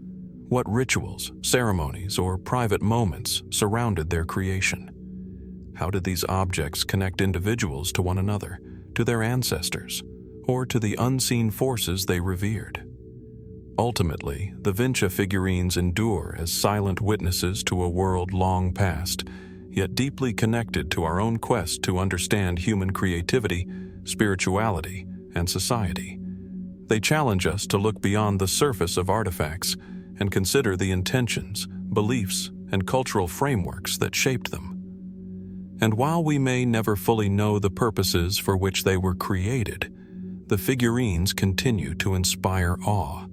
What rituals, ceremonies, or private moments surrounded their creation? How did these objects connect individuals to one another, to their ancestors, or to the unseen forces they revered? Ultimately, the Vinča figurines endure as silent witnesses to a world long past, yet deeply connected to our own quest to understand human creativity, spirituality, and society. They challenge us to look beyond the surface of artifacts and consider the intentions, beliefs, and cultural frameworks that shaped them. And while we may never fully know the purposes for which they were created, the figurines continue to inspire awe,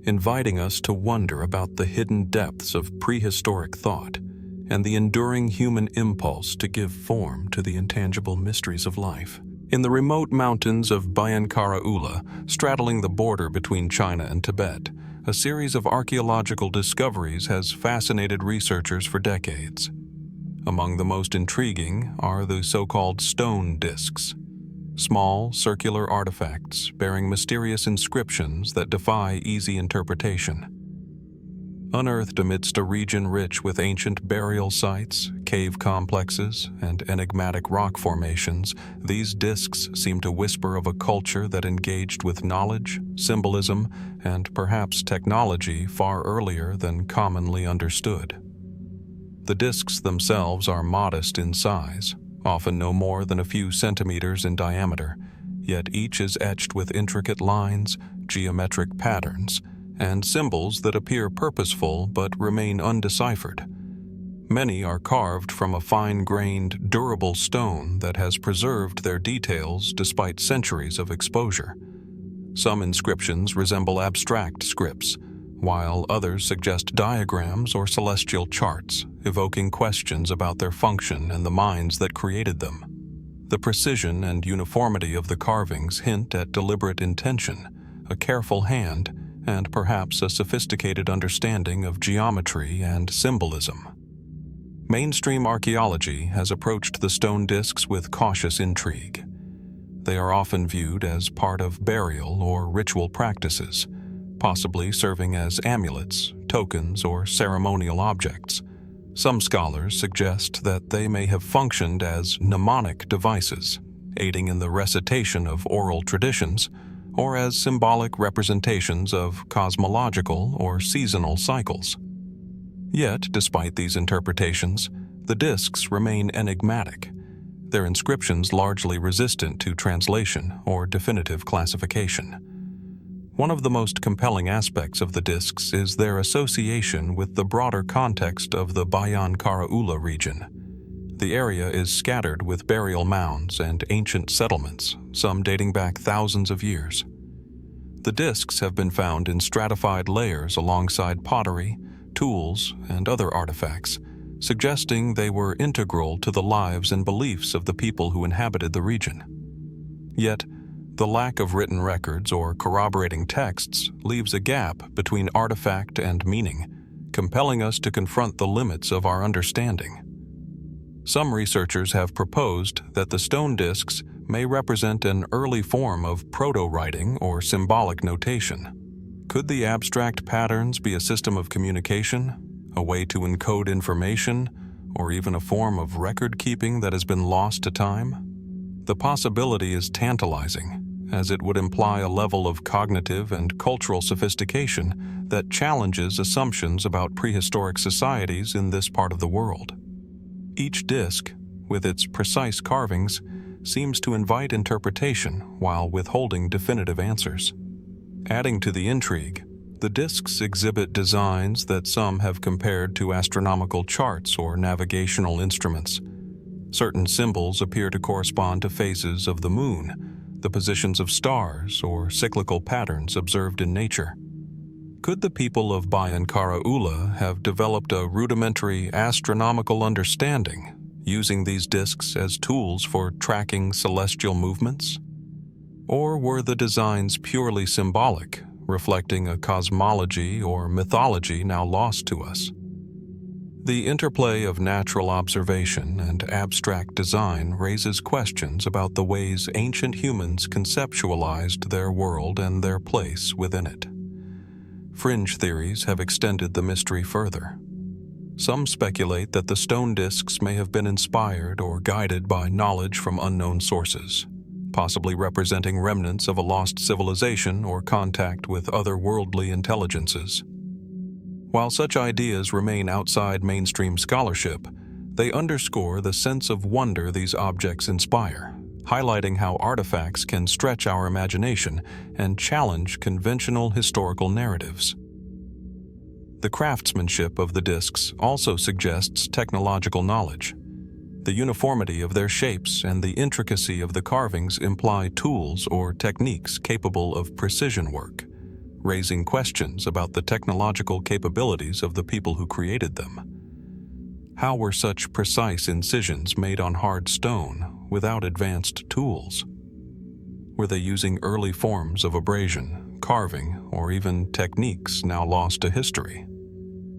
inviting us to wonder about the hidden depths of prehistoric thought and the enduring human impulse to give form to the intangible mysteries of life. In the remote mountains of Bayan-Kara-Ula, straddling the border between China and Tibet, a series of archaeological discoveries has fascinated researchers for decades. Among the most intriguing are the so-called stone discs, small, circular artifacts bearing mysterious inscriptions that defy easy interpretation. Unearthed amidst a region rich with ancient burial sites, cave complexes, and enigmatic rock formations, these discs seem to whisper of a culture that engaged with knowledge, symbolism, and perhaps technology far earlier than commonly understood. The discs themselves are modest in size, often no more than a few centimeters in diameter, yet each is etched with intricate lines, geometric patterns, and symbols that appear purposeful but remain undeciphered. Many are carved from a fine-grained, durable stone that has preserved their details despite centuries of exposure. Some inscriptions resemble abstract scripts, while others suggest diagrams or celestial charts, evoking questions about their function and the minds that created them. The precision and uniformity of the carvings hint at deliberate intention, a careful hand, and perhaps a sophisticated understanding of geometry and symbolism. Mainstream archaeology has approached the stone discs with cautious intrigue. They are often viewed as part of burial or ritual practices, possibly serving as amulets, tokens, or ceremonial objects. Some scholars suggest that they may have functioned as mnemonic devices, aiding in the recitation of oral traditions, or as symbolic representations of cosmological or seasonal cycles. Yet, despite these interpretations, the discs remain enigmatic, their inscriptions largely resistant to translation or definitive classification. One of the most compelling aspects of the discs is their association with the broader context of the Bayan-Kara-Ula region. The area is scattered with burial mounds and ancient settlements, some dating back thousands of years. The discs have been found in stratified layers alongside pottery, tools, and other artifacts, suggesting they were integral to the lives and beliefs of the people who inhabited the region. Yet, the lack of written records or corroborating texts leaves a gap between artifact and meaning, compelling us to confront the limits of our understanding. Some researchers have proposed that the stone discs may represent an early form of proto-writing or symbolic notation. Could the abstract patterns be a system of communication, a way to encode information, or even a form of record-keeping that has been lost to time? The possibility is tantalizing, as it would imply a level of cognitive and cultural sophistication that challenges assumptions about prehistoric societies in this part of the world. Each disc, with its precise carvings, seems to invite interpretation while withholding definitive answers. Adding to the intrigue, the discs exhibit designs that some have compared to astronomical charts or navigational instruments. Certain symbols appear to correspond to phases of the moon, the positions of stars, or cyclical patterns observed in nature. Could the people of Bayan-Kara-Ula have developed a rudimentary astronomical understanding, using these discs as tools for tracking celestial movements? Or were the designs purely symbolic, reflecting a cosmology or mythology now lost to us? The interplay of natural observation and abstract design raises questions about the ways ancient humans conceptualized their world and their place within it. Fringe theories have extended the mystery further. Some speculate that the stone discs may have been inspired or guided by knowledge from unknown sources, possibly representing remnants of a lost civilization or contact with otherworldly intelligences. While such ideas remain outside mainstream scholarship, they underscore the sense of wonder these objects inspire, highlighting how artifacts can stretch our imagination and challenge conventional historical narratives. The craftsmanship of the discs also suggests technological knowledge. The uniformity of their shapes and the intricacy of the carvings imply tools or techniques capable of precision work, raising questions about the technological capabilities of the people who created them. How were such precise incisions made on hard stone without advanced tools? Were they using early forms of abrasion, carving, or even techniques now lost to history?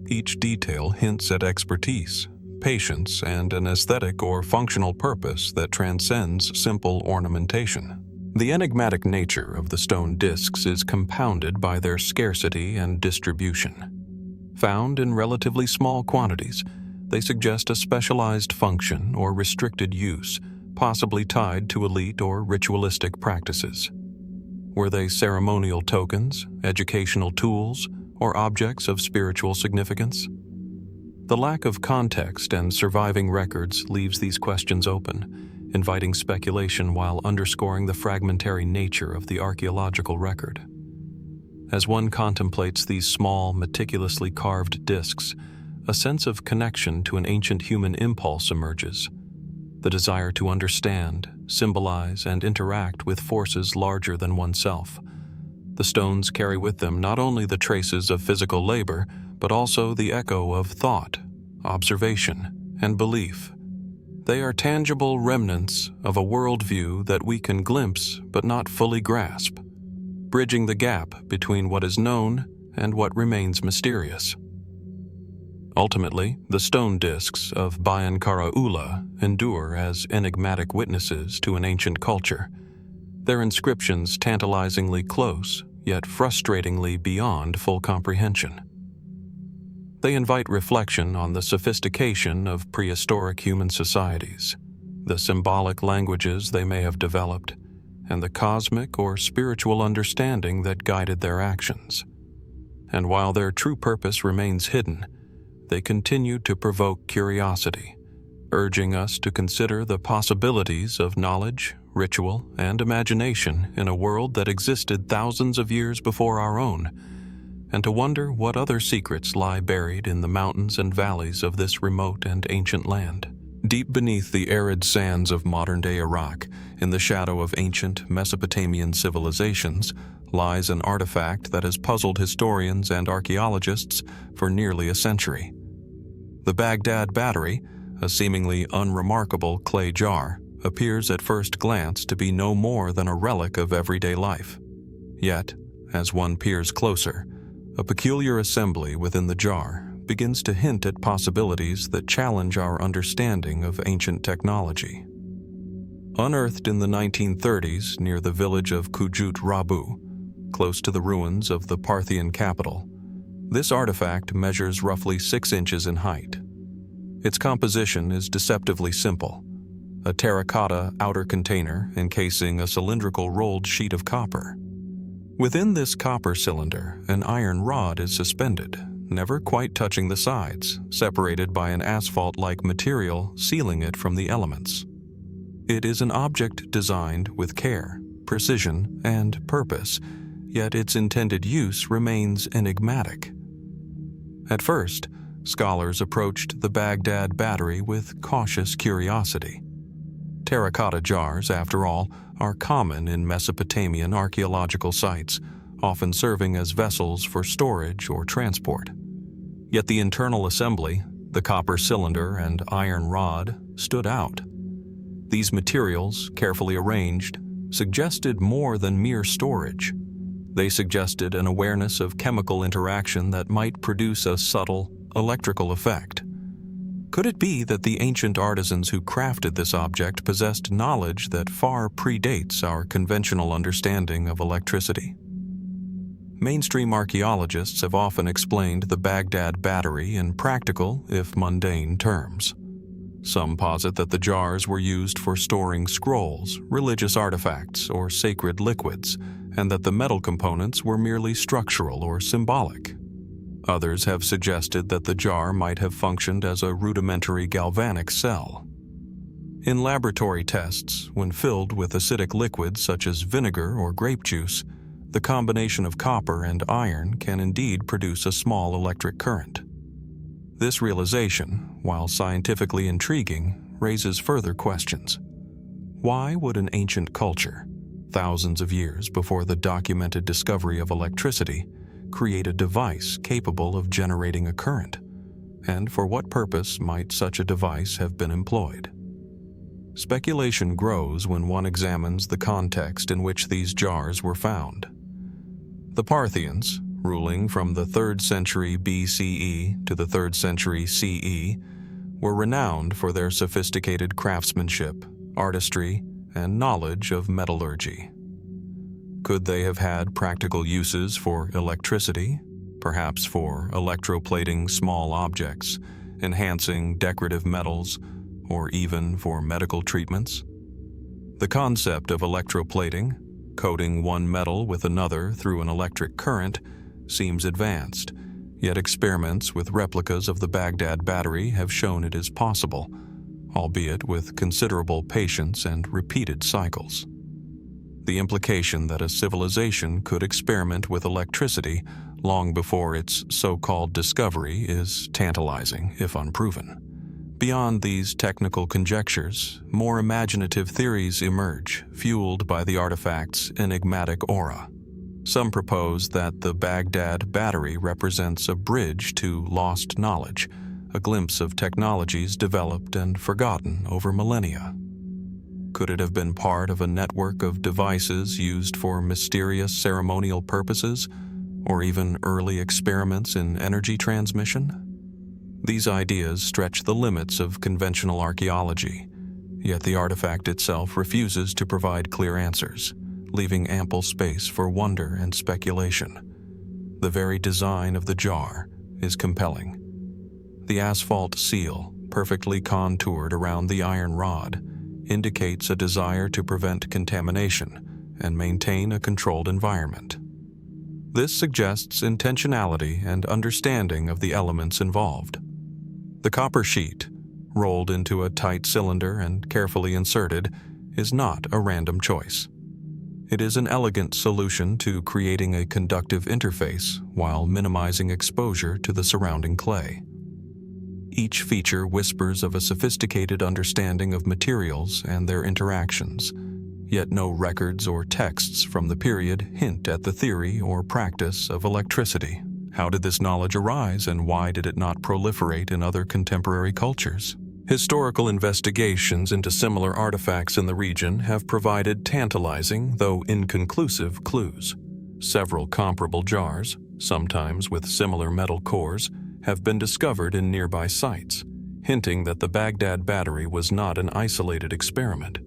Each detail hints at expertise, patience, and an aesthetic or functional purpose that transcends simple ornamentation. The enigmatic nature of the stone discs is compounded by their scarcity and distribution. Found in relatively small quantities, they suggest a specialized function or restricted use, possibly tied to elite or ritualistic practices. Were they ceremonial tokens, educational tools, or objects of spiritual significance? The lack of context and surviving records leaves these questions open, inviting speculation while underscoring the fragmentary nature of the archaeological record. As one contemplates these small, meticulously carved discs, a sense of connection to an ancient human impulse emerges, the desire to understand, symbolize, and interact with forces larger than oneself. The stones carry with them not only the traces of physical labor, but also the echo of thought, observation, and belief. They are tangible remnants of a worldview that we can glimpse but not fully grasp, bridging the gap between what is known and what remains mysterious. Ultimately, the stone discs of Bayan-Kara-Ula endure as enigmatic witnesses to an ancient culture, their inscriptions tantalizingly close, yet frustratingly beyond full comprehension. They invite reflection on the sophistication of prehistoric human societies, the symbolic languages they may have developed, and the cosmic or spiritual understanding that guided their actions. And while their true purpose remains hidden, they continue to provoke curiosity, urging us to consider the possibilities of knowledge, ritual, and imagination in a world that existed thousands of years before our own, and to wonder what other secrets lie buried in the mountains and valleys of this remote and ancient land. Deep beneath the arid sands of modern-day Iraq, in the shadow of ancient Mesopotamian civilizations, lies an artifact that has puzzled historians and archaeologists for nearly a century. The Baghdad Battery, a seemingly unremarkable clay jar, appears at first glance to be no more than a relic of everyday life. Yet, as one peers closer, a peculiar assembly within the jar begins to hint at possibilities that challenge our understanding of ancient technology. Unearthed in the 1930s near the village of Kujut Rabu, close to the ruins of the Parthian capital, this artifact measures roughly 6 inches in height. Its composition is deceptively simple: a terracotta outer container encasing a cylindrical rolled sheet of copper. Within this copper cylinder, an iron rod is suspended, never quite touching the sides, separated by an asphalt-like material sealing it from the elements. It is an object designed with care, precision, and purpose, yet its intended use remains enigmatic. At first, scholars approached the Baghdad Battery with cautious curiosity. Terracotta jars, after all, are common in Mesopotamian archaeological sites, often serving as vessels for storage or transport. Yet the internal assembly, the copper cylinder and iron rod, stood out. These materials, carefully arranged, suggested more than mere storage. They suggested an awareness of chemical interaction that might produce a subtle, electrical effect. Could it be that the ancient artisans who crafted this object possessed knowledge that far predates our conventional understanding of electricity? Mainstream archaeologists have often explained the Baghdad Battery in practical, if mundane, terms. Some posit that the jars were used for storing scrolls, religious artifacts, or sacred liquids, and that the metal components were merely structural or symbolic. Others have suggested that the jar might have functioned as a rudimentary galvanic cell. In laboratory tests, when filled with acidic liquids such as vinegar or grape juice, the combination of copper and iron can indeed produce a small electric current. This realization, while scientifically intriguing, raises further questions. Why would an ancient culture, thousands of years before the documented discovery of electricity, create a device capable of generating a current? And for what purpose might such a device have been employed? Speculation grows when one examines the context in which these jars were found. The Parthians, ruling from the 3rd century BCE to the 3rd century CE, were renowned for their sophisticated craftsmanship, artistry, and knowledge of metallurgy. Could they have had practical uses for electricity, perhaps for electroplating small objects, enhancing decorative metals, or even for medical treatments? The concept of electroplating, coating one metal with another through an electric current, seems advanced, yet experiments with replicas of the Baghdad Battery have shown it is possible, albeit with considerable patience and repeated cycles. The implication that a civilization could experiment with electricity long before its so-called discovery is tantalizing, if unproven. Beyond these technical conjectures, more imaginative theories emerge, fueled by the artifact's enigmatic aura. Some propose that the Baghdad Battery represents a bridge to lost knowledge, a glimpse of technologies developed and forgotten over millennia. Could it have been part of a network of devices used for mysterious ceremonial purposes, or even early experiments in energy transmission? These ideas stretch the limits of conventional archaeology, yet the artifact itself refuses to provide clear answers, leaving ample space for wonder and speculation. The very design of the jar is compelling. The asphalt seal, perfectly contoured around the iron rod, indicates a desire to prevent contamination and maintain a controlled environment. This suggests intentionality and understanding of the elements involved. The copper sheet, rolled into a tight cylinder and carefully inserted, is not a random choice. It is an elegant solution to creating a conductive interface while minimizing exposure to the surrounding clay. Each feature whispers of a sophisticated understanding of materials and their interactions, yet no records or texts from the period hint at the theory or practice of electricity. How did this knowledge arise, and why did it not proliferate in other contemporary cultures? Historical investigations into similar artifacts in the region have provided tantalizing, though inconclusive, clues. Several comparable jars, sometimes with similar metal cores, have been discovered in nearby sites, hinting that the Baghdad Battery was not an isolated experiment.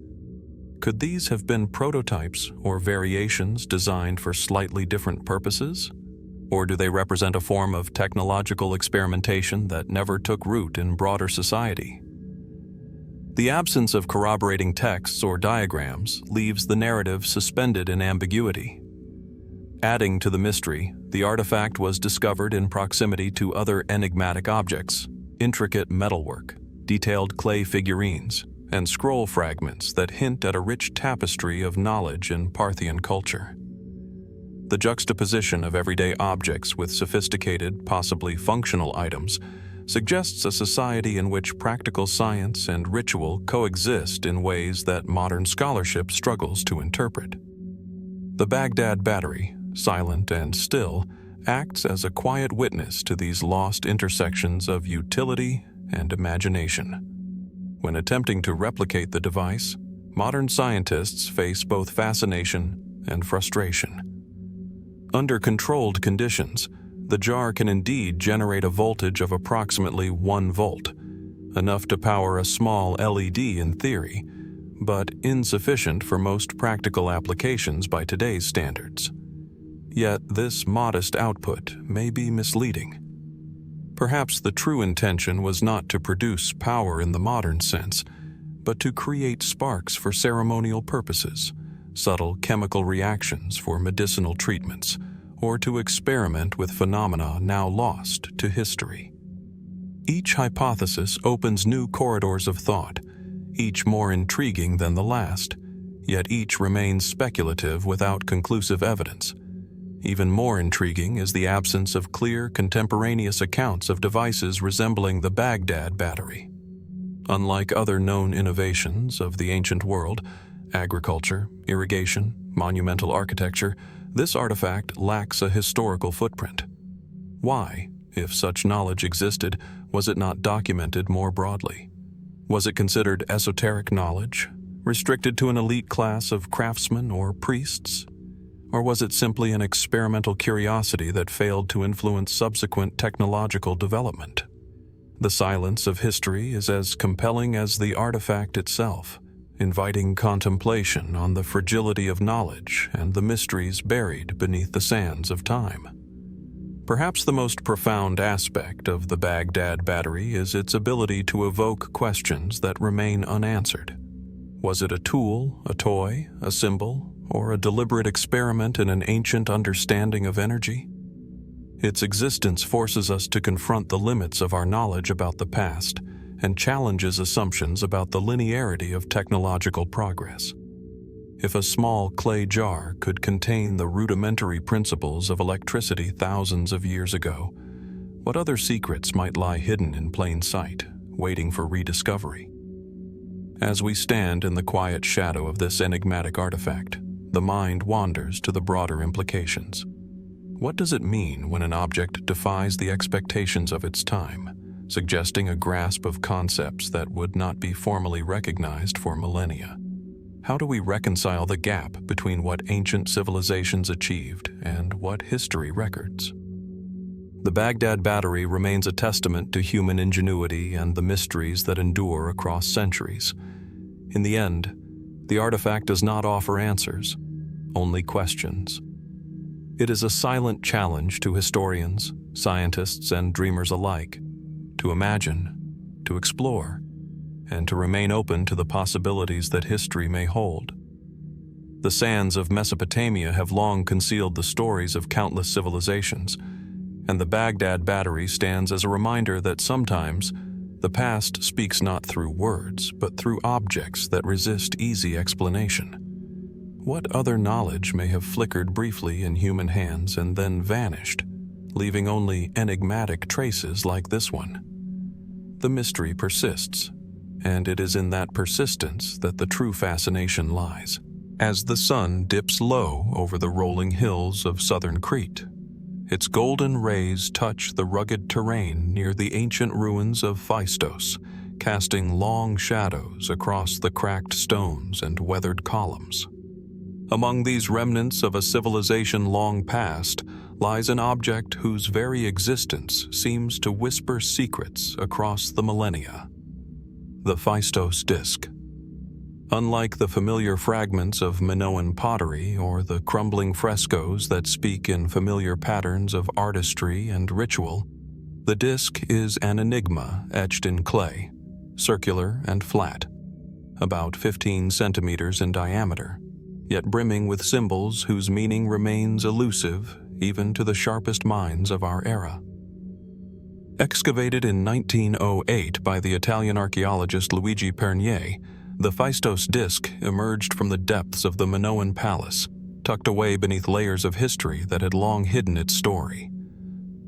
Could these have been prototypes or variations designed for slightly different purposes? Or do they represent a form of technological experimentation that never took root in broader society? The absence of corroborating texts or diagrams leaves the narrative suspended in ambiguity. Adding to the mystery, the artifact was discovered in proximity to other enigmatic objects, intricate metalwork, detailed clay figurines, and scroll fragments that hint at a rich tapestry of knowledge in Parthian culture. The juxtaposition of everyday objects with sophisticated, possibly functional items suggests a society in which practical science and ritual coexist in ways that modern scholarship struggles to interpret. The Baghdad Battery, silent and still, acts as a quiet witness to these lost intersections of utility and imagination. When attempting to replicate the device, modern scientists face both fascination and frustration. Under controlled conditions, the jar can indeed generate a voltage of approximately 1 volt, enough to power a small LED in theory, but insufficient for most practical applications by today's standards. Yet this modest output may be misleading. Perhaps the true intention was not to produce power in the modern sense, but to create sparks for ceremonial purposes, subtle chemical reactions for medicinal treatments, or to experiment with phenomena now lost to history. Each hypothesis opens new corridors of thought, each more intriguing than the last, yet each remains speculative without conclusive evidence. Even more intriguing is the absence of clear contemporaneous accounts of devices resembling the Baghdad Battery. Unlike other known innovations of the ancient world, agriculture, irrigation, monumental architecture, this artifact lacks a historical footprint. Why, if such knowledge existed, was it not documented more broadly? Was it considered esoteric knowledge, restricted to an elite class of craftsmen or priests? Or was it simply an experimental curiosity that failed to influence subsequent technological development? The silence of history is as compelling as the artifact itself, inviting contemplation on the fragility of knowledge and the mysteries buried beneath the sands of time. Perhaps the most profound aspect of the Baghdad Battery is its ability to evoke questions that remain unanswered. Was it a tool, a toy, a symbol, or a deliberate experiment in an ancient understanding of energy? Its existence forces us to confront the limits of our knowledge about the past and challenges assumptions about the linearity of technological progress. If a small clay jar could contain the rudimentary principles of electricity thousands of years ago, what other secrets might lie hidden in plain sight, waiting for rediscovery? As we stand in the quiet shadow of this enigmatic artifact, the mind wanders to the broader implications. What does it mean when an object defies the expectations of its time, suggesting a grasp of concepts that would not be formally recognized for millennia? How do we reconcile the gap between what ancient civilizations achieved and what history records? The Baghdad Battery remains a testament to human ingenuity and the mysteries that endure across centuries. In the end, the artifact does not offer answers, only questions. It is a silent challenge to historians, scientists, and dreamers alike to imagine, to explore, and to remain open to the possibilities that history may hold. The sands of Mesopotamia have long concealed the stories of countless civilizations, and the Baghdad Battery stands as a reminder that sometimes the past speaks not through words, but through objects that resist easy explanation. What other knowledge may have flickered briefly in human hands and then vanished, leaving only enigmatic traces like this one? The mystery persists, and it is in that persistence that the true fascination lies. As the sun dips low over the rolling hills of southern Crete, its golden rays touch the rugged terrain near the ancient ruins of Phaistos, casting long shadows across the cracked stones and weathered columns. Among these remnants of a civilization long past lies an object whose very existence seems to whisper secrets across the millennia: the Phaistos Disc. Unlike the familiar fragments of Minoan pottery or the crumbling frescoes that speak in familiar patterns of artistry and ritual, the disc is an enigma etched in clay, circular and flat, about 15 centimeters in diameter, yet brimming with symbols whose meaning remains elusive even to the sharpest minds of our era. Excavated in 1908 by the Italian archaeologist Luigi Pernier, the Phaistos Disc emerged from the depths of the Minoan palace, tucked away beneath layers of history that had long hidden its story.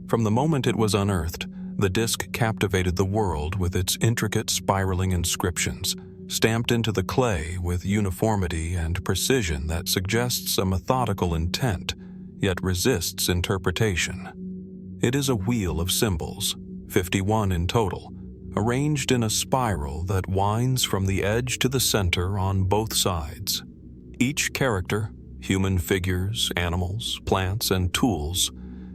From the moment it was unearthed, the disc captivated the world with its intricate spiraling inscriptions, stamped into the clay with uniformity and precision that suggests a methodical intent, yet resists interpretation. It is a wheel of symbols, 51 in total, arranged in a spiral that winds from the edge to the center on both sides. Each character, human figures, animals, plants, and tools,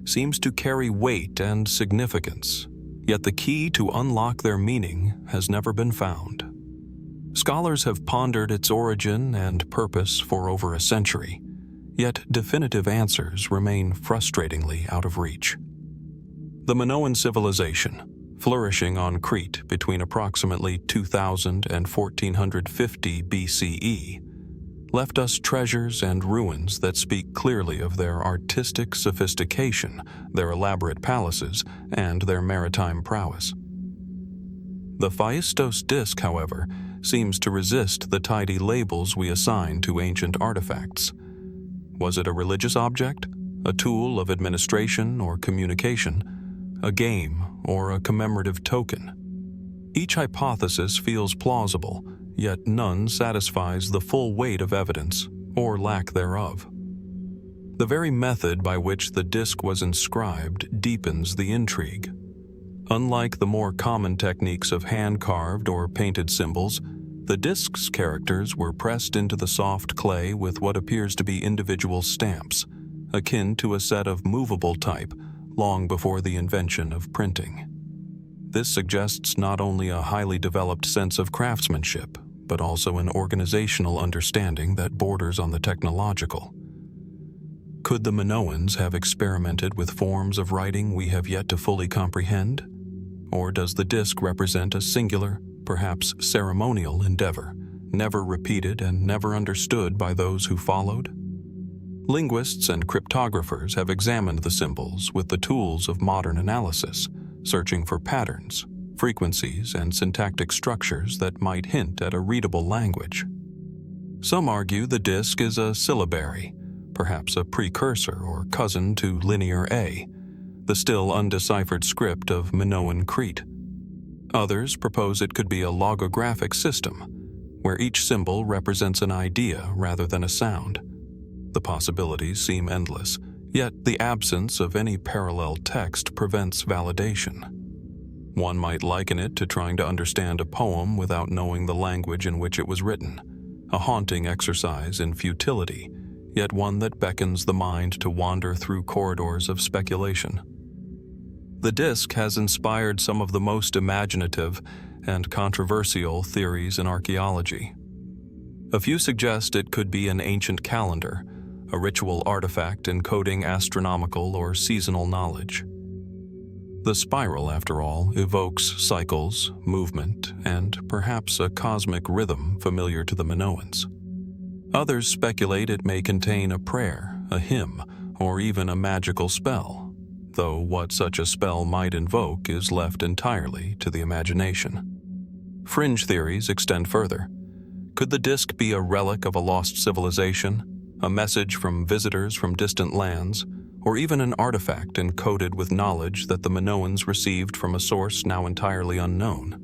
seems to carry weight and significance, yet the key to unlock their meaning has never been found. Scholars have pondered its origin and purpose for over a century, yet definitive answers remain frustratingly out of reach. The Minoan civilization, flourishing on Crete between approximately 2000 and 1450 BCE, left us treasures and ruins that speak clearly of their artistic sophistication, their elaborate palaces, and their maritime prowess. The Phaistos Disc, however, seems to resist the tidy labels we assign to ancient artifacts. Was it a religious object, a tool of administration or communication, a game, or a commemorative token? Each hypothesis feels plausible, yet none satisfies the full weight of evidence, or lack thereof. The very method by which the disc was inscribed deepens the intrigue. Unlike the more common techniques of hand-carved or painted symbols, the disc's characters were pressed into the soft clay with what appears to be individual stamps, akin to a set of movable type long before the invention of printing. This suggests not only a highly developed sense of craftsmanship, but also an organizational understanding that borders on the technological. Could the Minoans have experimented with forms of writing we have yet to fully comprehend? Or does the disc represent a singular, perhaps ceremonial endeavor, never repeated and never understood by those who followed? Linguists and cryptographers have examined the symbols with the tools of modern analysis, searching for patterns, frequencies, and syntactic structures that might hint at a readable language. Some argue the disc is a syllabary, perhaps a precursor or cousin to Linear A, the still undeciphered script of Minoan Crete. Others propose it could be a logographic system, where each symbol represents an idea rather than a sound. The possibilities seem endless, yet the absence of any parallel text prevents validation. One might liken it to trying to understand a poem without knowing the language in which it was written, a haunting exercise in futility, yet one that beckons the mind to wander through corridors of speculation. The disc has inspired some of the most imaginative and controversial theories in archaeology. A few suggest it could be an ancient calendar, a ritual artifact encoding astronomical or seasonal knowledge. The spiral, after all, evokes cycles, movement, and perhaps a cosmic rhythm familiar to the Minoans. Others speculate it may contain a prayer, a hymn, or even a magical spell, though what such a spell might invoke is left entirely to the imagination. Fringe theories extend further. Could the disc be a relic of a lost civilization, a message from visitors from distant lands, or even an artifact encoded with knowledge that the Minoans received from a source now entirely unknown?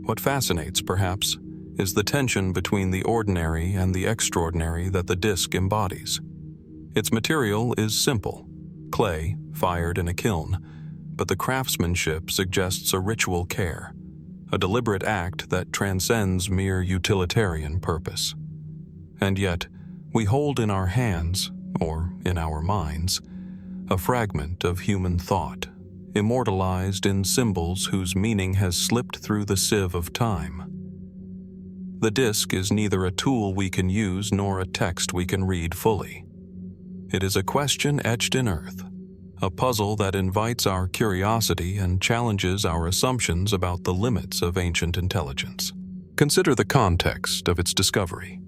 What fascinates, perhaps, is the tension between the ordinary and the extraordinary that the disc embodies. Its material is simple, clay fired in a kiln, but the craftsmanship suggests a ritual care, a deliberate act that transcends mere utilitarian purpose. And yet, we hold in our hands, or in our minds, a fragment of human thought, immortalized in symbols whose meaning has slipped through the sieve of time. The disc is neither a tool we can use nor a text we can read fully. It is a question etched in earth, a puzzle that invites our curiosity and challenges our assumptions about the limits of ancient intelligence. Consider the context of its discovery.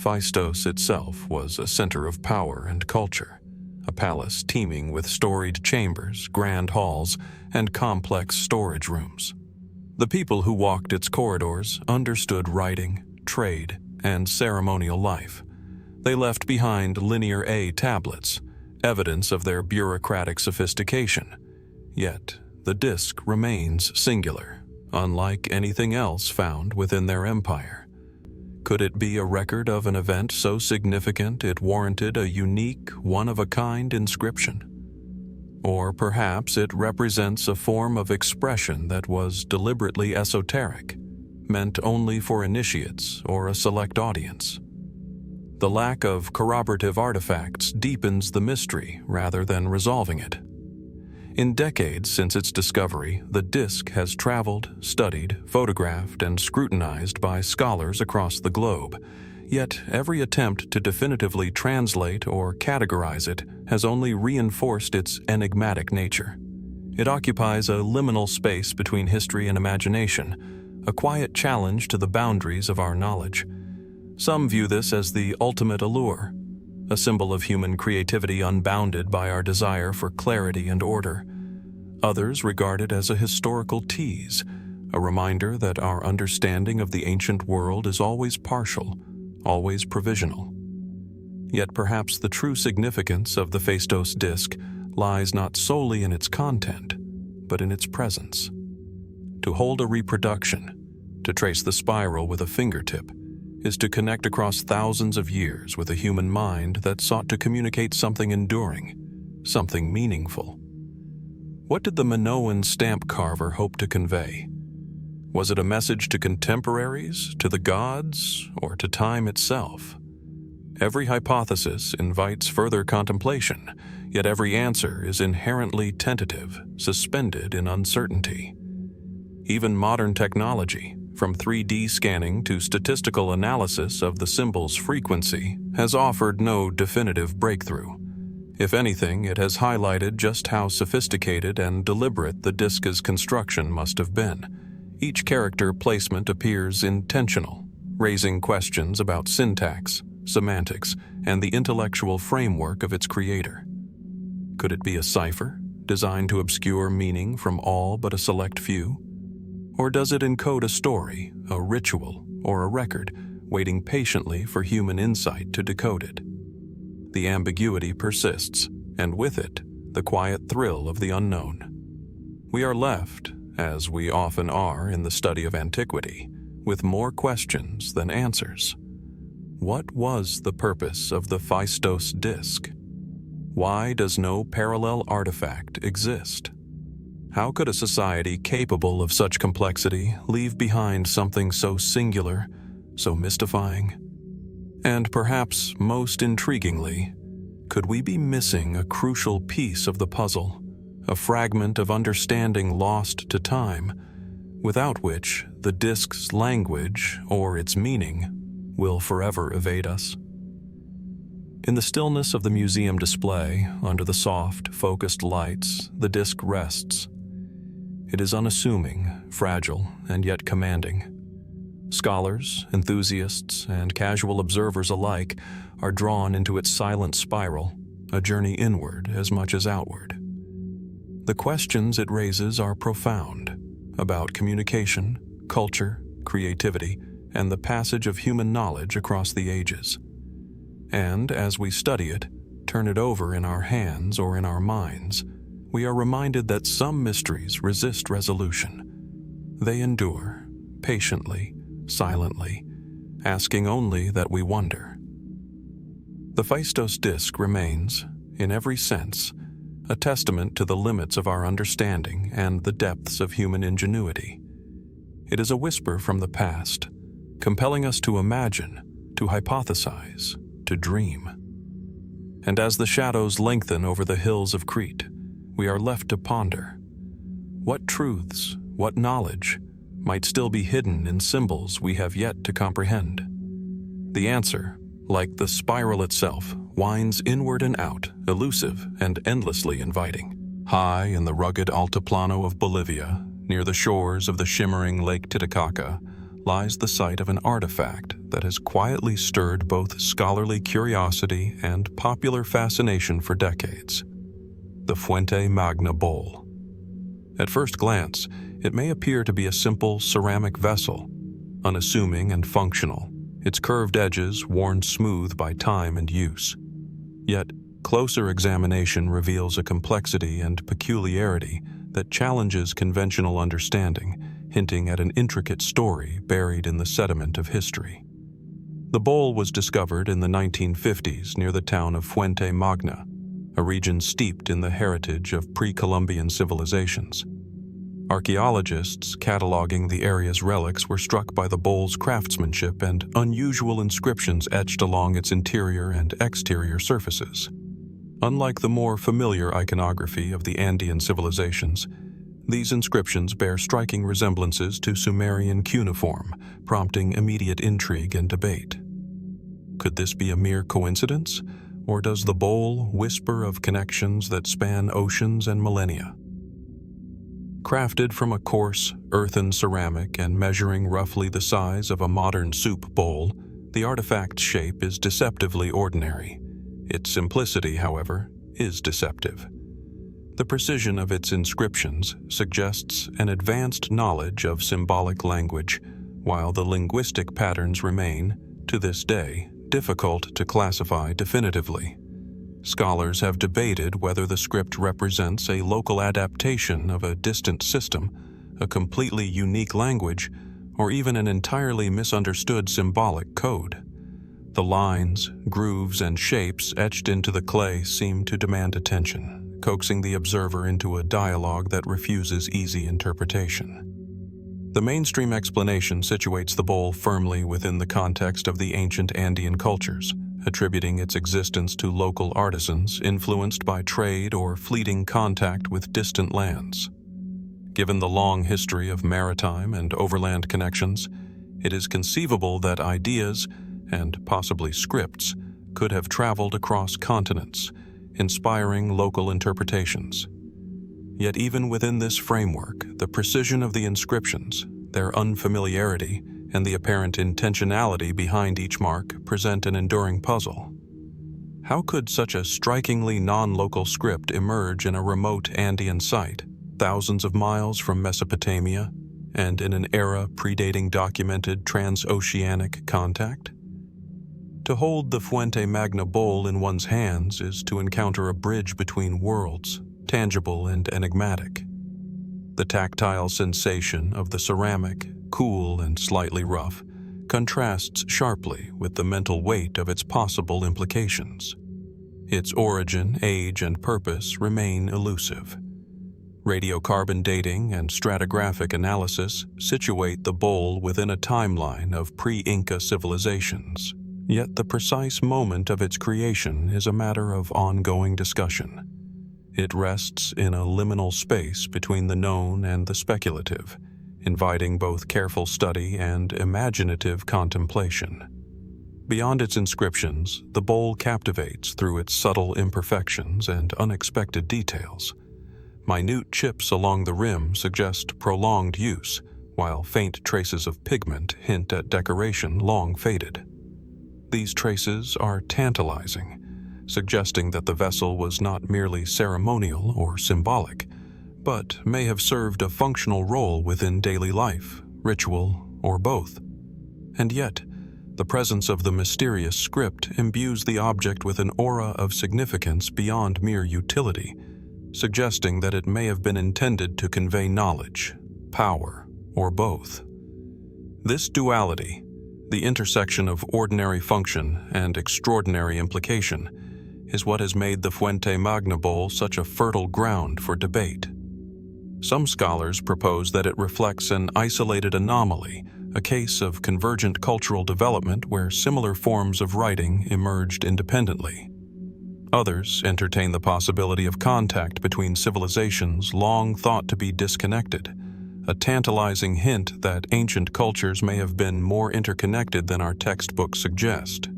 Phaistos itself was a center of power and culture, a palace teeming with storied chambers, grand halls, and complex storage rooms. The people who walked its corridors understood writing, trade, and ceremonial life. They left behind Linear A tablets, evidence of their bureaucratic sophistication. Yet, the disc remains singular, unlike anything else found within their empire. Could it be a record of an event so significant it warranted a unique, one-of-a-kind inscription? Or perhaps it represents a form of expression that was deliberately esoteric, meant only for initiates or a select audience. The lack of corroborative artifacts deepens the mystery rather than resolving it. In decades since its discovery, the disc has traveled, studied, photographed, and scrutinized by scholars across the globe, yet every attempt to definitively translate or categorize it has only reinforced its enigmatic nature. It occupies a liminal space between history and imagination, a quiet challenge to the boundaries of our knowledge. Some view this as the ultimate allure, a symbol of human creativity unbounded by our desire for clarity and order. Others regard it as a historical tease, a reminder that our understanding of the ancient world is always partial, always provisional. Yet perhaps the true significance of the Phaistos Disc lies not solely in its content, but in its presence. To hold a reproduction, to trace the spiral with a fingertip, is to connect across thousands of years with a human mind that sought to communicate something enduring, something meaningful. What did the Minoan stamp carver hope to convey? Was it a message to contemporaries, to the gods, or to time itself? Every hypothesis invites further contemplation, yet every answer is inherently tentative, suspended in uncertainty. Even modern technology, from 3D scanning to statistical analysis of the symbol's frequency, has offered no definitive breakthrough. If anything, it has highlighted just how sophisticated and deliberate the disc's construction must have been. Each character placement appears intentional, raising questions about syntax, semantics, and the intellectual framework of its creator. Could it be a cipher, designed to obscure meaning from all but a select few? Or does it encode a story, a ritual, or a record, waiting patiently for human insight to decode it? The ambiguity persists, and with it, the quiet thrill of the unknown. We are left, as we often are in the study of antiquity, with more questions than answers. What was the purpose of the Phaistos Disc? Why does no parallel artifact exist? How could a society capable of such complexity leave behind something so singular, so mystifying? And perhaps most intriguingly, could we be missing a crucial piece of the puzzle, a fragment of understanding lost to time, without which the disc's language or its meaning will forever evade us? In the stillness of the museum display, under the soft, focused lights, the disc rests. It is unassuming, fragile, and yet commanding. Scholars, enthusiasts, and casual observers alike are drawn into its silent spiral, a journey inward as much as outward. The questions it raises are profound, about communication, culture, creativity, and the passage of human knowledge across the ages. And as we study it, turn it over in our hands or in our minds, we are reminded that some mysteries resist resolution. They endure, patiently, silently, asking only that we wonder. The Phaistos Disc remains, in every sense, a testament to the limits of our understanding and the depths of human ingenuity. It is a whisper from the past, compelling us to imagine, to hypothesize, to dream. And as the shadows lengthen over the hills of Crete, we are left to ponder. What truths, what knowledge, might still be hidden in symbols we have yet to comprehend? The answer, like the spiral itself, winds inward and out, elusive and endlessly inviting. High in the rugged Altiplano of Bolivia, near the shores of the shimmering Lake Titicaca, lies the site of an artifact that has quietly stirred both scholarly curiosity and popular fascination for decades: the Fuente Magna bowl. At first glance, it may appear to be a simple ceramic vessel, unassuming and functional, its curved edges worn smooth by time and use. Yet, closer examination reveals a complexity and peculiarity that challenges conventional understanding, hinting at an intricate story buried in the sediment of history. The bowl was discovered in the 1950s near the town of Fuente Magna, a region steeped in the heritage of pre-Columbian civilizations. Archaeologists cataloging the area's relics were struck by the bowl's craftsmanship and unusual inscriptions etched along its interior and exterior surfaces. Unlike the more familiar iconography of the Andean civilizations, these inscriptions bear striking resemblances to Sumerian cuneiform, prompting immediate intrigue and debate. Could this be a mere coincidence, or does the bowl whisper of connections that span oceans and millennia? Crafted from a coarse, earthen ceramic and measuring roughly the size of a modern soup bowl, the artifact's shape is deceptively ordinary. Its simplicity, however, is deceptive. The precision of its inscriptions suggests an advanced knowledge of symbolic language, while the linguistic patterns remain, to this day, difficult to classify definitively. Scholars have debated whether the script represents a local adaptation of a distant system, a completely unique language, or even an entirely misunderstood symbolic code. The lines, grooves, and shapes etched into the clay seem to demand attention, coaxing the observer into a dialogue that refuses easy interpretation. The mainstream explanation situates the bowl firmly within the context of the ancient Andean cultures, attributing its existence to local artisans influenced by trade or fleeting contact with distant lands. Given the long history of maritime and overland connections, it is conceivable that ideas, and possibly scripts, could have traveled across continents, inspiring local interpretations. Yet even within this framework, the precision of the inscriptions, their unfamiliarity, and the apparent intentionality behind each mark present an enduring puzzle. How could such a strikingly non-local script emerge in a remote Andean site, thousands of miles from Mesopotamia, and in an era predating documented transoceanic contact? To hold the Fuente Magna bowl in one's hands is to encounter a bridge between worlds, tangible and enigmatic. The tactile sensation of the ceramic, cool and slightly rough, contrasts sharply with the mental weight of its possible implications. Its origin, age, and purpose remain elusive. Radiocarbon dating and stratigraphic analysis situate the bowl within a timeline of pre-Inca civilizations, yet the precise moment of its creation is a matter of ongoing discussion. It rests in a liminal space between the known and the speculative, inviting both careful study and imaginative contemplation. Beyond its inscriptions, the bowl captivates through its subtle imperfections and unexpected details. Minute chips along the rim suggest prolonged use, while faint traces of pigment hint at decoration long faded. These traces are tantalizing, suggesting that the vessel was not merely ceremonial or symbolic, but may have served a functional role within daily life, ritual, or both. And yet, the presence of the mysterious script imbues the object with an aura of significance beyond mere utility, suggesting that it may have been intended to convey knowledge, power, or both. This duality, the intersection of ordinary function and extraordinary implication, is what has made the Fuente Magna bowl such a fertile ground for debate. Some scholars propose that it reflects an isolated anomaly, a case of convergent cultural development where similar forms of writing emerged independently. Others entertain the possibility of contact between civilizations long thought to be disconnected, a tantalizing hint that ancient cultures may have been more interconnected than our textbooks suggest.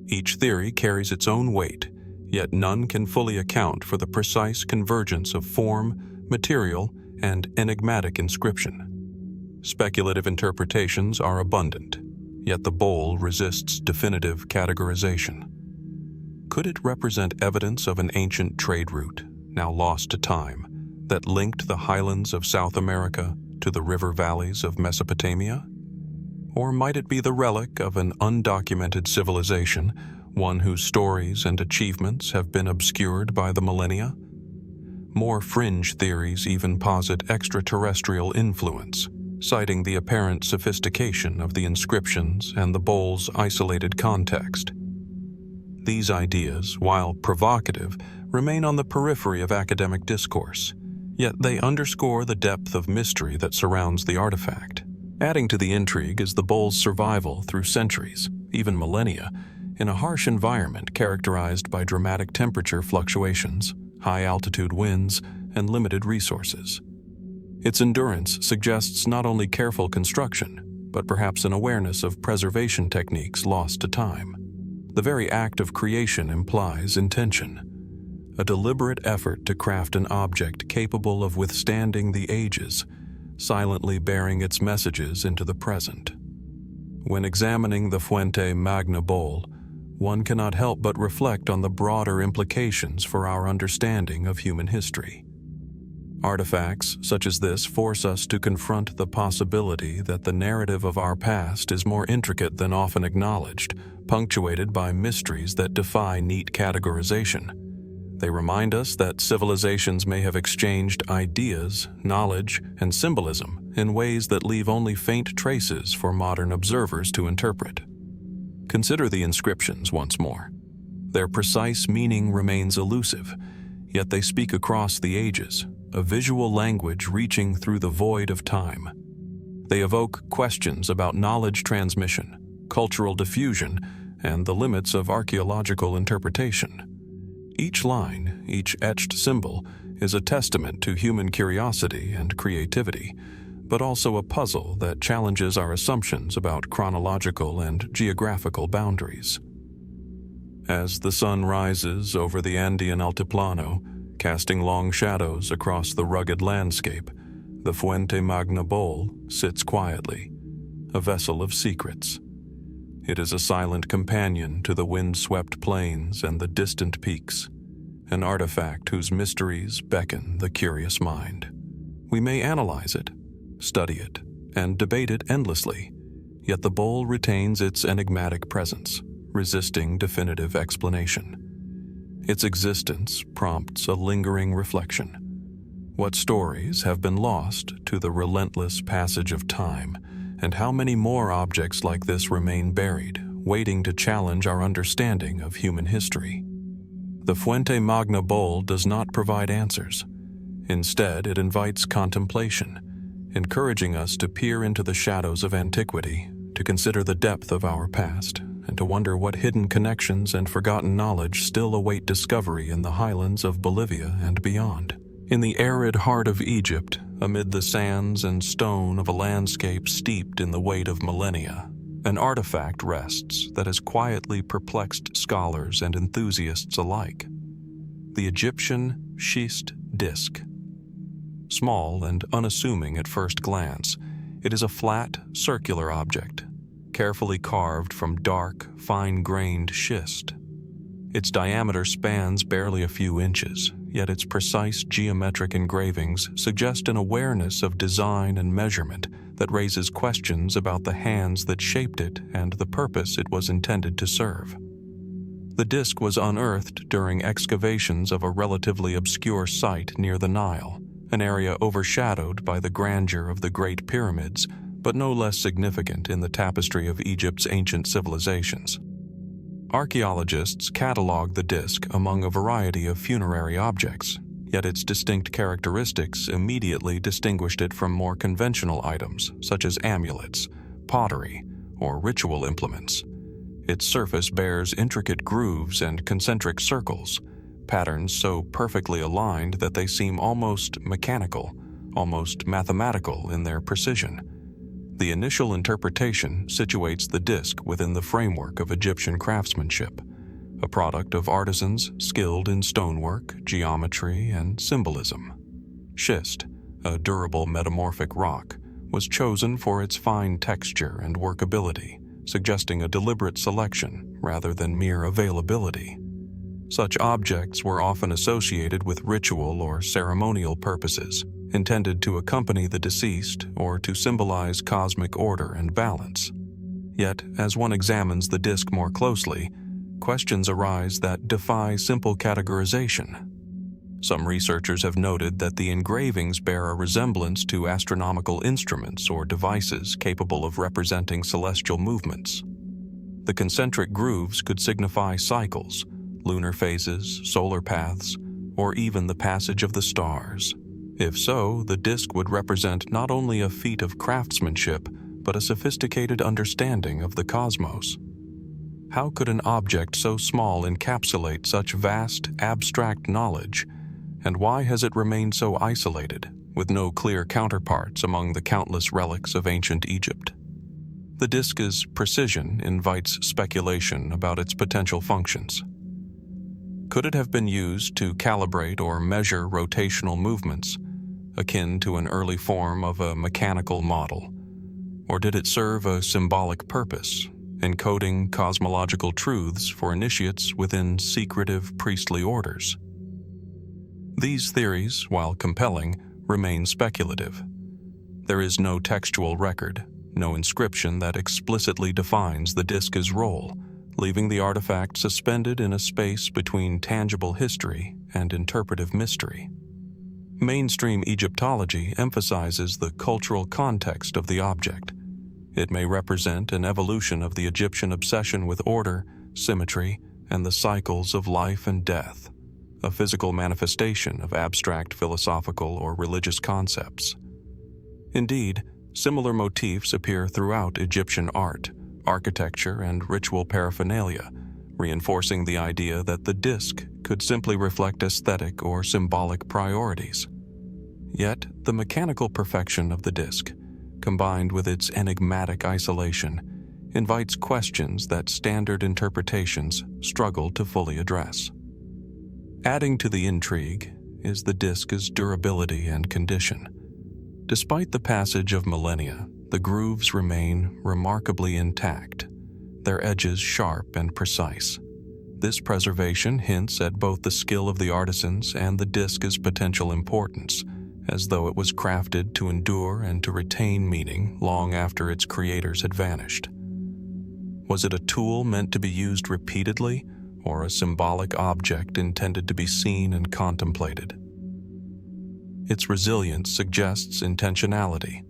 Each theory carries its own weight, yet none can fully account for the precise convergence of form, material, and enigmatic inscription. Speculative interpretations are abundant, yet the bowl resists definitive categorization. Could it represent evidence of an ancient trade route, now lost to time, that linked the highlands of South America to the river valleys of Mesopotamia? Or might it be the relic of an undocumented civilization, one whose stories and achievements have been obscured by the millennia? More fringe theories even posit extraterrestrial influence, citing the apparent sophistication of the inscriptions and the bowl's isolated context. These ideas, while provocative, remain on the periphery of academic discourse, yet they underscore the depth of mystery that surrounds the artifact. Adding to the intrigue is the bowl's survival through centuries, even millennia, in a harsh environment characterized by dramatic temperature fluctuations, high-altitude winds, and limited resources. Its endurance suggests not only careful construction, but perhaps an awareness of preservation techniques lost to time. The very act of creation implies intention. a deliberate effort to craft an object capable of withstanding the ages, silently bearing its messages into the present. When examining the Fuente Magna Bowl, one cannot help but reflect on the broader implications for our understanding of human history. Artifacts such as this force us to confront the possibility that the narrative of our past is more intricate than often acknowledged, punctuated by mysteries that defy neat categorization. They remind us that civilizations may have exchanged ideas, knowledge, and symbolism in ways that leave only faint traces for modern observers to interpret. Consider the inscriptions once more. Their precise meaning remains elusive, yet they speak across the ages, a visual language reaching through the void of time. They evoke questions about knowledge transmission, cultural diffusion, and the limits of archaeological interpretation. Each line, each etched symbol, is a testament to human curiosity and creativity, but also a puzzle that challenges our assumptions about chronological and geographical boundaries. As the sun rises over the Andean Altiplano, casting long shadows across the rugged landscape, the Fuente Magna Bowl sits quietly, a vessel of secrets. It is a silent companion to the wind-swept plains and the distant peaks, an artifact whose mysteries beckon the curious mind. We may analyze it, study it, and debate it endlessly, yet the bowl retains its enigmatic presence, resisting definitive explanation. Its existence prompts a lingering reflection. What stories have been lost to the relentless passage of time, and how many more objects like this remain buried, waiting to challenge our understanding of human history? The Fuente Magna Bowl does not provide answers. Instead, it invites contemplation, encouraging us to peer into the shadows of antiquity, to consider the depth of our past, and to wonder what hidden connections and forgotten knowledge still await discovery in the highlands of Bolivia and beyond. In the arid heart of Egypt, amid the sands and stone of a landscape steeped in the weight of millennia, an artifact rests that has quietly perplexed scholars and enthusiasts alike: the Egyptian schist disc. Small and unassuming at first glance, it is a flat, circular object, carefully carved from dark, fine-grained schist. Its diameter spans barely a few inches, yet its precise geometric engravings suggest an awareness of design and measurement that raises questions about the hands that shaped it and the purpose it was intended to serve. The disc was unearthed during excavations of a relatively obscure site near the Nile, an area overshadowed by the grandeur of the Great Pyramids, but no less significant in the tapestry of Egypt's ancient civilizations. Archaeologists catalog the disc among a variety of funerary objects, yet its distinct characteristics immediately distinguished it from more conventional items such as amulets, pottery, or ritual implements. Its surface bears intricate grooves and concentric circles, patterns so perfectly aligned that they seem almost mechanical, almost mathematical in their precision. The initial interpretation situates the disc within the framework of Egyptian craftsmanship, a product of artisans skilled in stonework, geometry, and symbolism. Schist, a durable metamorphic rock, was chosen for its fine texture and workability, suggesting a deliberate selection rather than mere availability. Such objects were often associated with ritual or ceremonial purposes, intended to accompany the deceased or to symbolize cosmic order and balance. Yet, as one examines the disc more closely, questions arise that defy simple categorization. Some researchers have noted that the engravings bear a resemblance to astronomical instruments or devices capable of representing celestial movements. The concentric grooves could signify cycles, lunar phases, solar paths, or even the passage of the stars. If so, the disc would represent not only a feat of craftsmanship, but a sophisticated understanding of the cosmos. How could an object so small encapsulate such vast, abstract knowledge, and why has it remained so isolated, with no clear counterparts among the countless relics of ancient Egypt? The disc's precision invites speculation about its potential functions. Could it have been used to calibrate or measure rotational movements, akin to an early form of a mechanical model? Or did it serve a symbolic purpose, encoding cosmological truths for initiates within secretive priestly orders? These theories, while compelling, remain speculative. There is no textual record, no inscription that explicitly defines the disc's role, leaving the artifact suspended in a space between tangible history and interpretive mystery. Mainstream Egyptology emphasizes the cultural context of the object. It may represent an evolution of the Egyptian obsession with order, symmetry, and the cycles of life and death, a physical manifestation of abstract philosophical or religious concepts. Indeed, similar motifs appear throughout Egyptian art, architecture, and ritual paraphernalia, reinforcing the idea that the disc could simply reflect aesthetic or symbolic priorities. Yet, the mechanical perfection of the disc, combined with its enigmatic isolation, invites questions that standard interpretations struggle to fully address. Adding to the intrigue is the disc's durability and condition. Despite the passage of millennia, the grooves remain remarkably intact, their edges sharp and precise. This preservation hints at both the skill of the artisans and the disc's potential importance, as though it was crafted to endure and to retain meaning long after its creators had vanished. Was it a tool meant to be used repeatedly, or a symbolic object intended to be seen and contemplated? Its resilience suggests intentionality,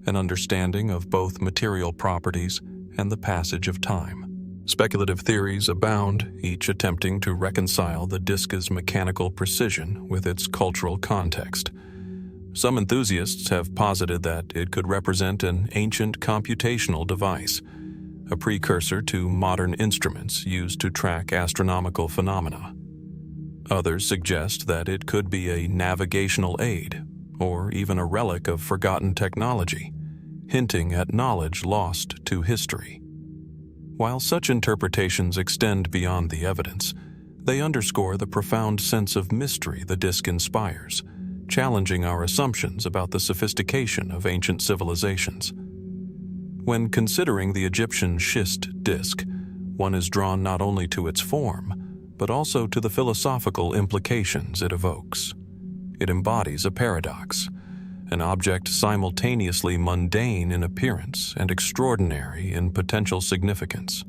an understanding of both material properties and the passage of time. Speculative theories abound, each attempting to reconcile the disc's mechanical precision with its cultural context. Some enthusiasts have posited that it could represent an ancient computational device, a precursor to modern instruments used to track astronomical phenomena. Others suggest that it could be a navigational aid, or even a relic of forgotten technology, hinting at knowledge lost to history. While such interpretations extend beyond the evidence, they underscore the profound sense of mystery the disc inspires, challenging our assumptions about the sophistication of ancient civilizations. When considering the Egyptian schist disc, one is drawn not only to its form, but also to the philosophical implications it evokes. It embodies a paradox, an object simultaneously mundane in appearance and extraordinary in potential significance.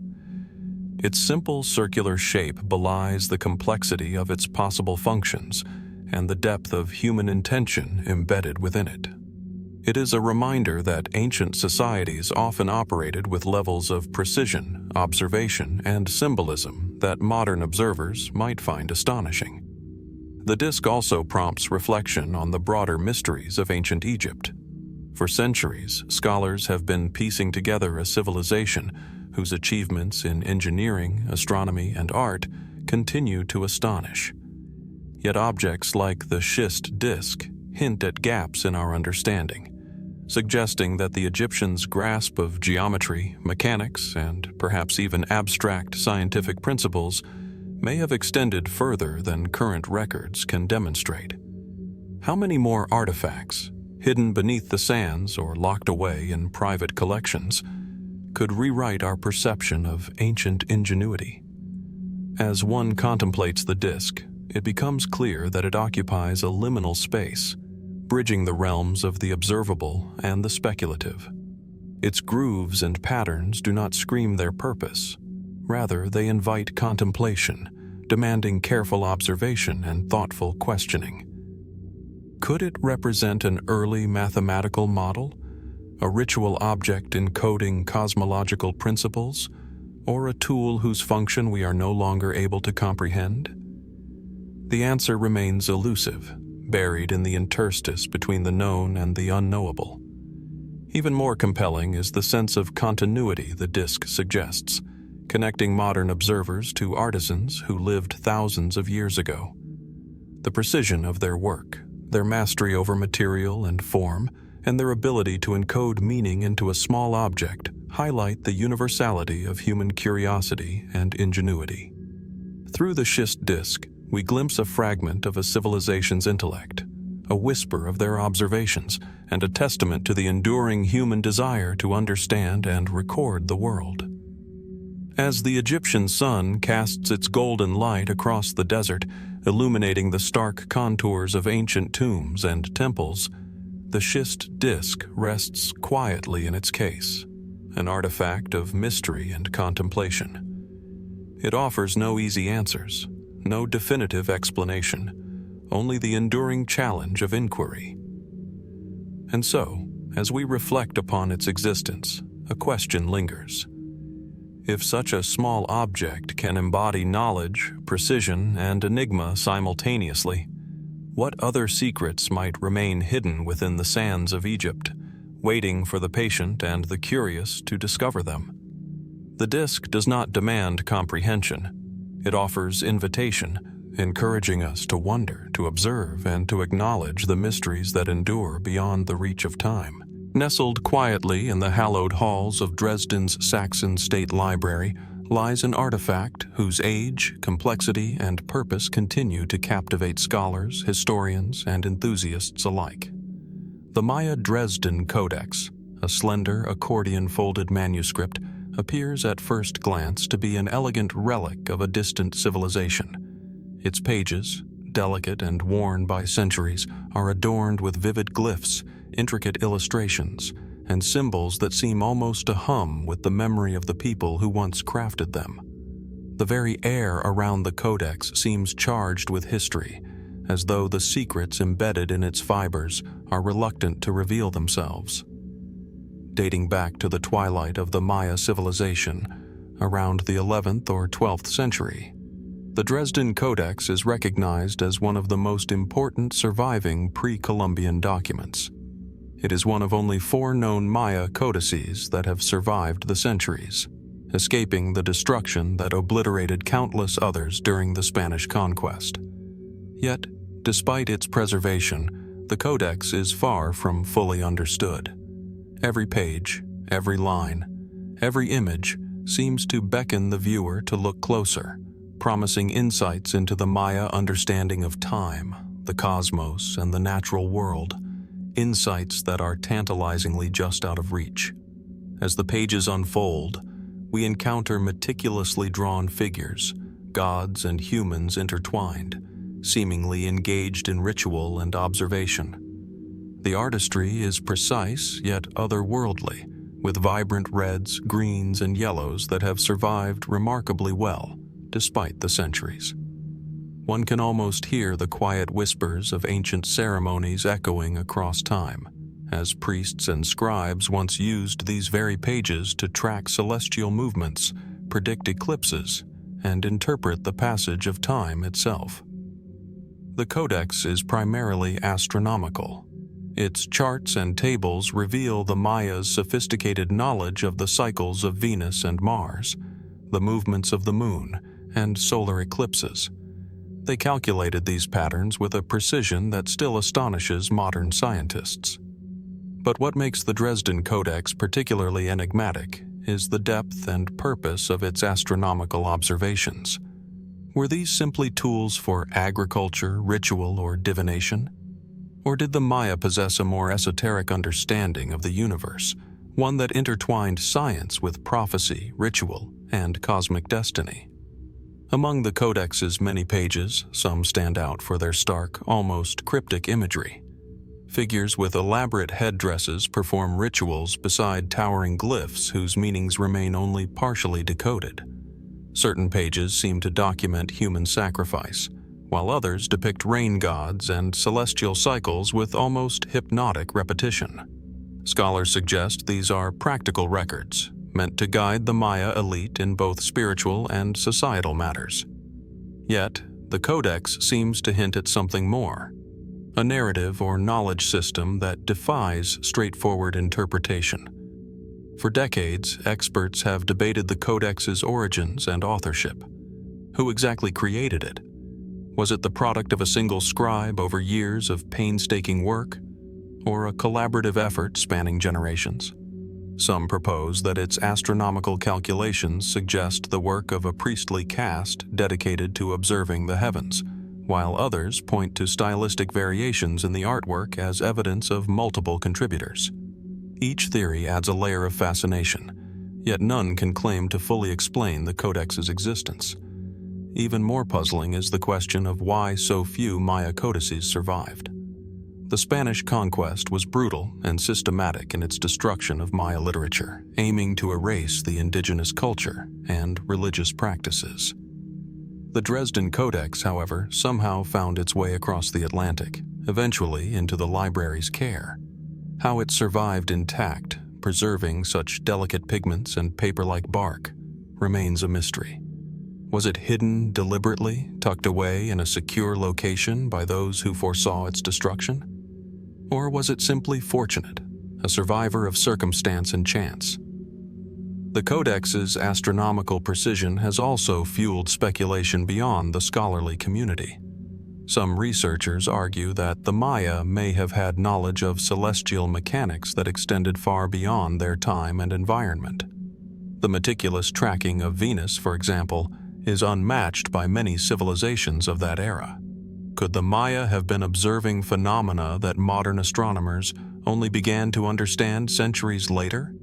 Its simple circular shape belies the complexity of its possible functions and the depth of human intention embedded within it. It is a reminder that ancient societies often operated with levels of precision, observation, and symbolism that modern observers might find astonishing. The disc also prompts reflection on the broader mysteries of ancient Egypt. For centuries, scholars have been piecing together a civilization whose achievements in engineering, astronomy, and art continue to astonish. Yet objects like the schist disc hint at gaps in our understanding, suggesting that the Egyptians' grasp of geometry, mechanics, and perhaps even abstract scientific principles may have extended further than current records can demonstrate. How many more artifacts, hidden beneath the sands or locked away in private collections, could rewrite our perception of ancient ingenuity? As one contemplates the disc, it becomes clear that it occupies a liminal space, bridging the realms of the observable and the speculative. Its grooves and patterns do not scream their purpose. Rather, they invite contemplation, demanding careful observation and thoughtful questioning. Could it represent an early mathematical model, a ritual object encoding cosmological principles, or a tool whose function we are no longer able to comprehend? The answer remains elusive, buried in the interstice between the known and the unknowable. Even more compelling is the sense of continuity the disc suggests, connecting modern observers to artisans who lived thousands of years ago. The precision of their work, their mastery over material and form, and their ability to encode meaning into a small object highlight the universality of human curiosity and ingenuity. Through the schist disk, we glimpse a fragment of a civilization's intellect, a whisper of their observations, and a testament to the enduring human desire to understand and record the world. As the Egyptian sun casts its golden light across the desert, illuminating the stark contours of ancient tombs and temples, the schist disk rests quietly in its case, an artifact of mystery and contemplation. It offers no easy answers, no definitive explanation, only the enduring challenge of inquiry. And so, as we reflect upon its existence, a question lingers. If such a small object can embody knowledge, precision, and enigma simultaneously, what other secrets might remain hidden within the sands of Egypt, waiting for the patient and the curious to discover them? The disk does not demand comprehension. It offers invitation, encouraging us to wonder, to observe, and to acknowledge the mysteries that endure beyond the reach of time. Nestled quietly in the hallowed halls of Dresden's Saxon State Library lies an artifact whose age, complexity, and purpose continue to captivate scholars, historians, and enthusiasts alike. The Maya Dresden Codex, a slender accordion-folded manuscript, appears at first glance to be an elegant relic of a distant civilization. Its pages, delicate and worn by centuries, are adorned with vivid glyphs, intricate illustrations, and symbols that seem almost to hum with the memory of the people who once crafted them. The very air around the codex seems charged with history, as though the secrets embedded in its fibers are reluctant to reveal themselves. Dating back to the twilight of the Maya civilization, around the 11th or 12th century, the Dresden Codex is recognized as one of the most important surviving pre-Columbian documents. It is one of only 4 known Maya codices that have survived the centuries, escaping the destruction that obliterated countless others during the Spanish conquest. Yet, despite its preservation, the Codex is far from fully understood. Every page, every line, every image seems to beckon the viewer to look closer, promising insights into the Maya understanding of time, the cosmos, and the natural world, insights that are tantalizingly just out of reach. As the pages unfold, we encounter meticulously drawn figures, gods and humans intertwined, seemingly engaged in ritual and observation. The artistry is precise yet otherworldly, with vibrant reds, greens, and yellows that have survived remarkably well, despite the centuries. One can almost hear the quiet whispers of ancient ceremonies echoing across time, as priests and scribes once used these very pages to track celestial movements, predict eclipses, and interpret the passage of time itself. The Codex is primarily astronomical. Its charts and tables reveal the Mayas' sophisticated knowledge of the cycles of Venus and Mars, the movements of the moon, and solar eclipses. They calculated these patterns with a precision that still astonishes modern scientists. But what makes the Dresden Codex particularly enigmatic is the depth and purpose of its astronomical observations. Were these simply tools for agriculture, ritual, or divination? Or did the Maya possess a more esoteric understanding of the universe, one that intertwined science with prophecy, ritual, and cosmic destiny? Among the Codex's many pages, some stand out for their stark, almost cryptic imagery. Figures with elaborate headdresses perform rituals beside towering glyphs whose meanings remain only partially decoded. Certain pages seem to document human sacrifice, while others depict rain gods and celestial cycles with almost hypnotic repetition. Scholars suggest these are practical records, meant to guide the Maya elite in both spiritual and societal matters. Yet, the Codex seems to hint at something more, a narrative or knowledge system that defies straightforward interpretation. For decades, experts have debated the Codex's origins and authorship. Who exactly created it? Was it the product of a single scribe over years of painstaking work, or a collaborative effort spanning generations? Some propose that its astronomical calculations suggest the work of a priestly caste dedicated to observing the heavens, while others point to stylistic variations in the artwork as evidence of multiple contributors. Each theory adds a layer of fascination, yet none can claim to fully explain the Codex's existence. Even more puzzling is the question of why so few Maya codices survived. The Spanish conquest was brutal and systematic in its destruction of Maya literature, aiming to erase the indigenous culture and religious practices. The Dresden Codex, however, somehow found its way across the Atlantic, eventually into the library's care. How it survived intact, preserving such delicate pigments and paper-like bark, remains a mystery. Was it hidden deliberately, tucked away in a secure location by those who foresaw its destruction? Or was it simply fortunate, a survivor of circumstance and chance? The Codex's astronomical precision has also fueled speculation beyond the scholarly community. Some researchers argue that the Maya may have had knowledge of celestial mechanics that extended far beyond their time and environment. The meticulous tracking of Venus, for example, is unmatched by many civilizations of that era. Could the Maya have been observing phenomena that modern astronomers only began to understand centuries later?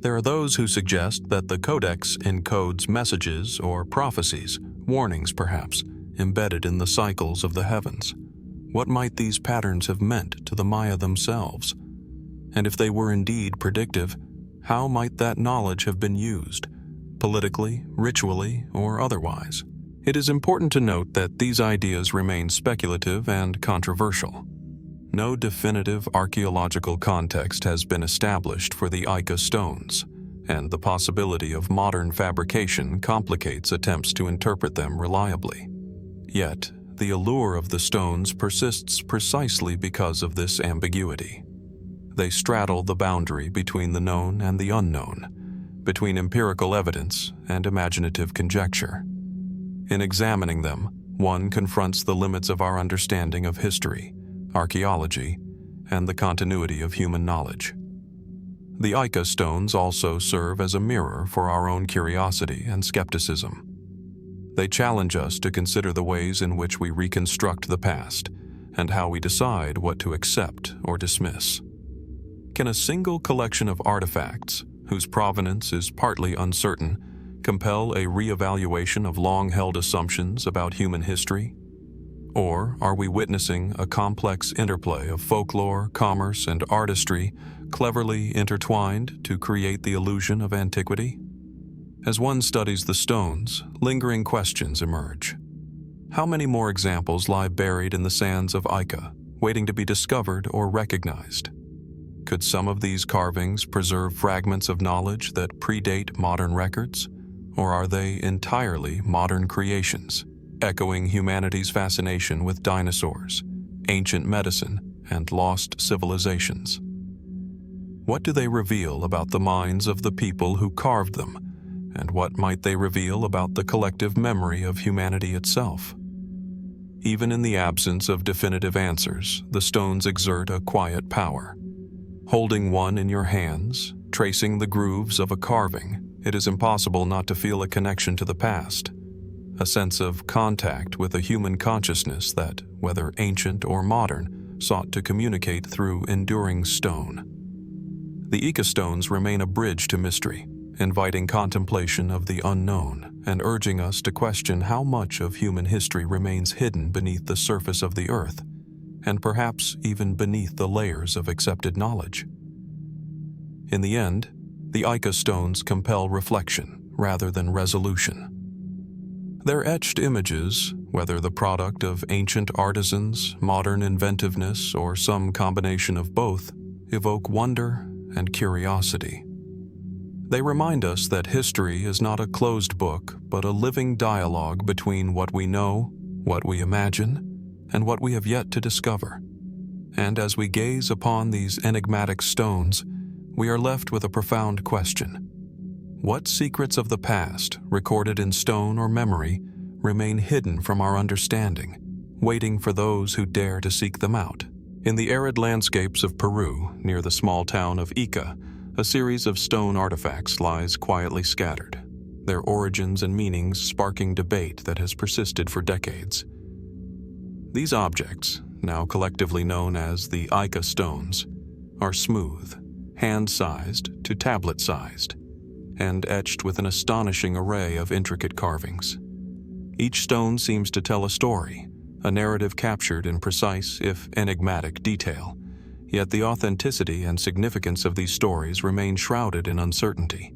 There are those who suggest that the Codex encodes messages or prophecies, warnings perhaps, embedded in the cycles of the heavens. What might these patterns have meant to the Maya themselves? And if they were indeed predictive, how might that knowledge have been used, politically, ritually, or otherwise? It is important to note that these ideas remain speculative and controversial. No definitive archaeological context has been established for the Ica Stones, and the possibility of modern fabrication complicates attempts to interpret them reliably. Yet, the allure of the stones persists precisely because of this ambiguity. They straddle the boundary between the known and the unknown, between empirical evidence and imaginative conjecture. In examining them, one confronts the limits of our understanding of history, archaeology, and the continuity of human knowledge. The Ica Stones also serve as a mirror for our own curiosity and skepticism. They challenge us to consider the ways in which we reconstruct the past and how we decide what to accept or dismiss. Can a single collection of artifacts, whose provenance is partly uncertain, compel a reevaluation of long-held assumptions about human history? Or are we witnessing a complex interplay of folklore, commerce, and artistry cleverly intertwined to create the illusion of antiquity? As one studies the stones, lingering questions emerge. How many more examples lie buried in the sands of Ica, waiting to be discovered or recognized? Could some of these carvings preserve fragments of knowledge that predate modern records? Or are they entirely modern creations, echoing humanity's fascination with dinosaurs, ancient medicine, and lost civilizations? What do they reveal about the minds of the people who carved them, and what might they reveal about the collective memory of humanity itself? Even in the absence of definitive answers, the stones exert a quiet power. Holding one in your hands, tracing the grooves of a carving, it is impossible not to feel a connection to the past, a sense of contact with a human consciousness that, whether ancient or modern, sought to communicate through enduring stone. The Ica Stones remain a bridge to mystery, inviting contemplation of the unknown and urging us to question how much of human history remains hidden beneath the surface of the earth, and perhaps even beneath the layers of accepted knowledge. In the end, the Ica Stones compel reflection rather than resolution. Their etched images, whether the product of ancient artisans, modern inventiveness, or some combination of both, evoke wonder and curiosity. They remind us that history is not a closed book, but a living dialogue between what we know, what we imagine, and what we have yet to discover. And as we gaze upon these enigmatic stones, we are left with a profound question. What secrets of the past, recorded in stone or memory, remain hidden from our understanding, waiting for those who dare to seek them out? In the arid landscapes of Peru, near the small town of Ica, a series of stone artifacts lies quietly scattered, their origins and meanings sparking debate that has persisted for decades. These objects, now collectively known as the Ica Stones, are smooth, hand-sized to tablet-sized, and etched with an astonishing array of intricate carvings. Each stone seems to tell a story, a narrative captured in precise, if enigmatic, detail, yet the authenticity and significance of these stories remain shrouded in uncertainty.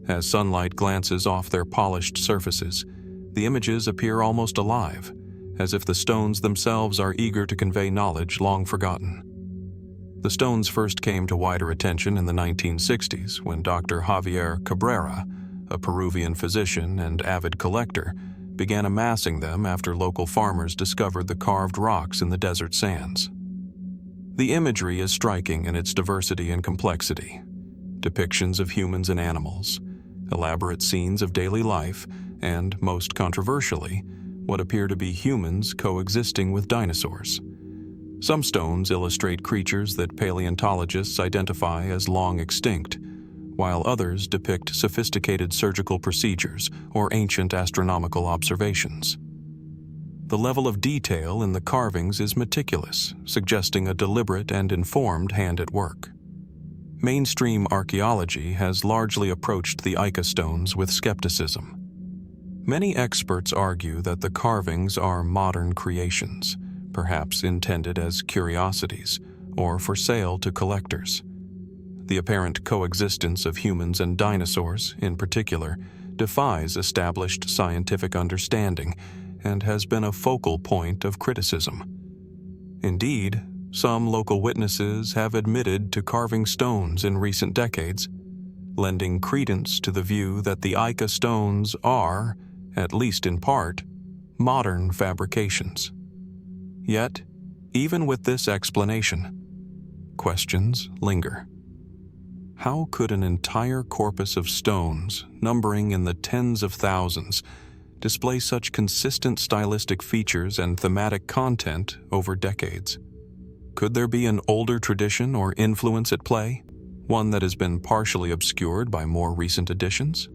As sunlight glances off their polished surfaces, the images appear almost alive, as if the stones themselves are eager to convey knowledge long forgotten. The stones first came to wider attention in the 1960s when Dr. Javier Cabrera, a Peruvian physician and avid collector, began amassing them after local farmers discovered the carved rocks in the desert sands. The imagery is striking in its diversity and complexity. Depictions of humans and animals, elaborate scenes of daily life, and, most controversially, what appear to be humans coexisting with dinosaurs. Some stones illustrate creatures that paleontologists identify as long extinct, while others depict sophisticated surgical procedures or ancient astronomical observations. The level of detail in the carvings is meticulous, suggesting a deliberate and informed hand at work. Mainstream archaeology has largely approached the Ica stones with skepticism. Many experts argue that the carvings are modern creations, perhaps intended as curiosities or for sale to collectors. The apparent coexistence of humans and dinosaurs, in particular, defies established scientific understanding and has been a focal point of criticism. Indeed, some local witnesses have admitted to carving stones in recent decades, lending credence to the view that the Ica stones are, at least in part, modern fabrications. Yet, even with this explanation, questions linger. How could an entire corpus of stones, numbering in the tens of thousands, display such consistent stylistic features and thematic content over decades? Could there be an older tradition or influence at play, one that has been partially obscured by more recent additions?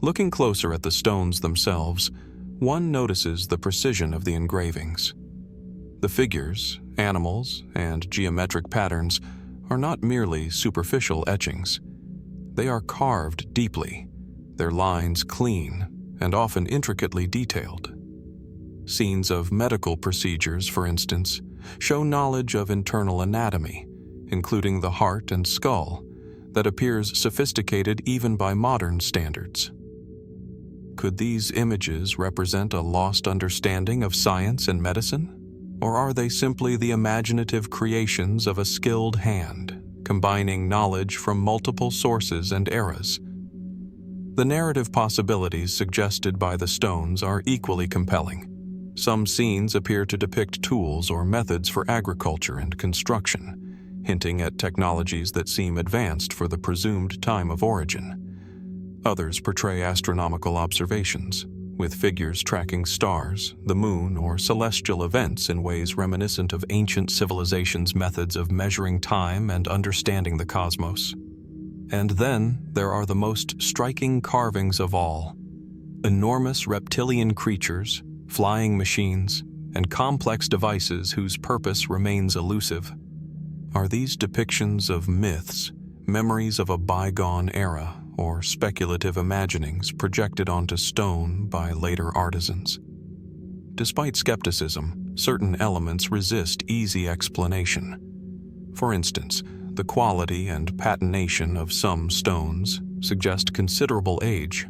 Looking closer at the stones themselves, one notices the precision of the engravings. The figures, animals, and geometric patterns are not merely superficial etchings. They are carved deeply, their lines clean, and often intricately detailed. Scenes of medical procedures, for instance, show knowledge of internal anatomy, including the heart and skull, that appears sophisticated even by modern standards. Could these images represent a lost understanding of science and medicine? Or are they simply the imaginative creations of a skilled hand, combining knowledge from multiple sources and eras? The narrative possibilities suggested by the stones are equally compelling. Some scenes appear to depict tools or methods for agriculture and construction, hinting at technologies that seem advanced for the presumed time of origin. Others portray astronomical observations, with figures tracking stars, the moon, or celestial events in ways reminiscent of ancient civilizations' methods of measuring time and understanding the cosmos. And then there are the most striking carvings of all: enormous reptilian creatures, flying machines, and complex devices whose purpose remains elusive. Are these depictions of myths, memories of a bygone era, or speculative imaginings projected onto stone by later artisans? Despite skepticism, certain elements resist easy explanation. For instance, the quality and patination of some stones suggest considerable age.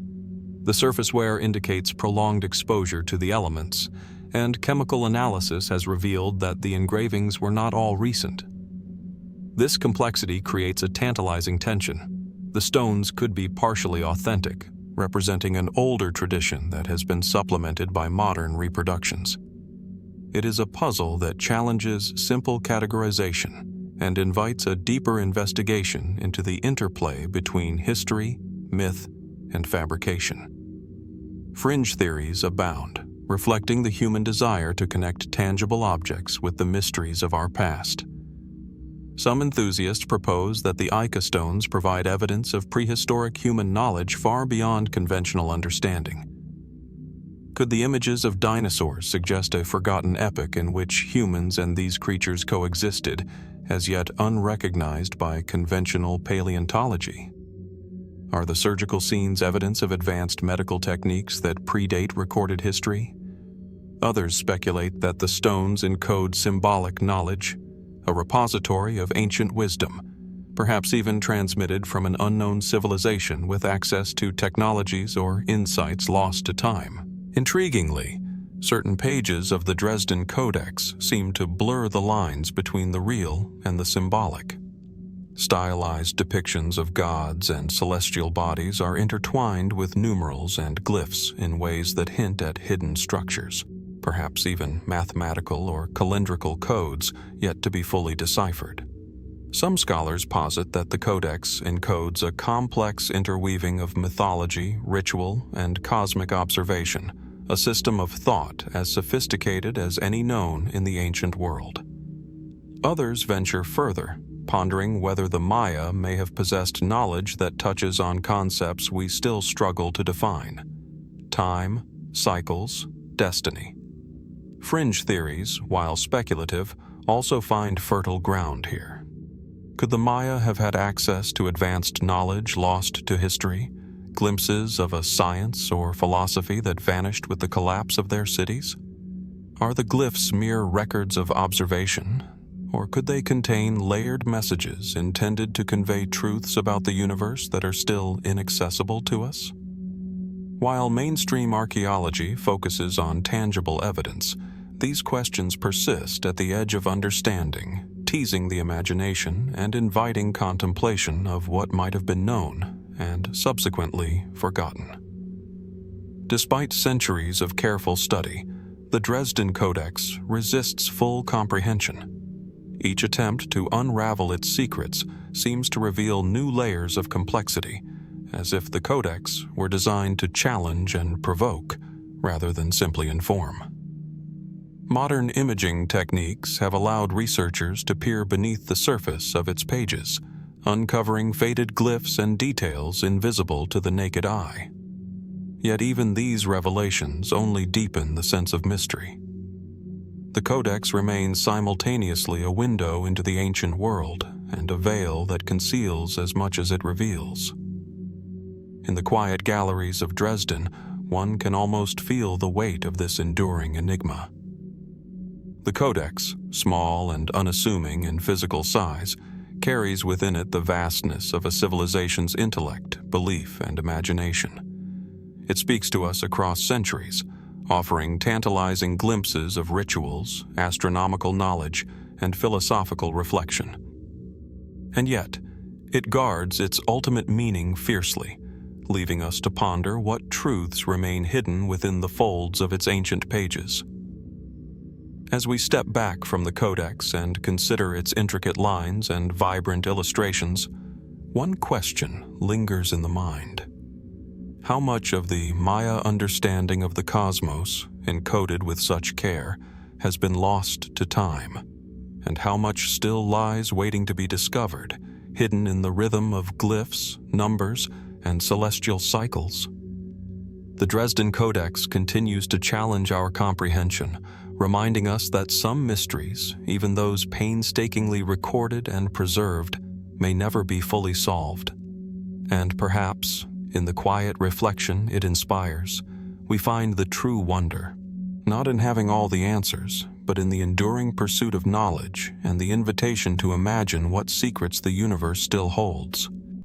The surface wear indicates prolonged exposure to the elements, and chemical analysis has revealed that the engravings were not all recent. This complexity creates a tantalizing tension. The stones could be partially authentic, representing an older tradition that has been supplemented by modern reproductions. It is a puzzle that challenges simple categorization and invites a deeper investigation into the interplay between history, myth, and fabrication. Fringe theories abound, reflecting the human desire to connect tangible objects with the mysteries of our past. Some enthusiasts propose that the Ica Stones provide evidence of prehistoric human knowledge far beyond conventional understanding. Could the images of dinosaurs suggest a forgotten epoch in which humans and these creatures coexisted, as yet unrecognized by conventional paleontology? Are the surgical scenes evidence of advanced medical techniques that predate recorded history? Others speculate that the stones encode symbolic knowledge, a repository of ancient wisdom, perhaps even transmitted from an unknown civilization with access to technologies or insights lost to time. Intriguingly, certain pages of the Dresden Codex seem to blur the lines between the real and the symbolic. Stylized depictions of gods and celestial bodies are intertwined with numerals and glyphs in ways that hint at hidden structures, perhaps even mathematical or calendrical codes yet to be fully deciphered. Some scholars posit that the Codex encodes a complex interweaving of mythology, ritual, and cosmic observation, a system of thought as sophisticated as any known in the ancient world. Others venture further, pondering whether the Maya may have possessed knowledge that touches on concepts we still struggle to define: time, cycles, destiny. Fringe theories, while speculative, also find fertile ground here. Could the Maya have had access to advanced knowledge lost to history, glimpses of a science or philosophy that vanished with the collapse of their cities? Are the glyphs mere records of observation, or could they contain layered messages intended to convey truths about the universe that are still inaccessible to us? While mainstream archaeology focuses on tangible evidence, these questions persist at the edge of understanding, teasing the imagination and inviting contemplation of what might have been known and subsequently forgotten. Despite centuries of careful study, the Dresden Codex resists full comprehension. Each attempt to unravel its secrets seems to reveal new layers of complexity, as if the Codex were designed to challenge and provoke, rather than simply inform. Modern imaging techniques have allowed researchers to peer beneath the surface of its pages, uncovering faded glyphs and details invisible to the naked eye. Yet even these revelations only deepen the sense of mystery. The Codex remains simultaneously a window into the ancient world and a veil that conceals as much as it reveals. In the quiet galleries of Dresden, one can almost feel the weight of this enduring enigma. The Codex, small and unassuming in physical size, carries within it the vastness of a civilization's intellect, belief, and imagination. It speaks to us across centuries, offering tantalizing glimpses of rituals, astronomical knowledge, and philosophical reflection. And yet, it guards its ultimate meaning fiercely, leaving us to ponder what truths remain hidden within the folds of its ancient pages. As we step back from the Codex and consider its intricate lines and vibrant illustrations, one question lingers in the mind. How much of the Maya understanding of the cosmos, encoded with such care, has been lost to time, and how much still lies waiting to be discovered, hidden in the rhythm of glyphs, numbers, and celestial cycles? The Dresden Codex continues to challenge our comprehension, reminding us that some mysteries, even those painstakingly recorded and preserved, may never be fully solved. And perhaps, in the quiet reflection it inspires, we find the true wonder, not in having all the answers, but in the enduring pursuit of knowledge and the invitation to imagine what secrets the universe still holds.